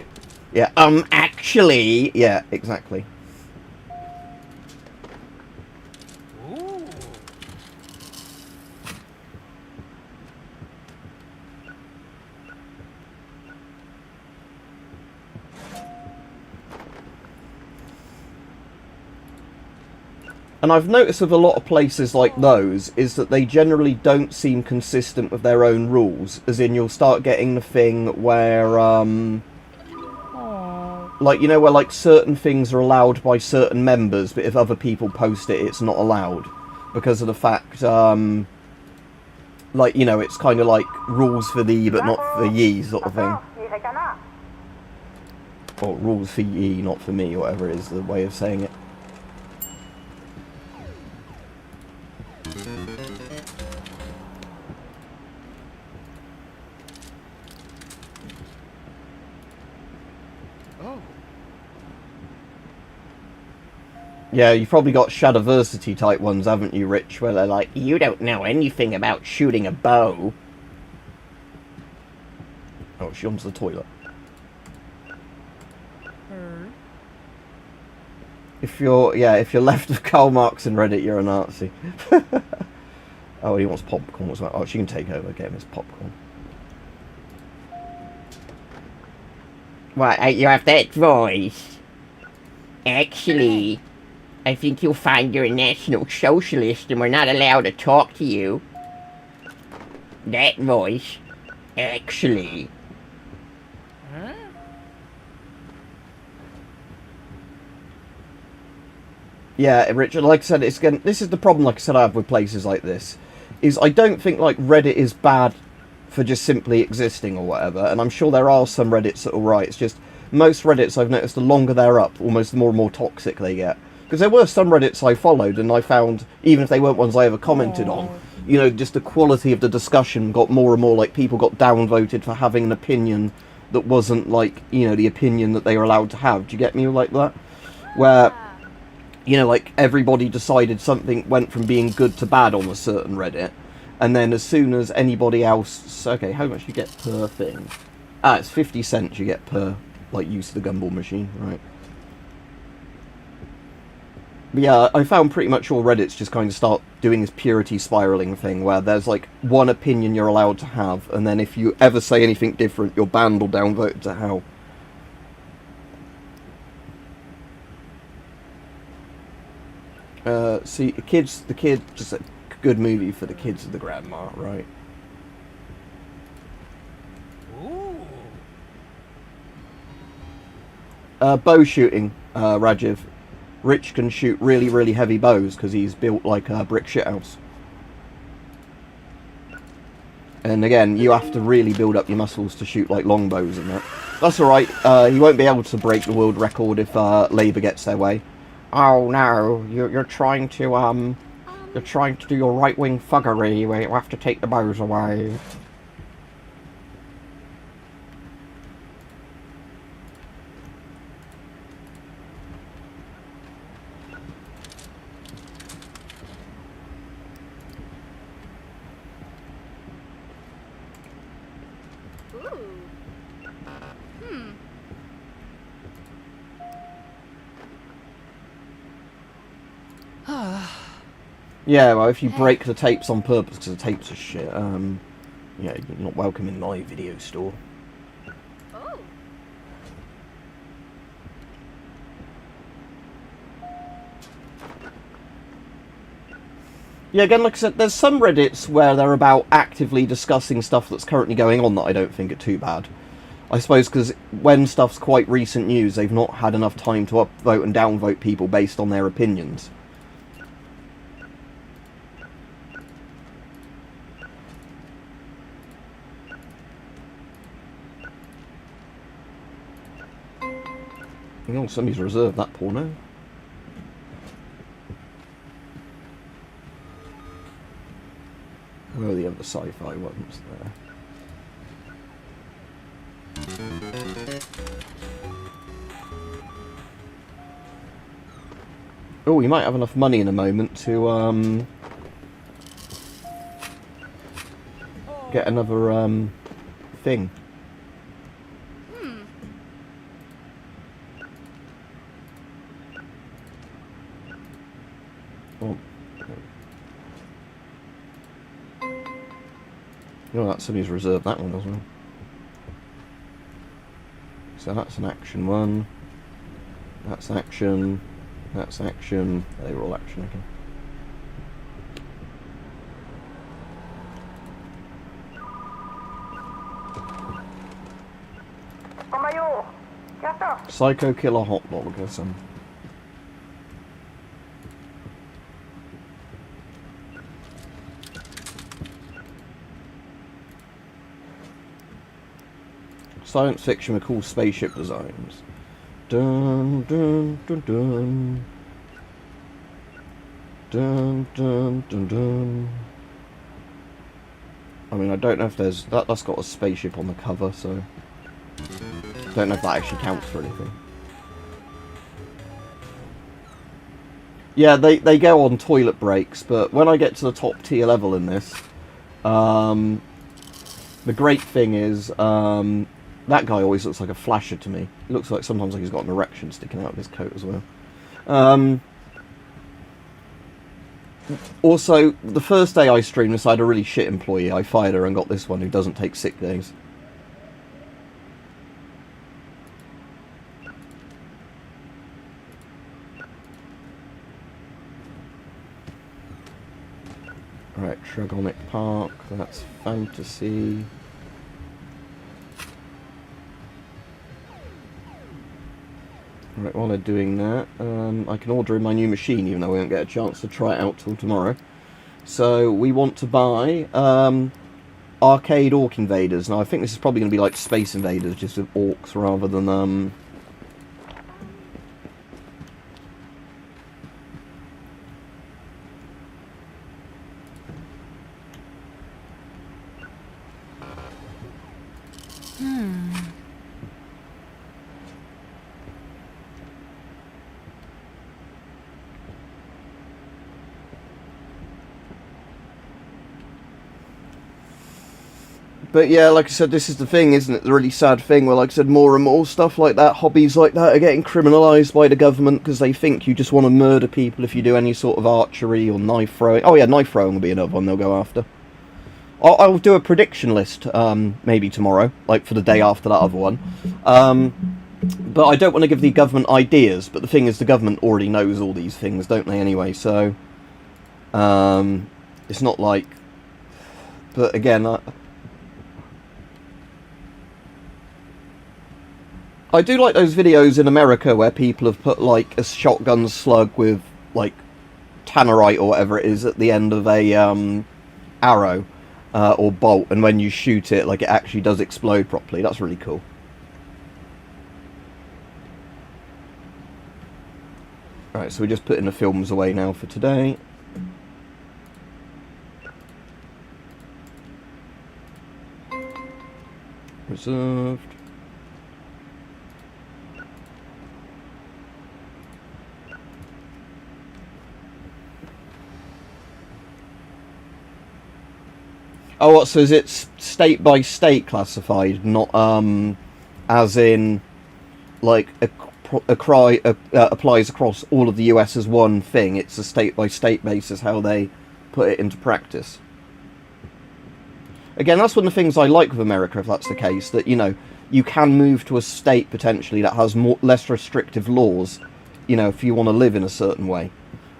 Yeah, actually... Yeah, exactly. And I've noticed with a lot of places like those is that they generally don't seem consistent with their own rules. As in, you'll start getting the thing where, like, you know, where, like, certain things are allowed by certain members, but if other people post it, it's not allowed. Because of the fact, like, you know, it's kind of like rules for thee, but not for ye, sort of thing. Or rules for ye, not for me, or whatever is the way of saying it. Oh. Yeah, you've probably got Shadowversity type ones, haven't you, Rich? Where they're like, you don't know anything about shooting a bow. Oh, she wants the toilet. If you're left of Karl Marx and Reddit, you're a Nazi. Oh, he wants popcorn as well. Oh, she can take over, get him his popcorn. What, you have that voice? Actually, I think you'll find you're a National Socialist and we're not allowed to talk to you. That voice, actually. Huh? Yeah, Richard, like I said, this is the problem, like I said, I have with places like this, is I don't think, like, Reddit is bad for just simply existing or whatever, and I'm sure there are some Reddits that are right. It's just, most Reddits I've noticed, the longer they're up, almost the more and more toxic they get. Because there were some Reddits I followed, and I found, even if they weren't ones I ever commented on, you know, just the quality of the discussion got more and more, like, people got downvoted for having an opinion that wasn't, like, you know, the opinion that they were allowed to have. Do you get me like that? Where... you know, like, everybody decided something went from being good to bad on a certain Reddit, and then as soon as anybody else... Okay, how much you get per thing? Ah, it's 50 cents you get per, like, use of the gumball machine, right. But yeah, I found pretty much all Reddits just kind of start doing this purity spiraling thing, where there's, like, one opinion you're allowed to have, and then if you ever say anything different, you're banned or downvoted to hell. See, the kid, just a good movie for the kids of the grandma, right? Bow shooting, Rajiv. Rich can shoot really, really heavy bows because he's built like a brick shithouse. And again, you have to really build up your muscles to shoot like long bows and that. That's alright, he won't be able to break the world record if Labour gets their way. Oh no, you're trying to do your right-wing thuggery where you have to take the bows away. Yeah, well, if you break the tapes on purpose because the tapes are shit, yeah, you're not welcome in my video store. Oh. Yeah, again, like I said, there's some Reddits where they're about actively discussing stuff that's currently going on that I don't think are too bad. I suppose because when stuff's quite recent news, they've not had enough time to upvote and downvote people based on their opinions. Oh, somebody's reserved that porno. Where are the other sci-fi ones there? Oh, we might have enough money in a moment to get another thing. Oh. Oh, that somebody's reserved that one as well. So that's an action one. That's action. That's action. They were all action again. Psycho Killer Hot Dog or some. Science fiction with cool spaceship designs. Dun dun dun dun. Dun dun dun dun. I mean, I don't know if there's that's got a spaceship on the cover, so don't know if that actually counts for anything. Yeah, they go on toilet breaks, but when I get to the top tier level in this, the great thing is that guy always looks like a flasher to me. He looks like sometimes like he's got an erection sticking out of his coat as well. Also, the first day I streamed this, I had a really shit employee. I fired her and got this one who doesn't take sick days. Right, Tragonic Park, that's fantasy. Right, while they're doing that, I can order in my new machine, even though we won't get a chance to try it out till tomorrow. So, we want to buy Arcade Orc Invaders. Now, I think this is probably going to be like Space Invaders, just with orcs rather than... But yeah, like I said, this is the thing, isn't it? The really sad thing where, like I said, more and more stuff like that, hobbies like that, are getting criminalised by the government because they think you just want to murder people if you do any sort of archery or knife throwing. Oh yeah, knife throwing will be another one they'll go after. I'll do a prediction list, maybe tomorrow, like for the day after that other one. But I don't want to give the government ideas, but the thing is, the government already knows all these things, don't they, anyway? So, it's not like... But again, I do like those videos in America where people have put, like, a shotgun slug with, like, tannerite or whatever it is at the end of a, arrow, or bolt, and when you shoot it, like, it actually does explode properly. That's really cool. Right, so we're just putting the films away now for today. Reserved. Oh, what, so is it state by state classified, not as in like applies across all of the US as one thing? It's a state by state basis how they put it into practice. Again, that's one of the things I like with America, if that's the case, that, you know, you can move to a state potentially that has less restrictive laws, you know, if you want to live in a certain way.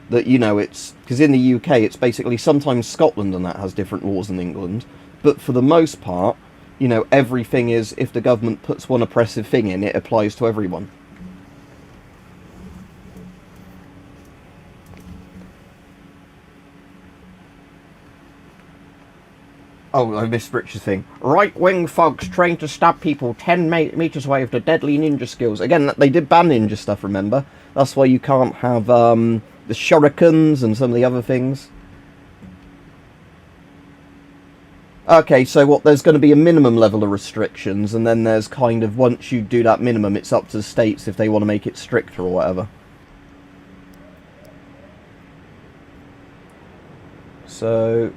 that, you know, it's... Because in the UK, it's basically sometimes Scotland and that has different laws than England. But for the most part, you know, everything is, if the government puts one oppressive thing in, it applies to everyone. Oh, I missed Richard's thing. Right-wing thugs trained to stab people 10 metres away with the deadly ninja skills. Again, they did ban ninja stuff, remember? That's why you can't have the shurikens and some of the other things. Okay, so what? There's going to be a minimum level of restrictions, and then there's kind of, once you do that minimum, it's up to the states if they want to make it stricter or whatever. So...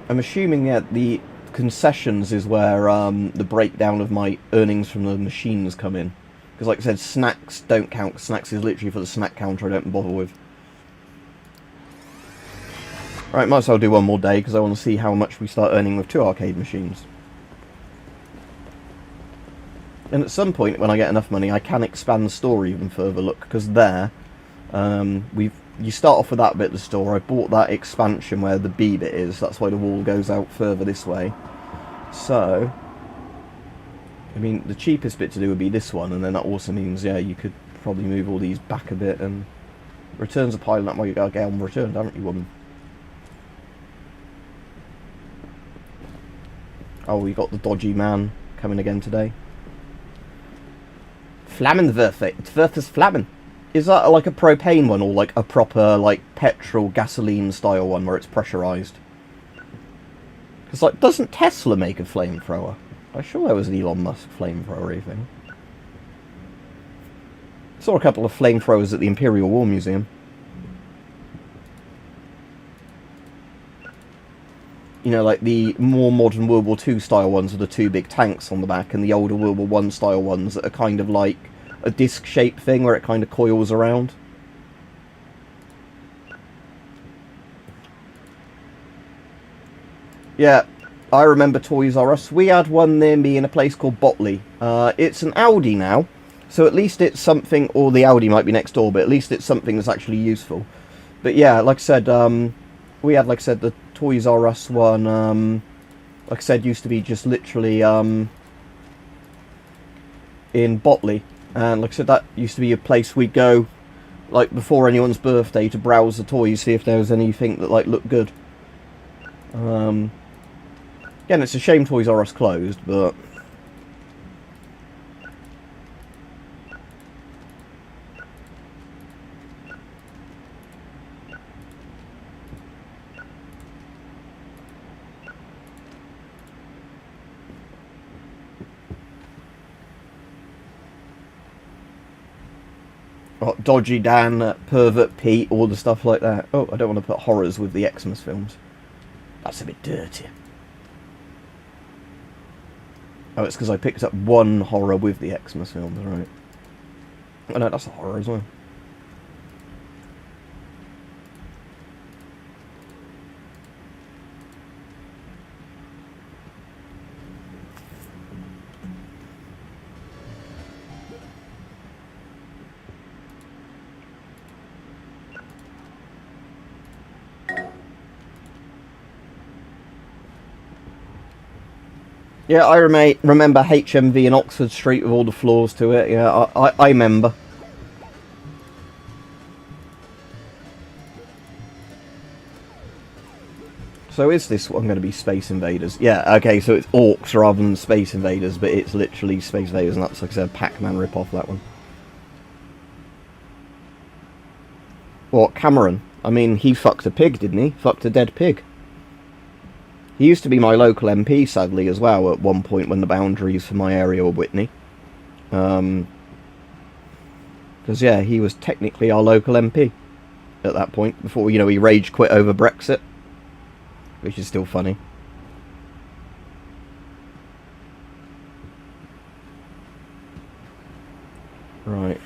I'm assuming, yeah, the concessions is where the breakdown of my earnings from the machines come in. Because, like I said, snacks don't count. Snacks is literally for the snack counter I don't bother with. Right, might as well do one more day, because I want to see how much we start earning with 2 arcade machines. And at some point, when I get enough money, I can expand the store even further. Look, because there, you start off with that bit of the store. I bought that expansion where the B bit is. That's why the wall goes out further this way. So, I mean, the cheapest bit to do would be this one, and then that also means, yeah, you could probably move all these back a bit, and returns are piling up while you gotta get on returned, haven't you, woman? Oh, we got the dodgy man coming again today. Flammenwerfer. It's Werther's Flammen. Is that like a propane one, or like a proper, like, petrol, gasoline style one where it's pressurised? Because, like, doesn't Tesla make a flamethrower? I'm sure there was an Elon Musk flamethrower or anything. Saw a couple of flamethrowers at the Imperial War Museum. You know, like the more modern World War II style ones with the 2 big tanks on the back, and the older World War I style ones that are kind of like a disc-shaped thing where it kind of coils around. Yeah, I remember Toys R Us. We had one near me in a place called Botley. It's an Audi now, so at least it's something, or the Audi might be next door, but at least it's something that's actually useful. But yeah, like I said, we had, like I said, the Toys R Us one, like I said, used to be just literally in Botley. And like I said, that used to be a place we'd go, like, before anyone's birthday to browse the toys, see if there was anything that, like, looked good. Again, it's a shame Toys R Us closed, but... Oh, Dodgy Dan, Pervert Pete, all the stuff like that. Oh, I don't want to put horrors with the Xmas films. That's a bit dirty. Oh, it's because I picked up one horror with the Xmas films, right. Oh no, that's a horror as well. Yeah, I remember HMV in Oxford Street with all the floors to it. Yeah, I remember. So is this one going to be Space Invaders? Yeah, okay, so it's Orcs rather than Space Invaders, but it's literally Space Invaders, and that's, like I said, Pac-Man rip-off, that one. What, Cameron? I mean, he fucked a pig, didn't he? Fucked a dead pig. He used to be my local MP, sadly, as well, at one point when the boundaries for my area were Whitney. Because, yeah, he was technically our local MP at that point, before, you know, he rage quit over Brexit. Which is still funny. Right.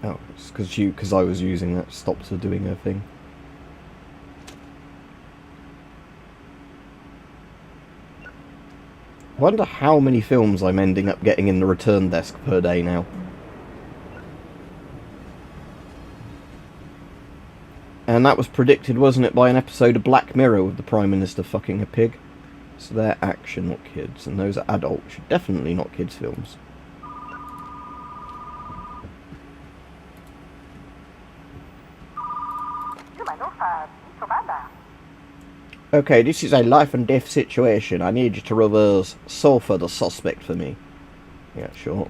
Oh, it's because I was using that, stopped her doing her thing. Wonder how many films I'm ending up getting in the return desk per day now. And that was predicted, wasn't it, by an episode of Black Mirror with the Prime Minister fucking a pig. So they're action, not kids, and those are adult, definitely not kids' films. Okay, this is a life and death situation. I need you to reverse sulfur the suspect for me. Yeah, sure.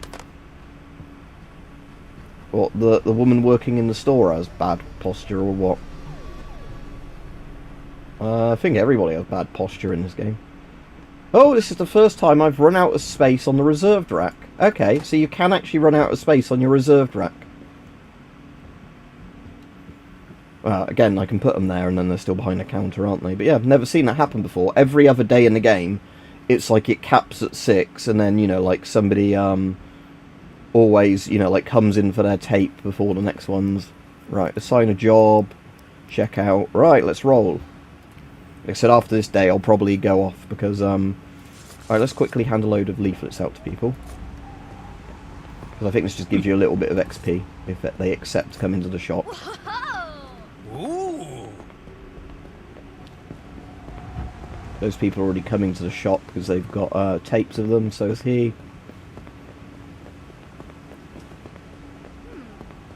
What, the woman working in the store has bad posture or what? I think everybody has bad posture in this game. Oh, this is the first time I've run out of space on the reserved rack. Okay, so you can actually run out of space on your reserved rack. Well, again, I can put them there and then they're still behind the counter, aren't they? But yeah, I've never seen that happen before. Every other day in the game, it's like it caps at 6 and then, you know, like somebody always, you know, like comes in for their tape before the next ones. Right, assign a job, check out. Right, let's roll. Like I said, after this day, I'll probably go off because, alright, let's quickly hand a load of leaflets out to people. Because I think this just gives you a little bit of XP if they accept to come into the shop. Ooh. Those people are already coming to the shop because they've got tapes of them, so is he.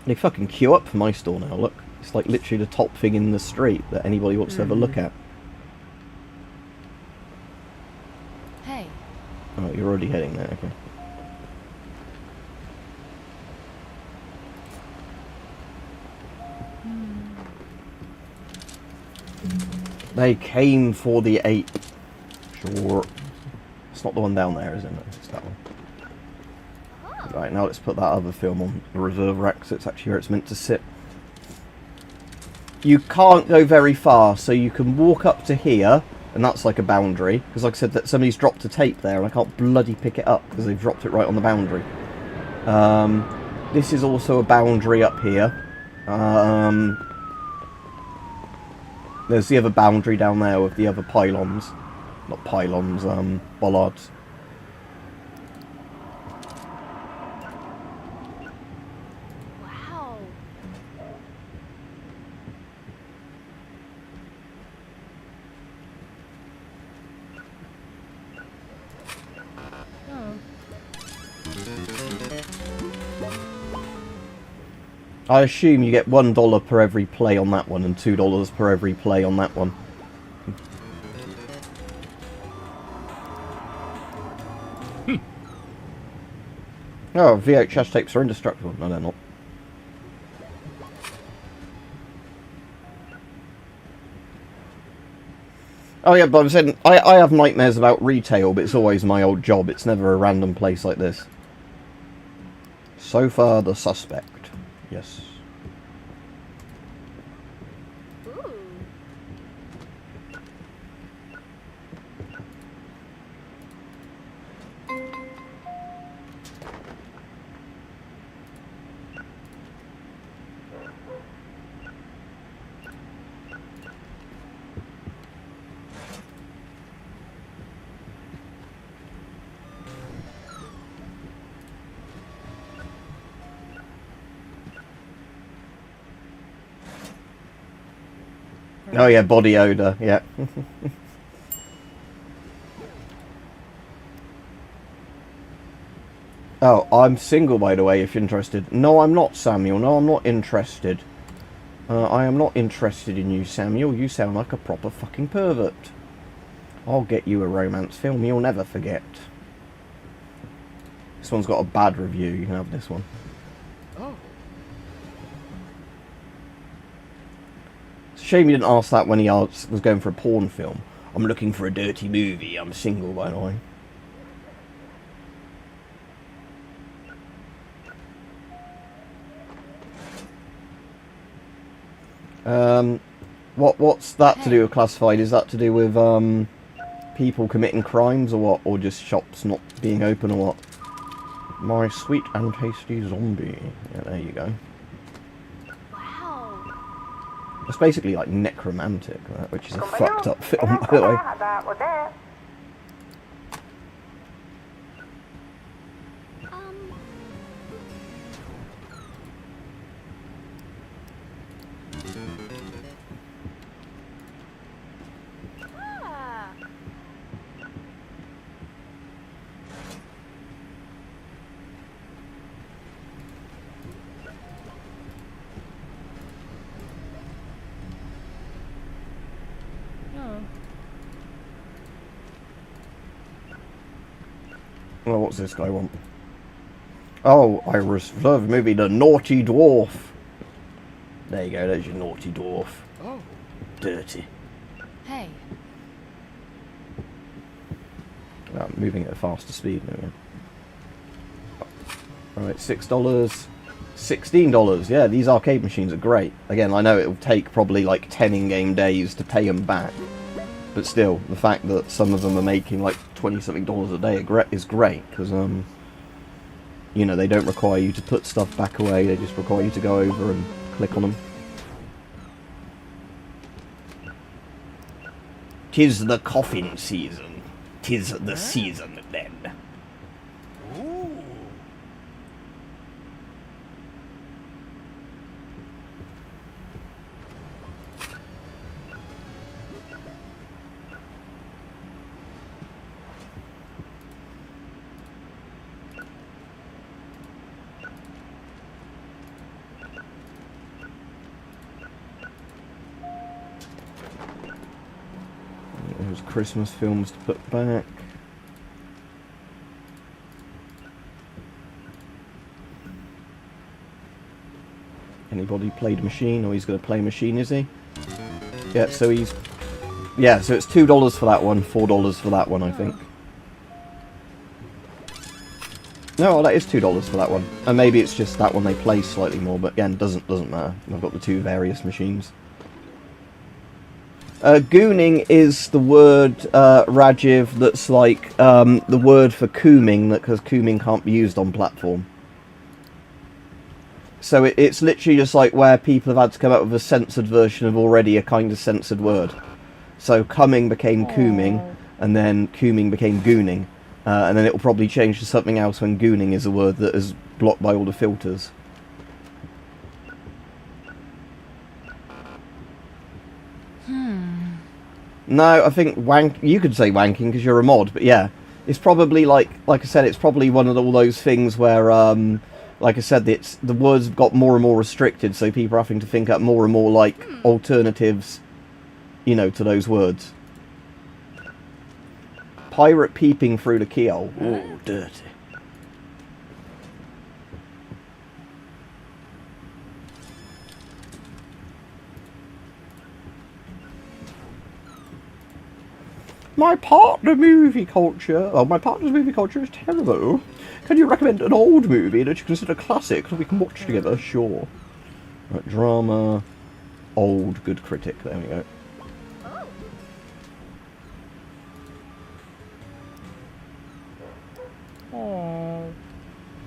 They fucking queue up for my store now, look. It's like literally the top thing in the street that anybody wants to have a look at. Hey. Oh, you're already heading there, okay. They came for the ape. Sure. It's not the one down there, is it? No, it's that one. Right, now let's put that other film on the reserve rack so it's actually where it's meant to sit. You can't go very far, so you can walk up to here, and that's like a boundary. Because like I said, that somebody's dropped a tape there, and I can't bloody pick it up because they've dropped it right on the boundary. This is also a boundary up here. There's the other boundary down there with the other pylons. Not pylons, bollards. Wow. Oh. I assume you get $1 per every play on that one and $2 per every play on that one. Oh, VHS tapes are indestructible. No, they're not. Oh yeah, but I'm saying, I have nightmares about retail, but it's always my old job. It's never a random place like this. So far, the suspect. Yes. Ooh. Oh yeah, body odor, yeah. Oh, I'm single, by the way, if you're interested. No, I'm not, Samuel. No, I'm not interested. I am not interested in you, Samuel. You sound like a proper fucking pervert. I'll get you a romance film you'll never forget. This one's got a bad review. You can have this one. Oh. It's a shame you didn't ask that when he was going for a porn film. I'm looking for a dirty movie. I'm single, by the way. What's that to do with classified? Is that to do with people committing crimes or what? Or just shops not being open or what? My sweet and tasty zombie. Yeah, there you go. Wow. It's basically like necromantic, which is a fucked up film, by the way. Well, what's this guy want? Oh, I reserved maybe the Naughty Dwarf. There you go, there's your Naughty Dwarf. Oh. Dirty. Hey. I'm moving at a faster speed now. Alright, $6. $16. Yeah, these arcade machines are great. Again, I know it'll take probably like 10 in-game days to pay them back. But still, the fact that some of them are making like $20-something a day is great. Because, you know, they don't require you to put stuff back away. They just require you to go over and click on them. 'Tis the coffin season. 'Tis the season then. Ooh. There's Christmas films to put back. Anybody played Machine, or he's going to play Machine, is he? Yeah, so he's... Yeah, so it's $2 for that one, $4 for that one, I think. No, that is $2 for that one. And maybe it's just that one they play slightly more, but again, doesn't matter. I've got the two various machines. Gooning is the word, Rajiv, that's like the word for cooming, because cooming can't be used on platform. So it's literally just like where people have had to come up with a censored version of already a kind of censored word. So cumming became cooming, and then cooming became gooning. And then it will probably change to something else when gooning is a word that is blocked by all the filters. No, I think you could say wanking because you're a mod, but yeah. It's probably like I said, it's probably one of all those things where, like I said, the words have got more and more restricted, so people are having to think up more and more, like, alternatives, you know, to those words. Pirate peeping through the keyhole. Ooh, dirty. My partner's movie culture is terrible. Can you recommend an old movie that you consider classic that we can watch together? Sure. Right, drama, old, good critic. There we go. Oh.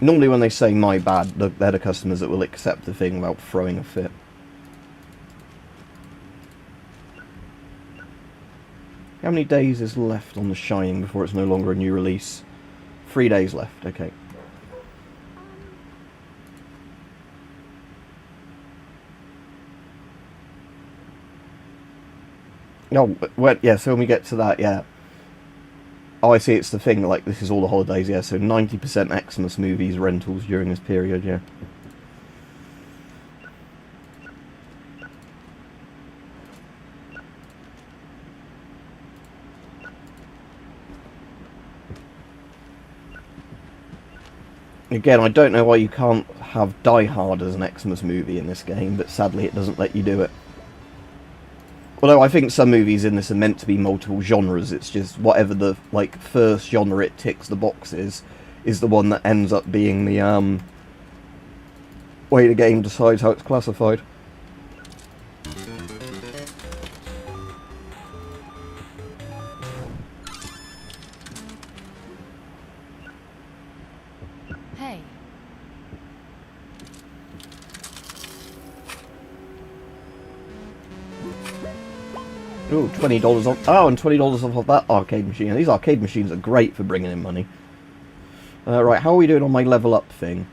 Normally when they say my bad, they're the customers that will accept the thing without throwing a fit. How many days is left on The Shining before it's no longer a new release? 3 days left, okay. Oh, yeah, so when we get to that, yeah. Oh, I see, it's the thing, like, this is all the holidays, yeah, so 90% Xmas movies rentals during this period, yeah. Again, I don't know why you can't have Die Hard as an Xmas movie in this game, but sadly it doesn't let you do it. Although I think some movies in this are meant to be multiple genres, it's just whatever the, like, first genre it ticks the boxes is the one that ends up being the, way the game decides how it's classified. Hey. Ooh, $20 off. Oh, and $20 off of that arcade machine. And these arcade machines are great for bringing in money. Right, how are we doing on my level up thing?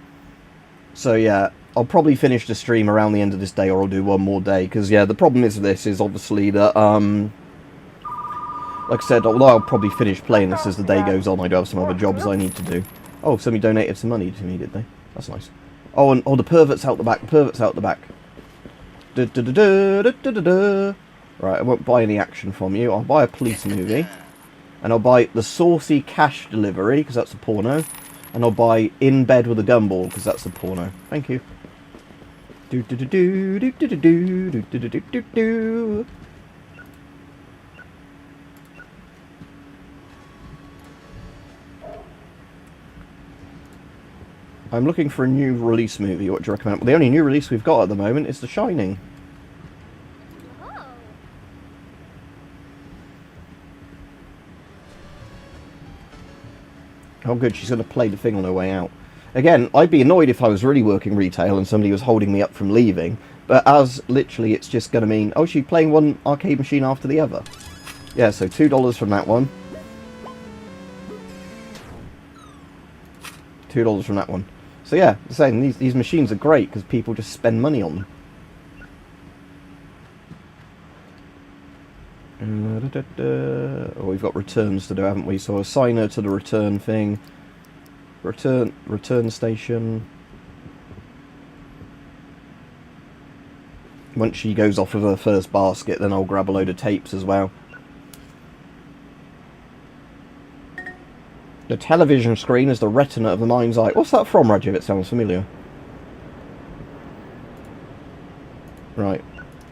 So yeah, I'll probably finish the stream around the end of this day, or I'll do one more day. Because yeah, the problem is with this is obviously that, like I said, although I'll probably finish playing this as the day goes on, I do have some other jobs I need to do. Oh, somebody donated some money to me, did they? That's nice. Oh, and the pervert's out the back. The pervert's out the back. Da da da da da da da da. Right, I won't buy any action from you. I'll buy a police movie. And I'll buy the saucy cash delivery, because that's a porno. And I'll buy in bed with a gumball, because that's a porno. Thank you. Do do do do do do do do do do do do. I'm looking for a new release movie. What do you recommend? Well, the only new release we've got at the moment is The Shining. Oh good, she's going to play the thing on her way out. Again, I'd be annoyed if I was really working retail and somebody was holding me up from leaving, but as literally it's just going to mean, oh, she's playing one arcade machine after the other. Yeah, so $2 from that one. $2 from that one. So yeah, I'm saying these machines are great because people just spend money on them. Oh, we've got returns to do, haven't we? So assign her to the return thing. Return station. Once she goes off with her first basket, then I'll grab a load of tapes as well. The television screen is the retina of the mind's eye. What's that from, Rajiv? It sounds familiar. Right.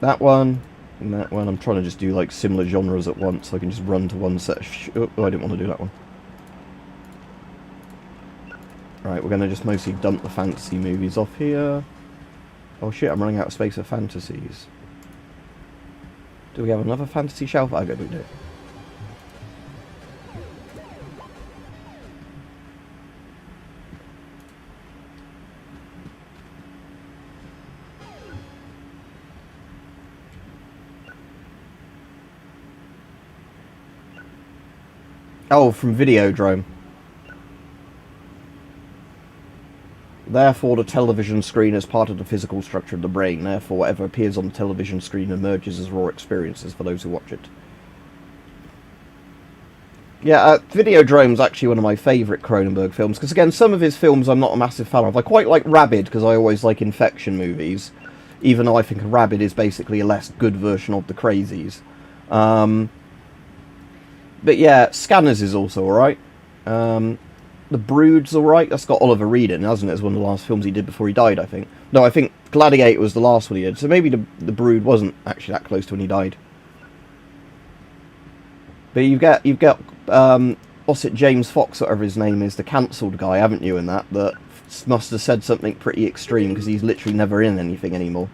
That one. And that one. I'm trying to just do like similar genres at once so I can just run to one set of oh, I didn't want to do that one. Right, we're going to just mostly dump the fantasy movies off here. Oh shit, I'm running out of space for fantasies. Do we have another fantasy shelf? I go, we do. Oh, from Videodrome. Therefore, the television screen is part of the physical structure of the brain. Therefore, whatever appears on the television screen emerges as raw experiences for those who watch it. Yeah, Videodrome's actually one of my favourite Cronenberg films, because again, some of his films I'm not a massive fan of. I quite like Rabid, because I always like infection movies, even though I think Rabid is basically a less good version of The Crazies. But yeah, Scanners is also alright. The Brood's alright. That's got Oliver Reed in, hasn't it? It's one of the last films he did before he died, I think. No, I think Gladiator was the last one he did. So maybe the Brood wasn't actually that close to when he died. But you've got what's it, James Fox, whatever his name is, the cancelled guy, haven't you, in that must have said something pretty extreme, because he's literally never in anything anymore.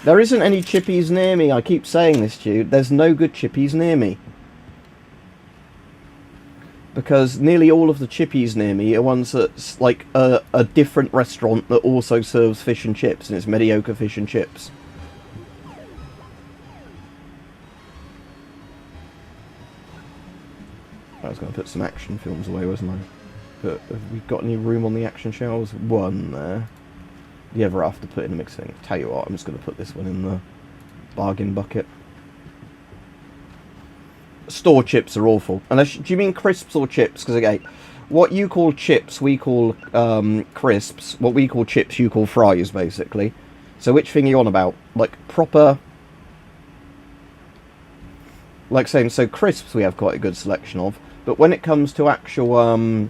There isn't any chippies near me. I keep saying this to you. There's no good chippies near me. Because nearly all of the chippies near me are ones that's like a different restaurant that also serves fish and chips, and it's mediocre fish and chips. I was going to put some action films away, wasn't I? But have we got any room on the action shelves? One there. The other half to put in the mixing. Tell you what, I'm just going to put this one in the bargain bucket. Store chips are awful. Unless, do you mean crisps or chips? Because again, what you call chips, we call crisps. What we call chips, you call fries, basically. So which thing are you on about? Like proper... Like saying, so crisps we have quite a good selection of. But when it comes to actual...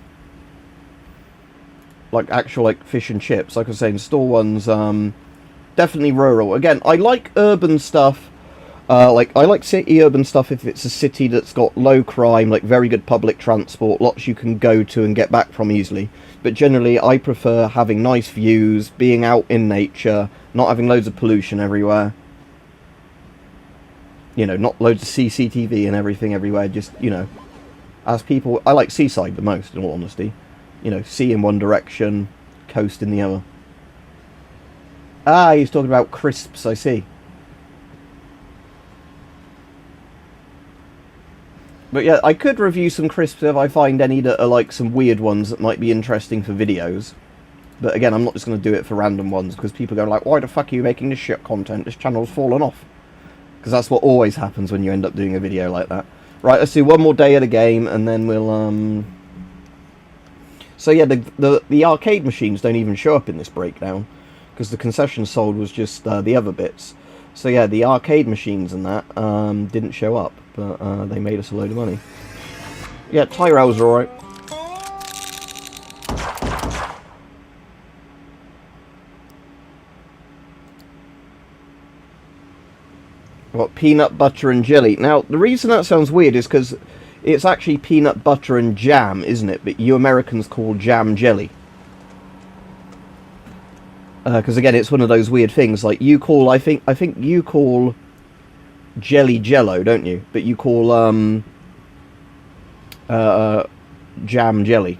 like fish and chips, like I was saying, store ones, definitely rural. Again, I like urban stuff. I like city urban stuff if it's a city that's got low crime, like very good public transport, lots you can go to and get back from easily. But generally, I prefer having nice views, being out in nature, not having loads of pollution everywhere. You know, not loads of CCTV and everything everywhere. Just, you know, as people, I like seaside the most, in all honesty. You know, sea in one direction, coast in the other. Ah, he's talking about crisps, I see. But yeah, I could review some crisps if I find any that are like some weird ones that might be interesting for videos. But again, I'm not just going to do it for random ones, because people go like, why the fuck are you making this shit content? This channel's fallen off. Because that's what always happens when you end up doing a video like that. Right, let's do one more day of the game, and then we'll, So yeah, the arcade machines don't even show up in this breakdown, because the concession sold was just the other bits. So yeah, the arcade machines and that didn't show up, but they made us a load of money. Yeah, Tyrell's alright. What, peanut butter and jelly? Now, the reason that sounds weird is because it's actually peanut butter and jam, isn't it? But you Americans call jam jelly. Because again, it's one of those weird things. Like you call, I think you call jelly jello, don't you? But you call jam jelly.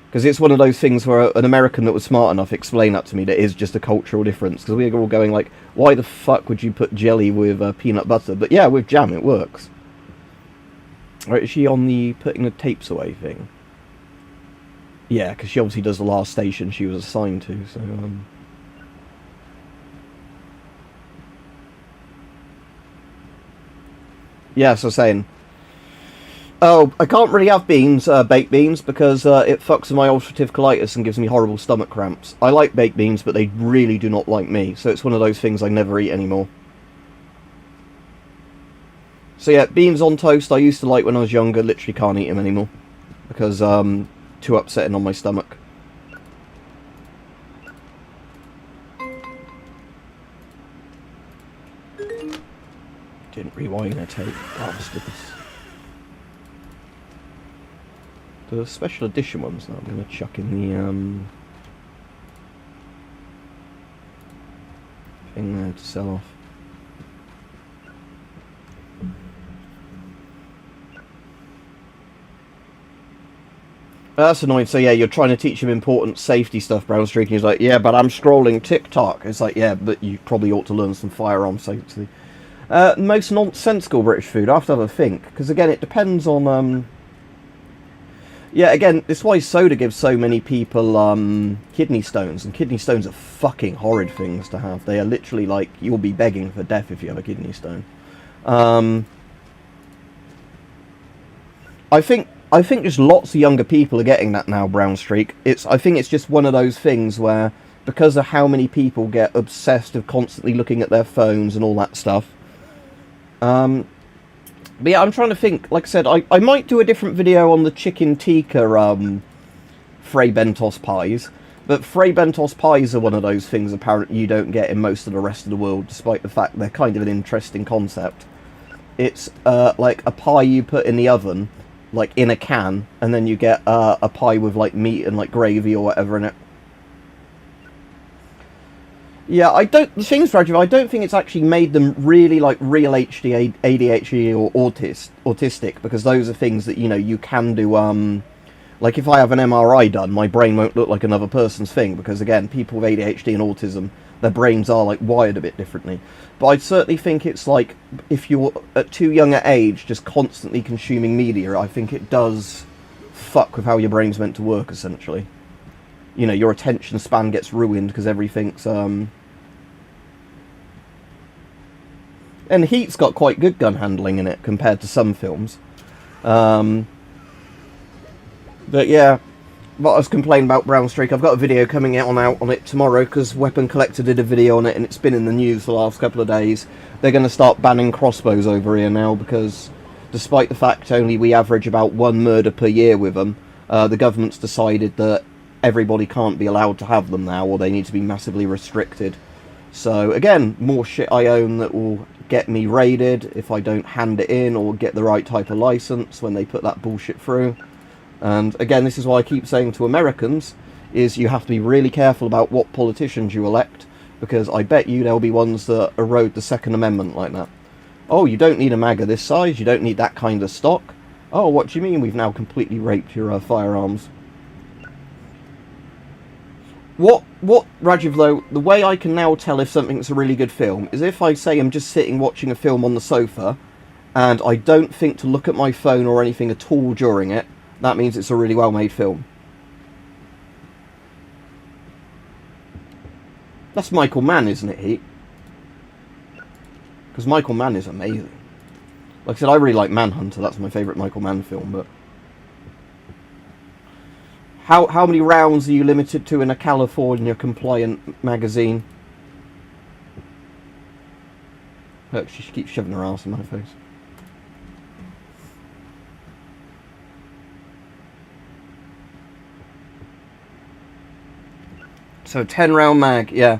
Because it's one of those things where an American that was smart enough explained that to me, that is just a cultural difference. Because we were all going like, why the fuck would you put jelly with peanut butter? But yeah, with jam it works. Right, is she on the putting the tapes away thing? Yeah, because she obviously does the last station she was assigned to, so... Yeah, so saying... Oh, I can't really have beans, baked beans, because it fucks with my ulcerative colitis and gives me horrible stomach cramps. I like baked beans, but they really do not like me, so it's one of those things I never eat anymore. So yeah, beans on toast I used to like when I was younger, literally can't eat them anymore. Because, too upsetting on my stomach. Didn't rewind their tape, bastards. The special edition ones that I'm going to chuck in the thing there to sell off. That's annoying. So yeah, you're trying to teach him important safety stuff, Brown Streak, and he's like, yeah, but I'm scrolling TikTok. It's like, yeah, but you probably ought to learn some firearm safety. Most nonsensical British food, I have to have a think. Because again, it depends on... Yeah, again, this is why soda gives so many people kidney stones. And kidney stones are fucking horrid things to have. They are literally like, you'll be begging for death if you have a kidney stone. I think just lots of younger people are getting that now, Brown Streak. I think it's just one of those things where, because of how many people get obsessed with constantly looking at their phones and all that stuff. But yeah, I'm trying to think. Like I said, I might do a different video on the chicken tikka Fray Bentos pies. But Fray Bentos pies are one of those things apparently you don't get in most of the rest of the world, despite the fact they're kind of an interesting concept. It's like a pie you put in the oven, like in a can, and then you get a pie with like meat and like gravy or whatever in it. Yeah, the thing is, Raju, I don't think it's actually made them really like real HD, ADHD or autistic, because those are things that, you know, you can do, like if I have an MRI done, my brain won't look like another person's thing, because again, people with ADHD and autism, their brains are like wired a bit differently. But I certainly think it's like, if you're at too young an age just constantly consuming media, I think it does fuck with how your brain's meant to work, essentially. You know, your attention span gets ruined because everything's and Heat's got quite good gun handling in it compared to some films. But yeah, what I was complaining about Brown Streak, I've got a video coming out on it tomorrow, because Weapon Collector did a video on it and it's been in the news the last couple of days. They're going to start banning crossbows over here now, because despite the fact only we average about 1 murder per year with them, the government's decided that everybody can't be allowed to have them now, or they need to be massively restricted. So again, more shit I own that will get me raided if I don't hand it in or get the right type of license when they put that bullshit through. And again, this is why I keep saying to Americans, is you have to be really careful about what politicians you elect, because I bet you there'll be ones that erode the Second Amendment like that. Oh, you don't need a MAGA this size, you don't need that kind of stock. Oh, what do you mean we've now completely raped your firearms? What, Rajiv, though, the way I can now tell if something's a really good film is if I say I'm just sitting watching a film on the sofa and I don't think to look at my phone or anything at all during it, that means it's a really well-made film. That's Michael Mann, isn't it, Heat? Because Michael Mann is amazing. Like I said, I really like Manhunter, that's my favourite Michael Mann film, but... How many rounds are you limited to in a California-compliant magazine? Look, she keeps shoving her ass in my face. So 10 round mag, yeah.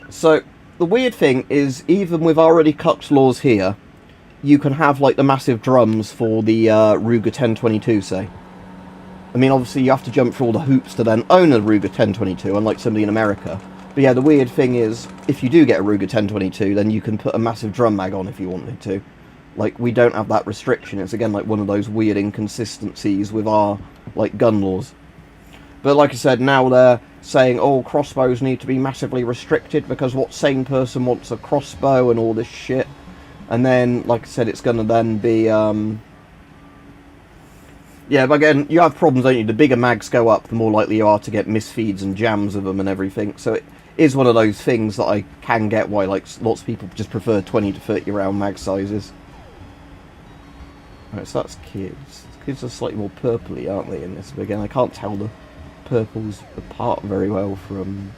So the weird thing is, even with already cucked laws here, you can have like the massive drums for the Ruger 1022, say. I mean, obviously you have to jump through all the hoops to then own a Ruger 1022, unlike somebody in America. But yeah, the weird thing is, if you do get a Ruger 1022, then you can put a massive drum mag on if you wanted to. Like, we don't have that restriction. It's again like one of those weird inconsistencies with our like gun laws. But like I said, now they're saying, oh, crossbows need to be massively restricted because what sane person wants a crossbow and all this shit. And then, like I said, it's going to then be... Yeah, but again, you have problems, don't you? The bigger mags go up, the more likely you are to get misfeeds and jams of them and everything. So it is one of those things that I can get why like lots of people just prefer 20 to 30 round mag sizes. Right, so that's kids. Kids are slightly more purpley, aren't they, in this? But again, I can't tell the purples apart very well from...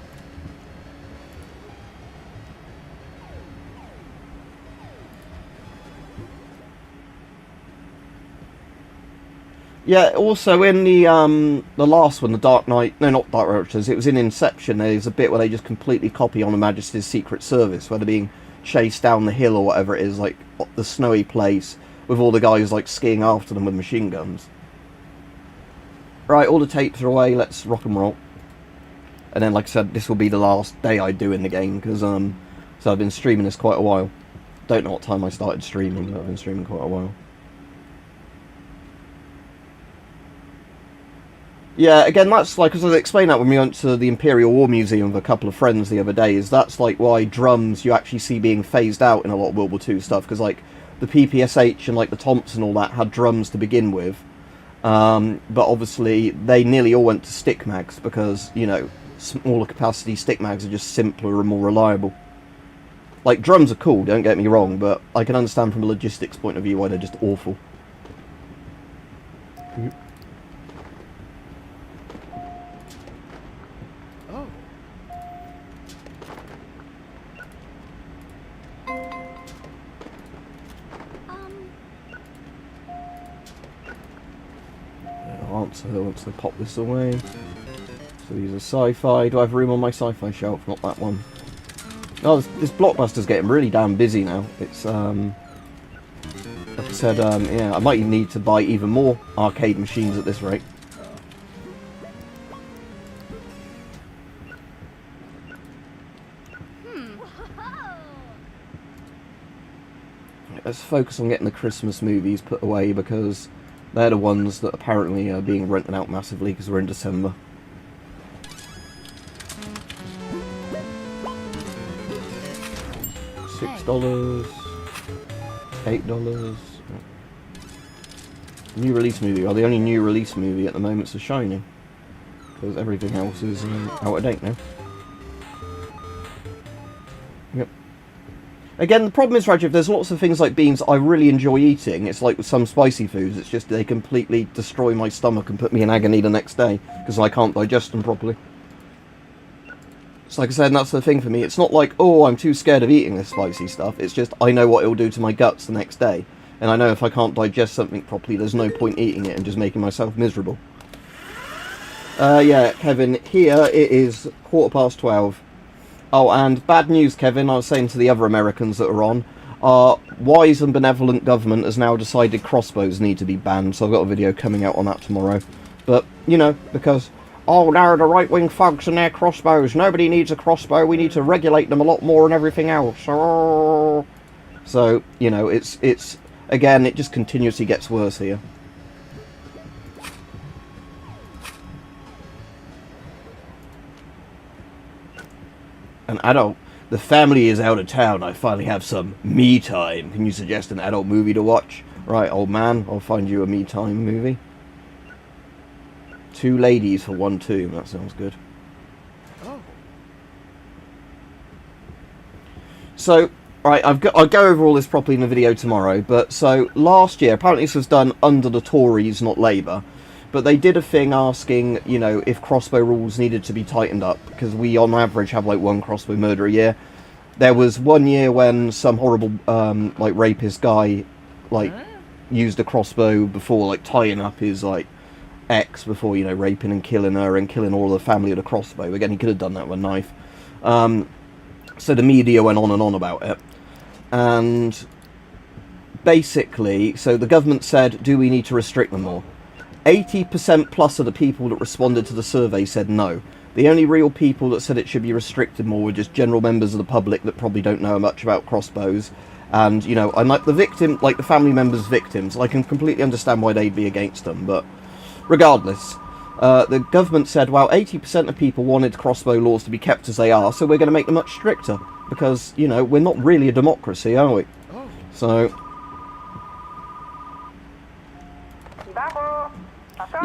Yeah, also in the last one, the Dark Knight... No, not Dark Knight Rises, it was in Inception. There's a bit where they just completely copy on Her Majesty's Secret Service, where they're being chased down the hill or whatever it is, like the snowy place, with all the guys like skiing after them with machine guns. Right, all the tapes are away, let's rock and roll. And then, like I said, this will be the last day I do in the game, because so I've been streaming this quite a while. Don't know what time I started streaming, but I've been streaming quite a while. Yeah, again, that's like, as I explained that when we went to the Imperial War Museum with a couple of friends the other day, is that's like why drums you actually see being phased out in a lot of World War II stuff, because like the PPSH and like the Thompson and all that had drums to begin with, but obviously they nearly all went to stick mags because, you know, smaller capacity stick mags are just simpler and more reliable. Like, drums are cool, don't get me wrong, but I can understand from a logistics point of view why they're just awful. So once I pop this away, so these are sci-fi. Do I have room on my sci-fi shelf? Not that one. Oh, this Blockbuster's getting really damn busy now. It's like I said, yeah, I might even need to buy even more arcade machines at this rate. Let's focus on getting the Christmas movies put away, because they're the ones that apparently are being rented out massively because we're in December. $6, $8. New release movie. Well, the only new release movie at the moment is The Shining, because everything else is out of date now. Yep. Again, the problem is, Rajib, there's lots of things like beans I really enjoy eating. It's like with some spicy foods, it's just they completely destroy my stomach and put me in agony the next day because I can't digest them properly. So like I said, that's the thing for me. It's not like, oh, I'm too scared of eating this spicy stuff. It's just I know what it'll do to my guts the next day. And I know if I can't digest something properly, there's no point eating it and just making myself miserable. Yeah, Kevin, here it is 12:15. Oh, and bad news, Kevin, I was saying to the other Americans that are on, our wise and benevolent government has now decided crossbows need to be banned, so I've got a video coming out on that tomorrow. But, you know, because, oh no, the right-wing thugs and their crossbows, nobody needs a crossbow, we need to regulate them a lot more and everything else. Oh. So, you know, it's again, it just continuously gets worse here. An adult. The family is out of town. I finally have some me time. Can you suggest an adult movie to watch? Right, old man, I'll find you a me time movie. 2 ladies for 1 tomb. That sounds good. Oh. So, right, I'll go over all this properly in the video tomorrow. But so last year, apparently this was done under the Tories, not Labour. But they did a thing asking, you know, if crossbow rules needed to be tightened up, because we on average have like 1 crossbow murder a year. There was one year when some horrible, like, rapist guy, like, used a crossbow before, like, tying up his, like, ex before, you know, raping and killing her and killing all the family with a crossbow. Again, he could have done that with a knife. So the media went on and on about it. And basically, so the government said, do we need to restrict them more? 80% plus of the people that responded to the survey said no. The only real people that said it should be restricted more were just general members of the public that probably don't know much about crossbows. And, you know, and like the victim, like the family members' victims, I can completely understand why they'd be against them. But regardless, the government said, well, 80% of people wanted crossbow laws to be kept as they are, so we're going to make them much stricter. Because, you know, we're not really a democracy, are we? Oh. So...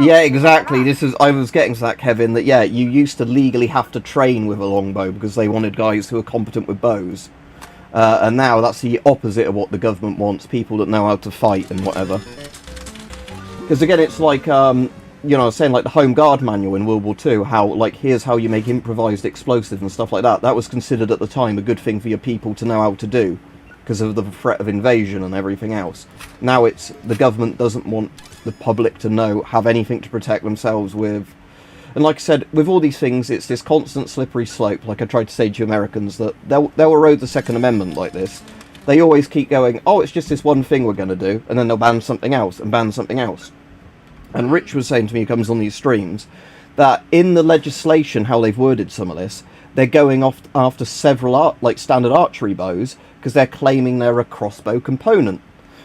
yeah, exactly. I was getting to that, Kevin, that, yeah, you used to legally have to train with a longbow because they wanted guys who were competent with bows. And now that's the opposite of what the government wants, people that know how to fight and whatever. Because, again, it's like, you know, I was saying, like, the Home Guard manual in World War II, how, like, here's how you make improvised explosives and stuff like that. That was considered at the time a good thing for your people to know how to do, because of the threat of invasion and everything else. Now it's, the government doesn't want the public to have anything to protect themselves with. And like I said, with all these things, it's this constant slippery slope, like I tried to say to Americans, that they'll erode the Second Amendment like this. They always keep going, oh, it's just this one thing we're going to do, and then they'll ban something else, and ban something else. And Rich was saying to me, who comes on these streams, that in the legislation, how they've worded some of this, they're going off after several standard archery bows, because they're claiming they're a crossbow component.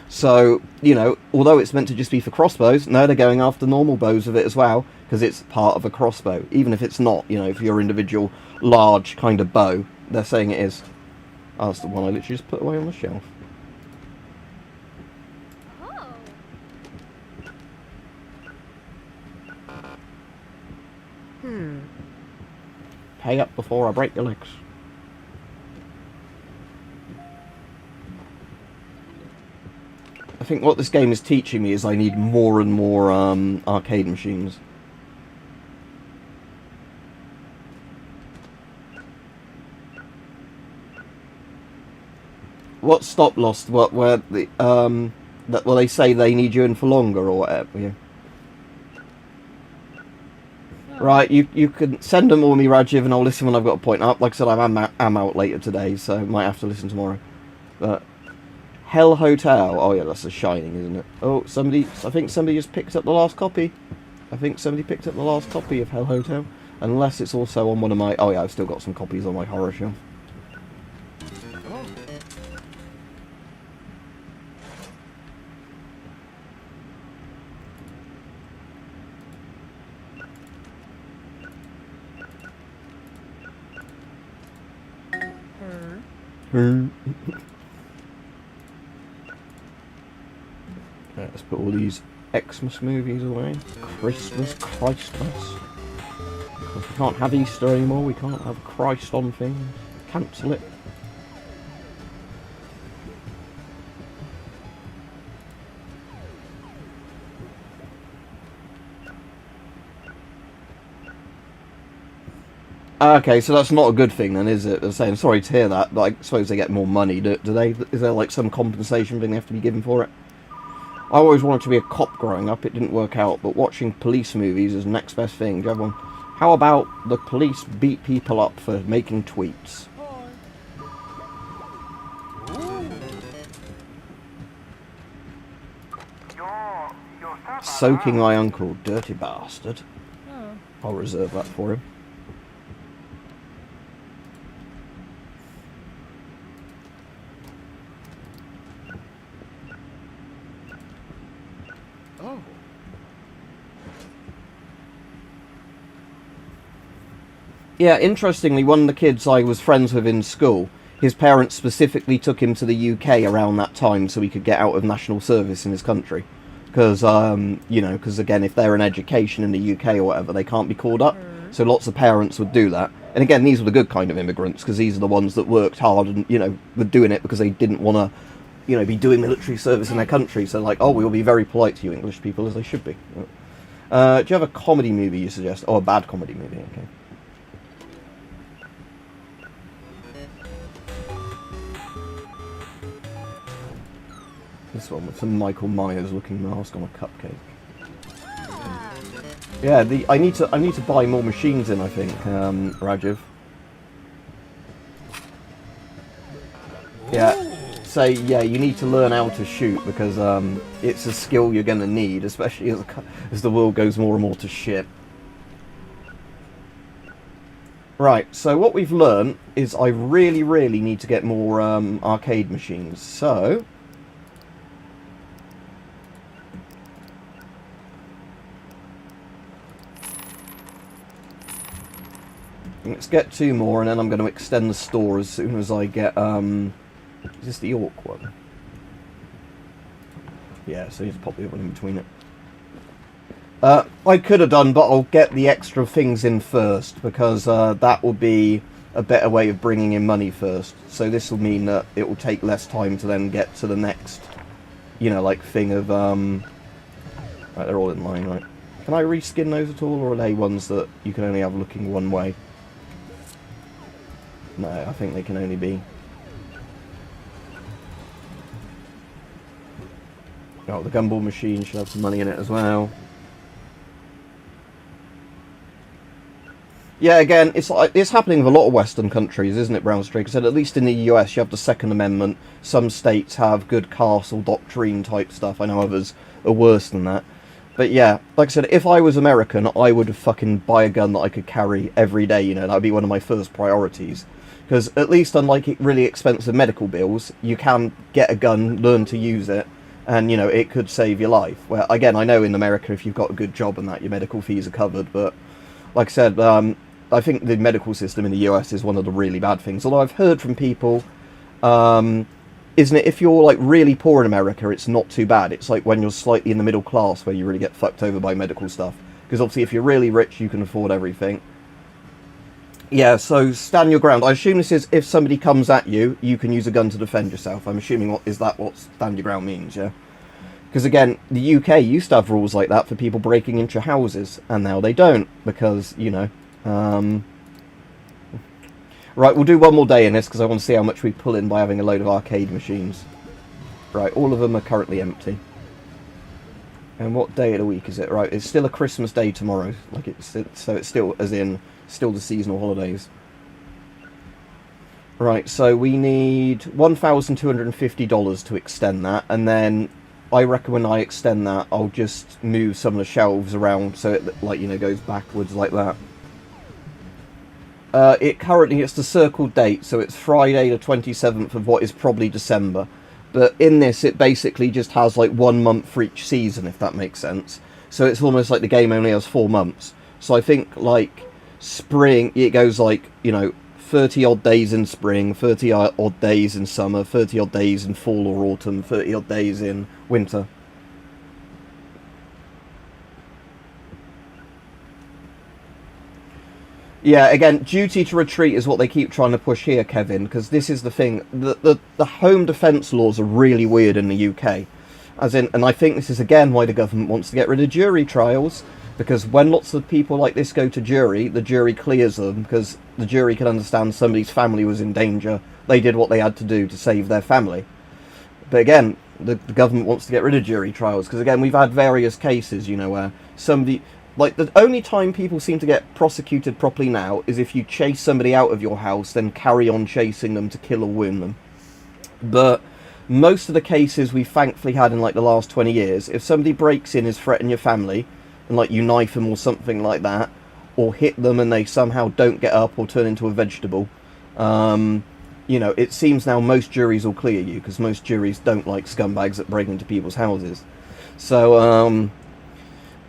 So, you know, although it's meant to just be for crossbows, no, they're going after normal bows of it as well, because it's part of a crossbow. Even if it's not, you know, for your individual large kind of bow, they're saying it is. Oh, that's the one I literally just put away on the shelf. Pay up before I break your legs. I think what this game is teaching me is I need more and more arcade machines. What stop loss? What where the that well they say they need you in for longer or whatever. Yeah. Right, you can send them all me, Rajiv, and I'll listen when I've got a point up. Like I said, I'm out later today, so might have to listen tomorrow. But Hell Hotel. Oh yeah, that's The Shining, isn't it? Oh, I think somebody just picked up the last copy. I think somebody picked up the last copy of Hell Hotel. Unless it's also on one of my... oh yeah, I've still got some copies on my horror shelf. Let's put all these Xmas movies away. Christmas. Because we can't have Easter anymore, we can't have Christ on things. Cancel it. Okay, so that's not a good thing then, is it? They're saying, sorry to hear that, but I suppose they get more money, do they? Is there like some compensation thing they have to be given for it? I always wanted to be a cop growing up, it didn't work out, but watching police movies is the next best thing. Do you have one? How about the police beat people up for making tweets? Soaking my uncle, dirty bastard. I'll reserve that for him. Yeah, interestingly, one of the kids I was friends with in school, his parents specifically took him to the UK around that time so he could get out of national service in his country. Because, you know, because again, if they're in education in the UK or whatever, they can't be called up. So lots of parents would do that. And again, these were the good kind of immigrants, because these are the ones that worked hard and, you know, were doing it because they didn't want to, you know, be doing military service in their country. So like, oh, we'll be very polite to you English people, as they should be. Do you have a comedy movie you suggest? Oh, a bad comedy movie, okay. this one with some Michael Myers looking mask on a cupcake. Yeah, I need to buy more machines in, I think, Rajiv. Yeah. So yeah, you need to learn how to shoot because it's a skill you're going to need, especially as the world goes more and more to shit. Right, so what we've learned is I really, really need to get more arcade machines. So let's get 2 more, and then I'm going to extend the store as soon as I get is this the Orc one? Yeah, so you just pop the other one in between it. I could have done, but I'll get the extra things in first, because that will be a better way of bringing in money first. So this will mean that it will take less time to then get to the next, you know, like, thing of, right, they're all in line, right? Can I reskin those at all, or are they ones that you can only have looking one way? No, I think they can only be... Oh, the gumball machine should have some money in it as well. Yeah, again, it's happening with a lot of Western countries, isn't it, Brown Streak? I said at least in the US you have the Second Amendment. Some states have good castle doctrine type stuff. I know others are worse than that. But yeah, like I said, if I was American, I would fucking buy a gun that I could carry every day, you know. That would be one of my first priorities. Because at least unlike really expensive medical bills, you can get a gun, learn to use it, and, you know, it could save your life. Well, again, I know in America if you've got a good job and that, your medical fees are covered, but like I said, I think the medical system in the US is one of the really bad things. Although I've heard from people, isn't it, if you're like really poor in America, it's not too bad. It's like when you're slightly in the middle class where you really get fucked over by medical stuff. Because obviously if you're really rich, you can afford everything. Yeah, so stand your ground. I assume this is if somebody comes at you, you can use a gun to defend yourself. I'm assuming what stand your ground means, yeah? Because again, the UK used to have rules like that for people breaking into houses, and now they don't, because, you know... Right, we'll do one more day in this, because I want to see how much we pull in by having a load of arcade machines. Right, all of them are currently empty. And what day of the week is it? Right, it's still a Christmas day tomorrow. Like so it's still, as in, still the seasonal holidays. Right, so we need $1,250 to extend that, and then I reckon when I extend that, I'll just move some of the shelves around so it, like, you know, goes backwards like that. It's the circled date, so it's Friday the 27th of what is probably December. But in this, it basically just has like 1 month for each season, if that makes sense. So it's almost like the game only has 4 months. So I think, like, spring, it goes like, you know, 30 odd days in spring, 30 odd days in summer, 30 odd days in fall or autumn, 30 odd days in winter. Yeah, again, duty to retreat is what they keep trying to push here, Kevin, because this is the thing. The home defence laws are really weird in the UK. As in, and I think this is again why the government wants to get rid of jury trials, because when lots of people like this go to jury, the jury clears them, because the jury can understand somebody's family was in danger. They did what they had to do to save their family. But again, the government wants to get rid of jury trials, because again, we've had various cases, you know, where somebody... Like, the only time people seem to get prosecuted properly now is if you chase somebody out of your house, then carry on chasing them to kill or wound them. But most of the cases we've thankfully had in, like, the last 20 years, if somebody breaks in, is threatening your family, and, like, you knife them or something like that, or hit them and they somehow don't get up or turn into a vegetable, you know, it seems now most juries will clear you, because most juries don't like scumbags that break into people's houses. So,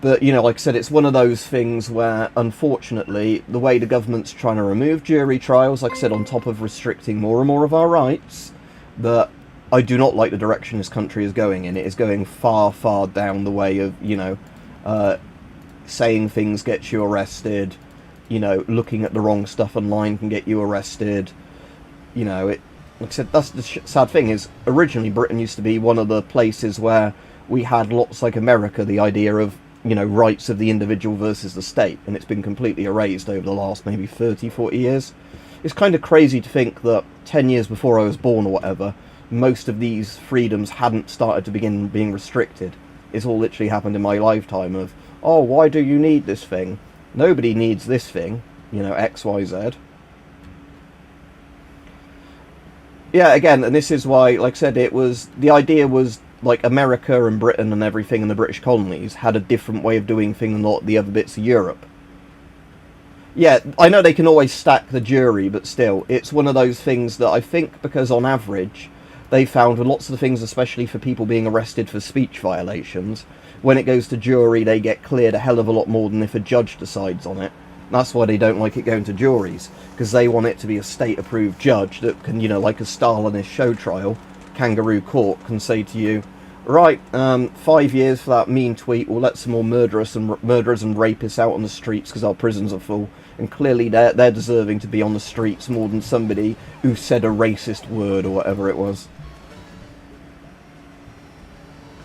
but, you know, like I said, it's one of those things where, unfortunately, the way the government's trying to remove jury trials, like I said, on top of restricting more and more of our rights, that I do not like the direction this country is going in. It is going far, far down the way of, you know, saying things gets you arrested, you know, looking at the wrong stuff online can get you arrested. You know, like I said, that's the sad thing is, originally Britain used to be one of the places where we had lots like America, the idea of, you know, rights of the individual versus the state, and it's been completely erased over the last maybe 30, 40 years. It's kind of crazy to think that 10 years before I was born or whatever, most of these freedoms hadn't started to begin being restricted. It's all literally happened in my lifetime of, oh, why do you need this thing? Nobody needs this thing, you know, X, Y, Z. Yeah, again, and this is why, like I said, the idea was, like, America and Britain and everything and the British colonies had a different way of doing things than a lot of the other bits of Europe. Yeah, I know they can always stack the jury, but still, it's one of those things that I think, because on average, they found with lots of the things, especially for people being arrested for speech violations, when it goes to jury, they get cleared a hell of a lot more than if a judge decides on it. That's why they don't like it going to juries, because they want it to be a state-approved judge that can, you know, like a Stalinist show trial, kangaroo court, can say to you, right, 5 years for that mean tweet, we'll let some more murderers and rapists out on the streets because our prisons are full, and clearly they're deserving to be on the streets more than somebody who said a racist word or whatever it was.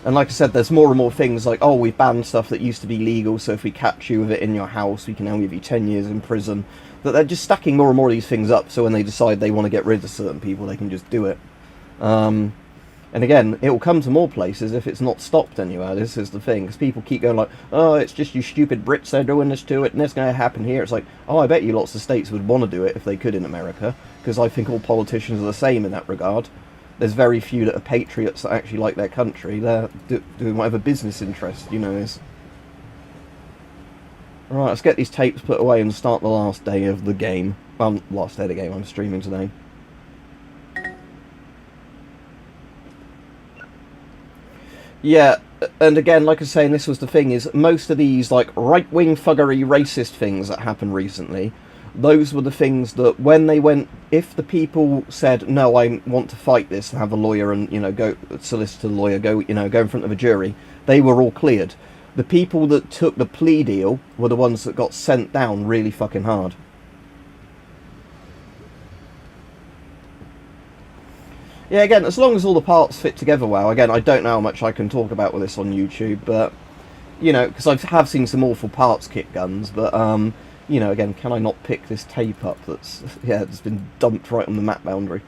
And like I said, there's more and more things like, oh, we've banned stuff that used to be legal, so if we catch you with it in your house, we can now give you 10 years in prison. That they're just stacking more and more of these things up, so when they decide they want to get rid of certain people, they can just do it. And again, it will come to more places if it's not stopped anywhere. This is the thing, because people keep going like, oh, it's just you stupid Brits, they're doing this to it, and it's going to happen here. It's like, oh, I bet you lots of states would want to do it if they could in America, because I think all politicians are the same in that regard. There's very few that are patriots that actually like their country. They're doing whatever business interest, you know, is. Right, let's get these tapes put away and start the last day of the game. Well, last day of the game, I'm streaming today. Yeah, and again, like I was saying, this was the thing, is most of these, like, right-wing thuggery racist things that happened recently, those were the things that when they went, if the people said, no, I want to fight this and have a lawyer and, you know, go, solicitor lawyer, go, you know, go in front of a jury, they were all cleared. The people that took the plea deal were the ones that got sent down really fucking hard. Yeah, again, as long as all the parts fit together well, again, I don't know how much I can talk about with this on YouTube, but, you know, because I have seen some awful parts kit guns, but, you know, again, can I not pick this tape up that's, yeah, it's been dumped right on the map boundary.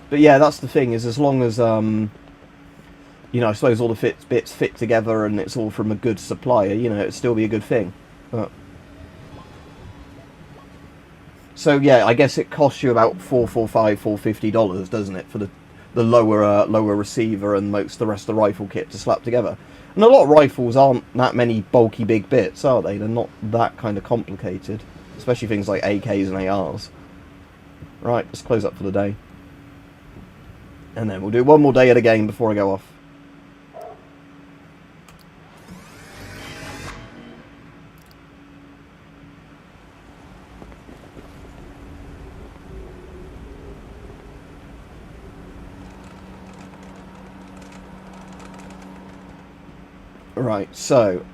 But yeah, that's the thing, is as long as, you know, I suppose all the bits fit together and it's all from a good supplier, you know, it'd still be a good thing. But so yeah, I guess it costs you about $450, doesn't it, for the lower receiver and most of the rest of the rifle kit to slap together. And a lot of rifles aren't that many bulky big bits, are they? They're not that kind of complicated, especially things like AKs and ARs. Right, let's close up for the day. And then we'll do one more day of the game before I go off. Right, so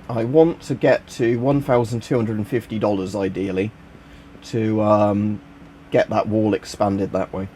I want to get to $1,250 ideally to get that wall expanded that way.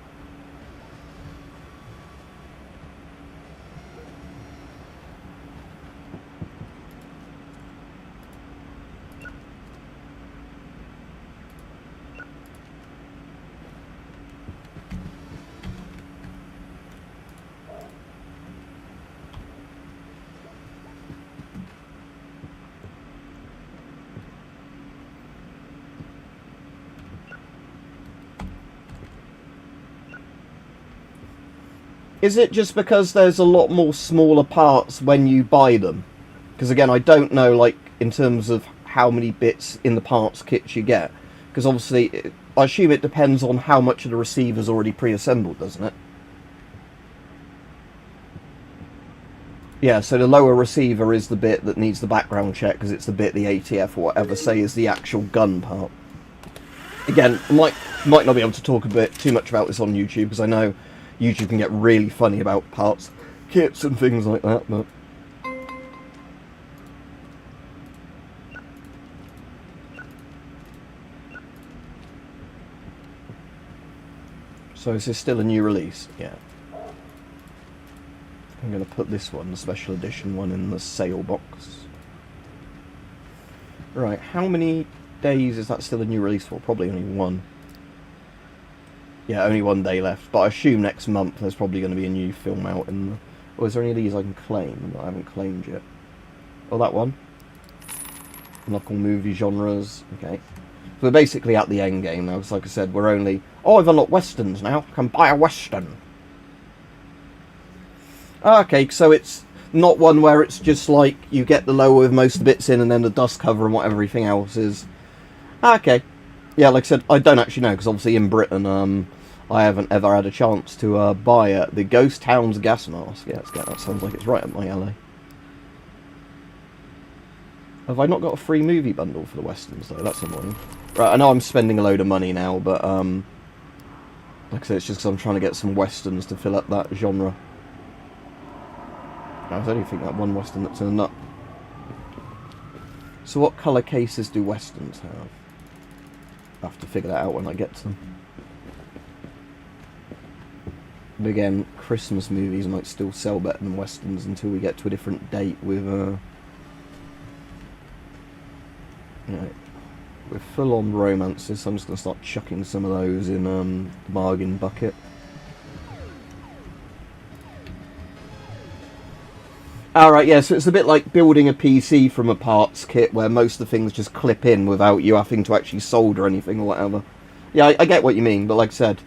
Is it just because there's a lot more smaller parts when you buy them? Because again, I don't know, like, in terms of how many bits in the parts kits you get. Because obviously, I assume it depends on how much of the receiver's already pre-assembled, doesn't it? Yeah, so the lower receiver is the bit that needs the background check, because it's the bit the ATF or whatever say is the actual gun part. Again, might not be able to talk a bit too much about this on YouTube, because I know YouTube can get really funny about parts, kits and things like that, but so is this still a new release? Yeah. I'm going to put this one, the special edition one, in the sale box. Right, how many days is that still a new release for? Probably only one. Yeah, only 1 day left. But I assume next month there's probably going to be a new film out. Or is there any of these I can claim that I haven't claimed yet? Oh, that one. Unlock all movie genres. Okay. So we're basically at the end game now, because like I said, we're only... Oh, I've unlocked westerns now. I can buy a western. Okay, so it's not one where it's just like you get the lower with most of the bits in and then the dust cover and what everything else is. Okay. Yeah, like I said, I don't actually know, because obviously in Britain, I haven't ever had a chance to buy the Ghost Town's gas mask. Yeah, that sounds like it's right up my alley. Have I not got a free movie bundle for the westerns, though? That's annoying. Right, I know I'm spending a load of money now, but, like I said, it's just because I'm trying to get some westerns to fill up that genre. I only think that one western that turned up. So what colour cases do westerns have? I'll have to figure that out when I get to them. But again, Christmas movies might still sell better than westerns until we get to a different date with, with full-on romances. So I'm just going to start chucking some of those in the bargain bucket. Alright, yeah, so it's a bit like building a PC from a parts kit where most of the things just clip in without you having to actually solder anything or whatever. Yeah, I get what you mean, but like I said,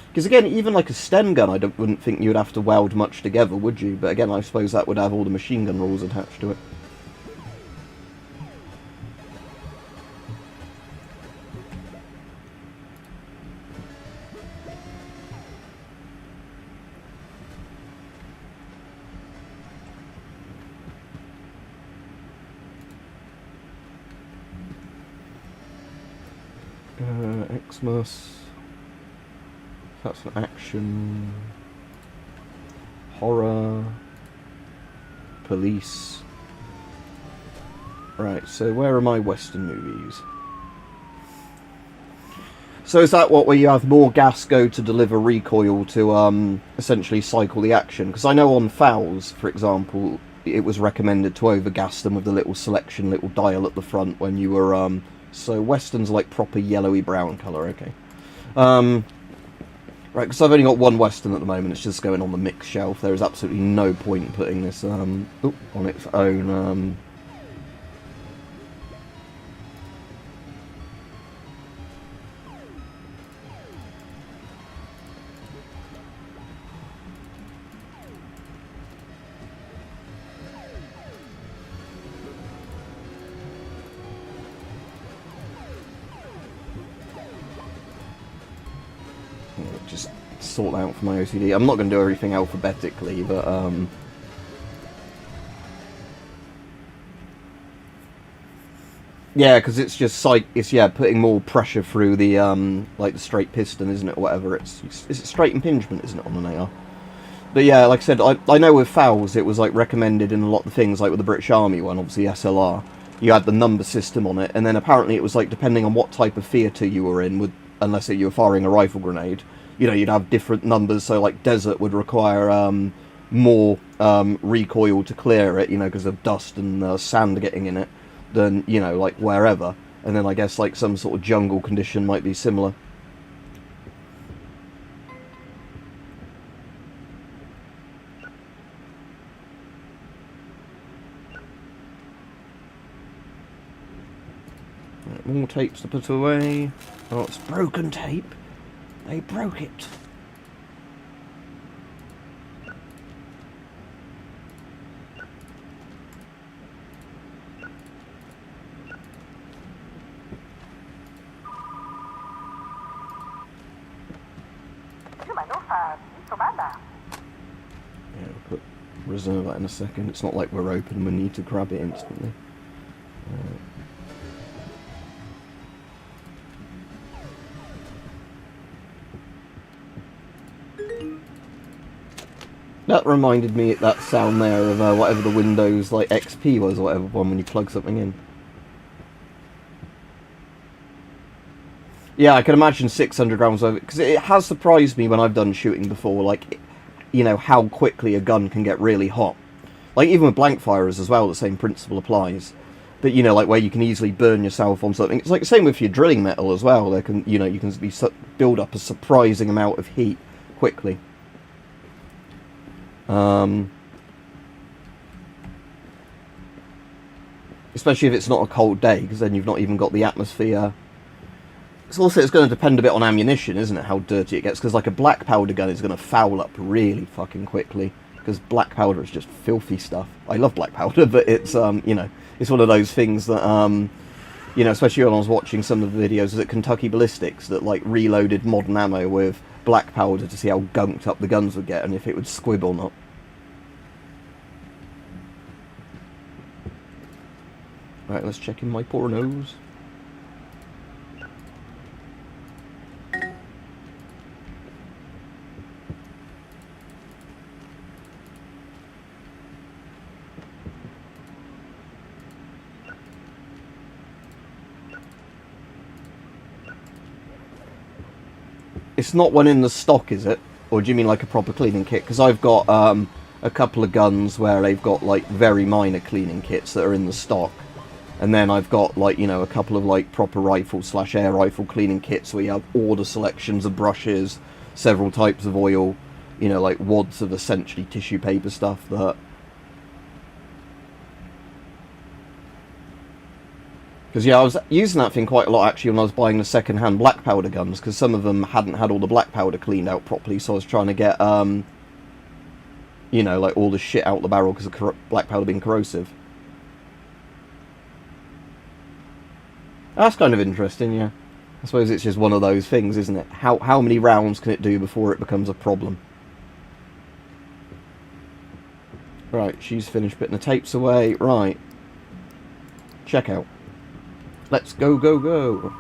because again, even like a Sten gun, wouldn't think you'd have to weld much together, would you? But again, I suppose that would have all the machine gun rules attached to it. Xmas. That's an action. Horror. Police. Right, so where are my western movies? So is that what, where you have more gas go to deliver recoil to essentially cycle the action? Because I know on Fowls, for example, it was recommended to overgas them with the little selection, little dial at the front when you were... So westerns are like proper yellowy brown colour, okay. Right, because I've only got one western at the moment, it's just going on the mix shelf. There is absolutely no point in putting this on its own... just sort that out for my OCD. I'm not going to do everything alphabetically, but yeah, because it's just putting more pressure through the like the straight piston, isn't it, or whatever. Is it straight impingement, isn't it, on an AR? But yeah, like I said, I know with Fowls it was like recommended in a lot of the things, like with the British Army one, obviously SLR. You had the number system on it, and then apparently it was like depending on what type of theatre you were in, unless you were firing a rifle grenade, you know, you'd have different numbers. So like desert would require more recoil to clear it, you know, because of dust and sand getting in it, than, you know, like wherever. And then I guess like some sort of jungle condition might be similar. More tapes to put away. Oh, it's broken tape. They broke it. Yeah, we'll put reserve that in a second. It's not like we're open and we need to grab it instantly. That reminded me of that sound there of whatever the Windows like XP was, or whatever one when you plug something in. Yeah, I can imagine 600 grams of it, because it has surprised me when I've done shooting before, like, you know, how quickly a gun can get really hot. Like, even with blank firers as well, the same principle applies. But, you know, like where you can easily burn yourself on something. It's like the same with your drilling metal as well. There can, you know, you can build up a surprising amount of heat quickly. Especially if it's not a cold day, because then you've not even got the atmosphere. It's going to depend a bit on ammunition, isn't it, how dirty it gets, because like a black powder gun is going to foul up really fucking quickly, because black powder is just filthy stuff. I love black powder, but it's, you know, it's one of those things that, you know, especially when I was watching some of the videos at Kentucky Ballistics that, like, reloaded modern ammo with black powder to see how gunked up the guns would get and if it would squib or not. Right, let's check in my pornos. It's not one in the stock, is it? Or do you mean like a proper cleaning kit? Because I've got a couple of guns where they've got like very minor cleaning kits that are in the stock. And then I've got, like, you know, a couple of like proper rifle/air rifle cleaning kits where you have order selections of brushes, several types of oil, you know, like wads of essentially tissue paper stuff that... Because, yeah, I was using that thing quite a lot, actually, when I was buying the second-hand black powder guns, because some of them hadn't had all the black powder cleaned out properly, so I was trying to get, you know, like, all the shit out the barrel because of black powder being corrosive. That's kind of interesting, yeah. I suppose it's just one of those things, isn't it? How many rounds can it do before it becomes a problem? Right, she's finished putting the tapes away. Right. Check out. Let's go, go, go.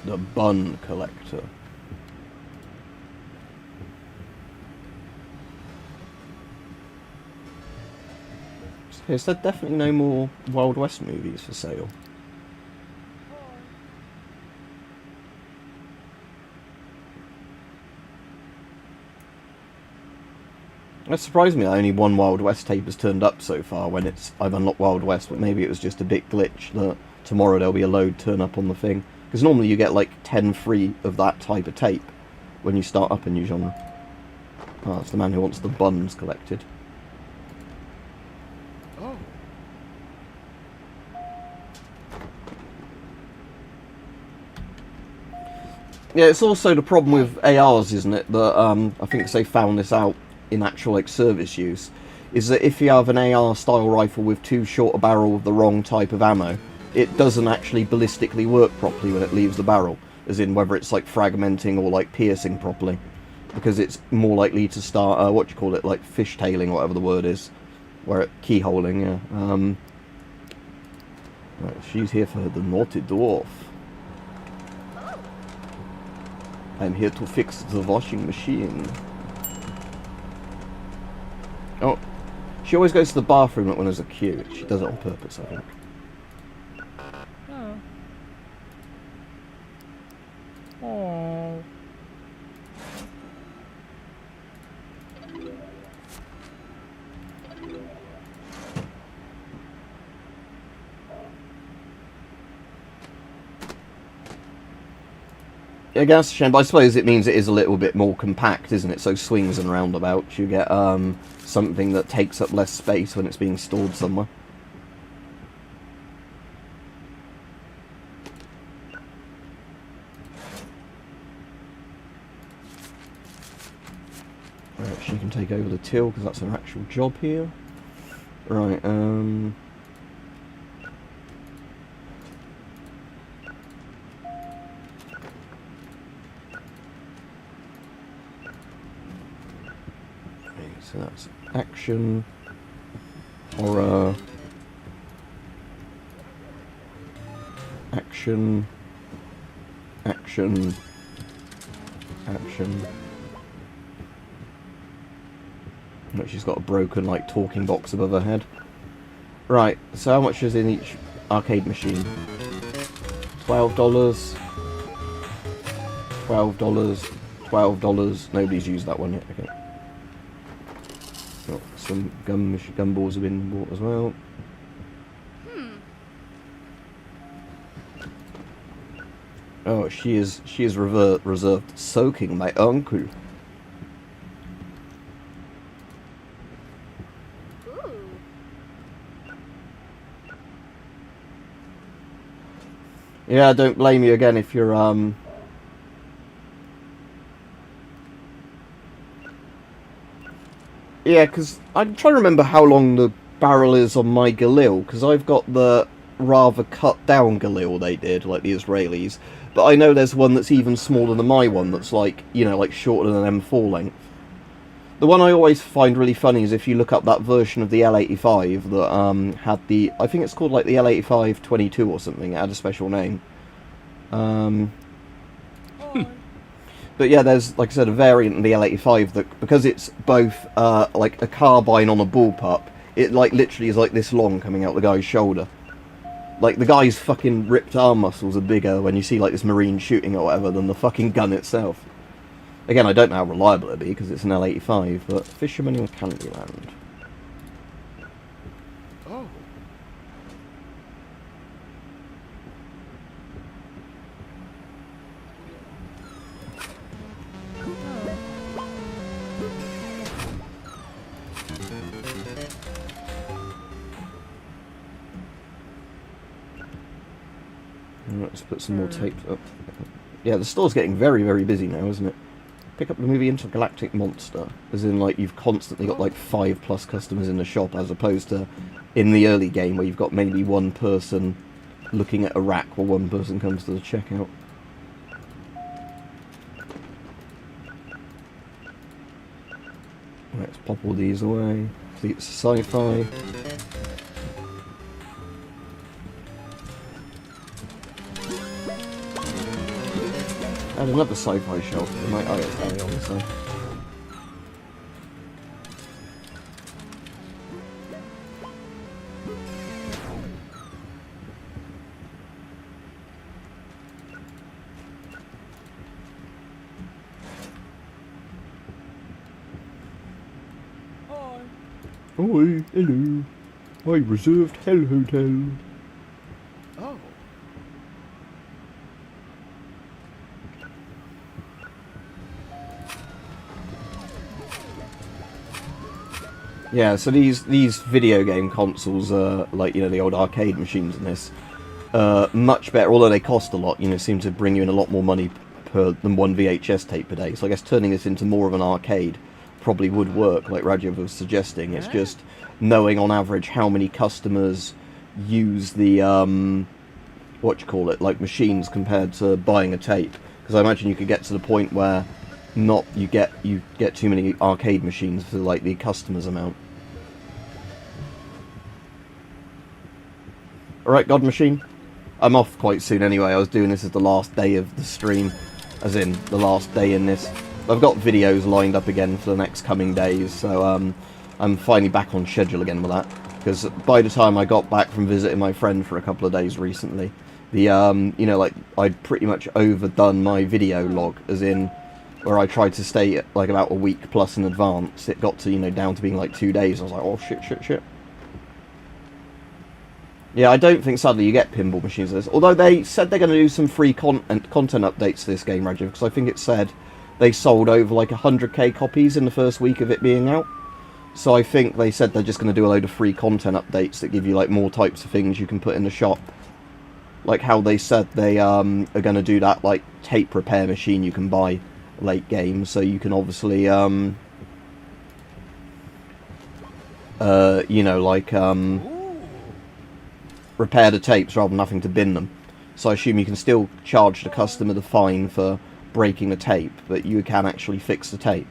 The bun collector. Is there definitely no more Wild West movies for sale? That surprised me that only one Wild West tape has turned up so far when I've unlocked Wild West, but maybe it was just a bit glitch that tomorrow there'll be a load turn up on the thing. Because normally you get like 10 free of that type of tape when you start up a new genre. Oh, that's the man who wants the buns collected. Oh. Yeah, it's also the problem with ARs, isn't it? That I think they found this out in actual like service use, is that if you have an AR style rifle with too short a barrel with the wrong type of ammo, it doesn't actually ballistically work properly when it leaves the barrel, as in whether it's like fragmenting or like piercing properly, because it's more likely to start what do you call it, like fishtailing, whatever the word is, where it keyholing. Yeah. Right, she's here for the naughty dwarf. I'm here to fix the washing machine. Oh, she always goes to the bathroom when there's a queue. She does it on purpose, I think. Oh. Oh. I guess, shame, but I suppose it means it is a little bit more compact, isn't it? So swings and roundabouts, you get something that takes up less space when it's being stored somewhere. Right, she can take over the till because that's her actual job here. Right, so that's action, horror, action, action, action. Look, she's got a broken, like, talking box above her head. Right, so how much is in each arcade machine? $12. $12, $12. Nobody's used that one yet. Okay. Oh, some gumballs have been bought as well. Oh, she is reserved soaking my uncle. Yeah, don't blame you again if you're yeah, because I'm trying to remember how long the barrel is on my Galil, because I've got the rather cut down Galil they did, like the Israelis, but I know there's one that's even smaller than my one that's like, you know, like shorter than an M4 length. The one I always find really funny is if you look up that version of the L85 that had the, I think it's called like the L85 22 or something, it had a special name. But yeah, there's, like I said, a variant in the L85 that, because it's both like a carbine on a bullpup, it like literally is like this long coming out the guy's shoulder. Like, the guy's fucking ripped arm muscles are bigger when you see, like, this Marine shooting or whatever than the fucking gun itself. Again, I don't know how reliable it'll be, because it's an L85, but Fisherman in Candyland. Oh. Let's put some more tape up. Yeah, the store's getting very, very busy now, isn't it? Pick up the movie Intergalactic Monster, as in, like, you've constantly got, like, 5+ customers in the shop, as opposed to in the early game, where you've got maybe one person looking at a rack while one person comes to the checkout. Let's pop all these away. See, it's sci-fi. I had another sci-fi shelf in my eye carry on, so. Oi, hello. I reserved Hell Hotel. Oh. Yeah, so these video game consoles are like, you know, the old arcade machines in this. Much better, although they cost a lot, you know, seem to bring you in a lot more money than one VHS tape per day. So I guess turning this into more of an arcade probably would work, like Rajiv was suggesting. It's just knowing on average how many customers use the, like machines compared to buying a tape. Because I imagine you could get to the point where you get too many arcade machines for like the customers amount. Alright, God Machine. I'm off quite soon anyway. I was doing this as the last day of the stream, as in the last day in this. I've got videos lined up again for the next coming days, so I'm finally back on schedule again with that. Because by the time I got back from visiting my friend for a couple of days recently, the you know, like, I'd pretty much overdone my video log, as in where I tried to stay like about a week plus in advance. It got to, you know, down to being like 2 days. I was like, oh shit. Yeah, I don't think sadly you get pinball machines in this. Although they said they're going to do some free content updates to this game, Rajiv, because I think it said they sold over like 100k copies in the first week of it being out. So I think they said they're just going to do a load of free content updates that give you like more types of things you can put in the shop. Like how they said they are going to do that like tape repair machine you can buy late game, so you can obviously you know, like repair the tapes rather than having to bin them. So I assume you can still charge the customer the fine for breaking the tape, but you can actually fix the tape.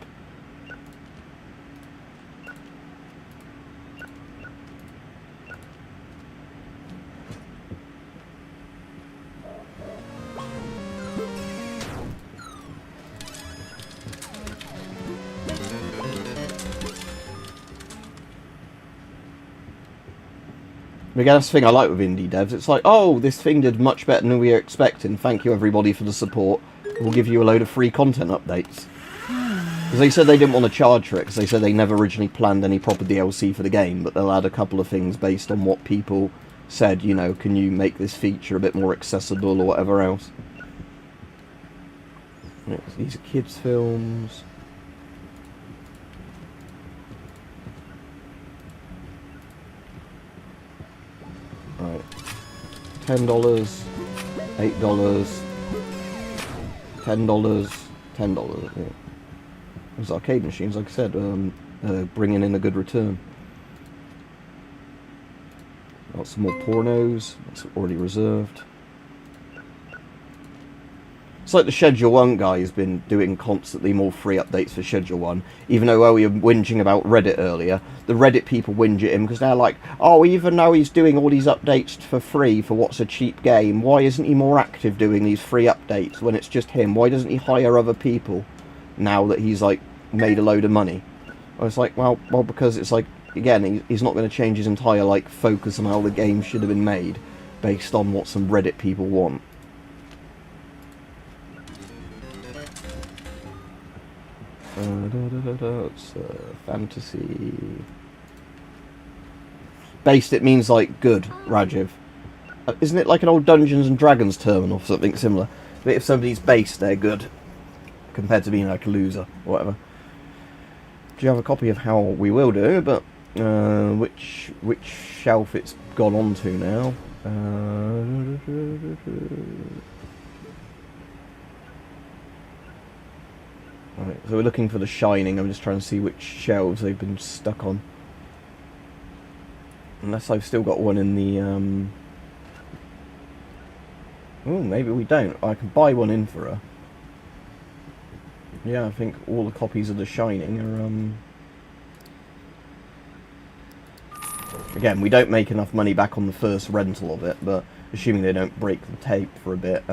Again, that's the thing I like with indie devs. It's like, oh, this thing did much better than we were expecting. Thank you, everybody, for the support. we'll give you a load of free content updates. Because they said they didn't want to charge for it, because they said they never originally planned any proper DLC for the game, but they'll add a couple of things based on what people said, you know, can you make this feature a bit more accessible or whatever else. These are kids' films. Right. $10, $8, $10, $10. Yeah. Those arcade machines, like I said, bringing in a good return. Got some more pornos. That's already reserved. It's like the Schedule 1 guy has been doing constantly more free updates for Schedule 1. Even though we were whinging about Reddit earlier, the Reddit people whinge at him because they're like, oh, even though he's doing all these updates for free for what's a cheap game, why isn't he more active doing these free updates when it's just him? Why doesn't he hire other people now that he's, like, made a load of money? I was like, well, because it's like, again, he's not going to change his entire, like, focus on how the game should have been made based on what some Reddit people want. It's fantasy. Based, it means like good, Rajiv. Isn't it like an old Dungeons and Dragons term or something similar? But if somebody's based, they're good, compared to being like a loser or whatever. Do you have a copy of how we will do? But which shelf it's gone on to now? Right, so we're looking for The Shining. I'm just trying to see which shelves they've been stuck on. Unless I've still got one in the... Oh, maybe we don't. I can buy one in for her. Yeah, I think all the copies of The Shining are... Again, we don't make enough money back on the first rental of it, but assuming they don't break the tape for a bit...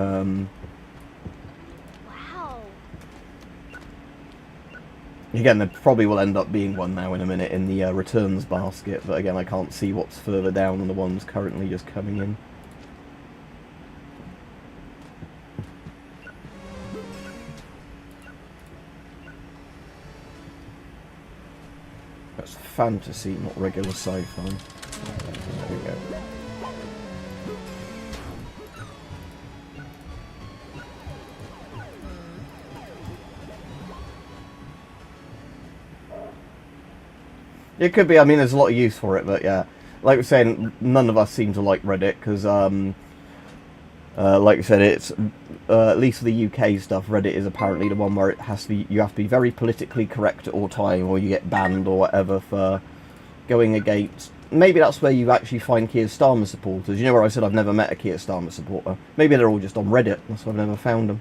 Again, there probably will end up being one now in a minute in the returns basket, but again, I can't see what's further down than the ones currently just coming in. That's fantasy, not regular sci-fi. There we go. It could be, I mean, there's a lot of use for it, but yeah. Like we're saying, none of us seem to like Reddit, because, like I said, it's, at least for the UK stuff, Reddit is apparently the one where it has to be, you have to be very politically correct at all time, or you get banned or whatever for going against... Maybe that's where you actually find Keir Starmer supporters. You know where I said I've never met a Keir Starmer supporter? Maybe they're all just on Reddit, that's why I've never found them.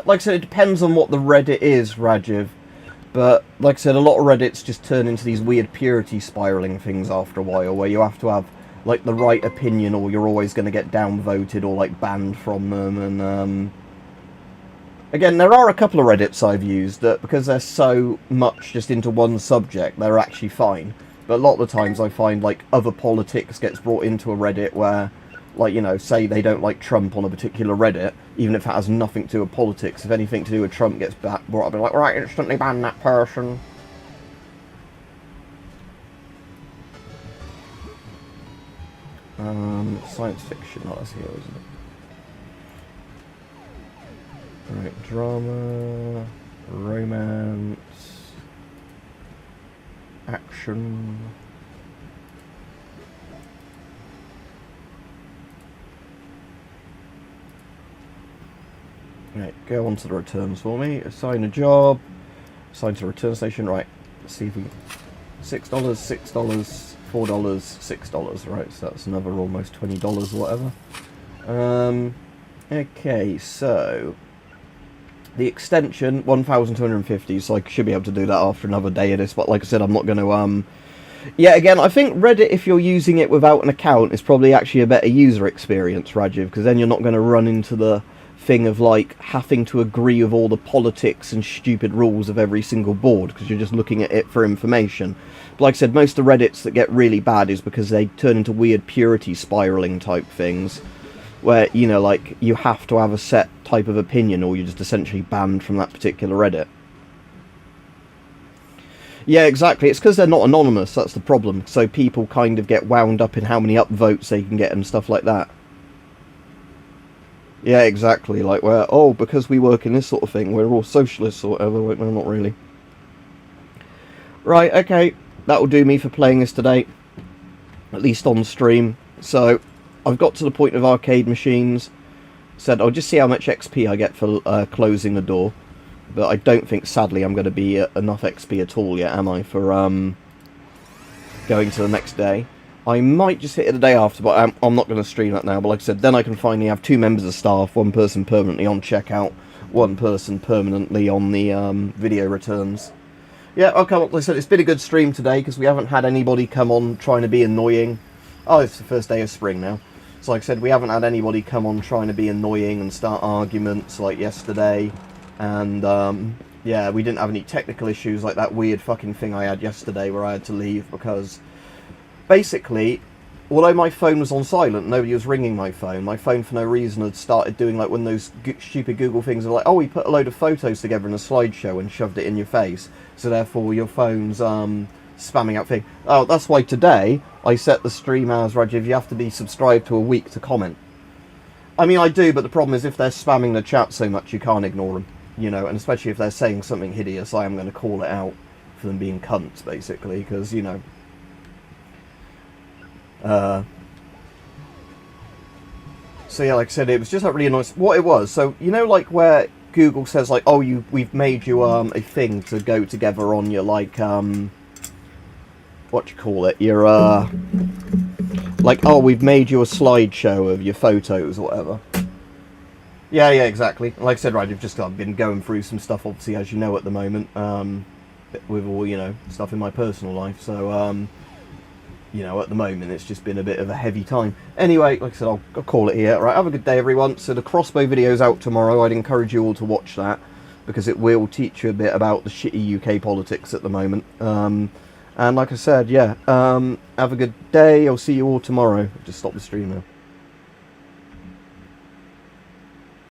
Like I said, it depends on what the Reddit is, Rajiv. But, like I said, a lot of Reddits just turn into these weird purity spiraling things after a while, where you have to have, like, the right opinion, or you're always going to get downvoted or, like, banned from them. And, again, there are a couple of Reddits I've used that, because they're so much just into one subject, they're actually fine. But a lot of the times I find, like, other politics gets brought into a Reddit where... Like, you know, say they don't like Trump on a particular Reddit, even if it has nothing to do with politics. If anything to do with Trump gets brought up, they're like, right, instantly ban that person. Science fiction, oh, that's here, isn't it? Right, drama, romance, action... Right, go on to the returns for me. Assign a job. Assign to the return station. Right, let's see if we... $6, $6, $4, $6. Right, so that's another almost $20 or whatever. Okay, so... The extension, 1,250, so I should be able to do that after another day of this. But like I said, I'm not going to... Yeah, again, I think Reddit, if you're using it without an account, is probably actually a better user experience, Rajiv, because then you're not going to run into the thing of like having to agree with all the politics and stupid rules of every single board, because you're just looking at it for information. But like I said, most of the Reddits that get really bad is because they turn into weird purity spiraling type things, where, you know, like, you have to have a set type of opinion or you're just essentially banned from that particular Reddit. Yeah, exactly. It's because they're not anonymous, that's the problem. So people kind of get wound up in how many upvotes they can get and stuff like that. Yeah, exactly. Like, where, oh, because we work in this sort of thing, we're all socialists or whatever. Wait, no, not really. Right, okay. That'll do me for playing this today. At least on stream. So, I've got to the point of arcade machines. Said I'll just see how much XP I get for closing the door. But I don't think, sadly, I'm going to be enough XP at all yet, am I, for going to the next day. I might just hit it the day after, but I'm not going to stream that now. But like I said, then I can finally have 2 members of staff, 1 person permanently on checkout, 1 person permanently on the video returns. Yeah, okay, like I said, it's been a good stream today, because we haven't had anybody come on trying to be annoying. Oh, it's the first day of spring now. So like I said, we haven't had anybody come on trying to be annoying and start arguments like yesterday. And, yeah, we didn't have any technical issues like that weird fucking thing I had yesterday where I had to leave because, basically, although my phone was on silent, nobody was ringing my phone for no reason had started doing like one of those stupid Google things of like, oh, we put a load of photos together in a slideshow and shoved it in your face, so therefore your phone's spamming out thing. Oh, that's why today I set the stream as, Roger, you have to be subscribed to a week to comment. I mean, I do, but the problem is if they're spamming the chat so much, you can't ignore them. You know, and especially if they're saying something hideous, I am going to call it out for them being cunts, basically, because, you know. So yeah, like I said, it was just that really annoying. What it was, so, you know, like, where Google says, like, oh, we've made you, a thing to go together on your, like, what you call it, your, like, oh, we've made you a slideshow of your photos or whatever. Yeah, exactly. Like I said, right, I've just been going through some stuff, obviously, as you know, at the moment, with all, you know, stuff in my personal life, so, you know, at the moment, it's just been a bit of a heavy time. Anyway, like I said, I'll call it here. Right, have a good day, everyone. So the crossbow video's out tomorrow. I'd encourage you all to watch that, because it will teach you a bit about the shitty UK politics at the moment. And like I said, yeah, have a good day. I'll see you all tomorrow. Just stop the stream now.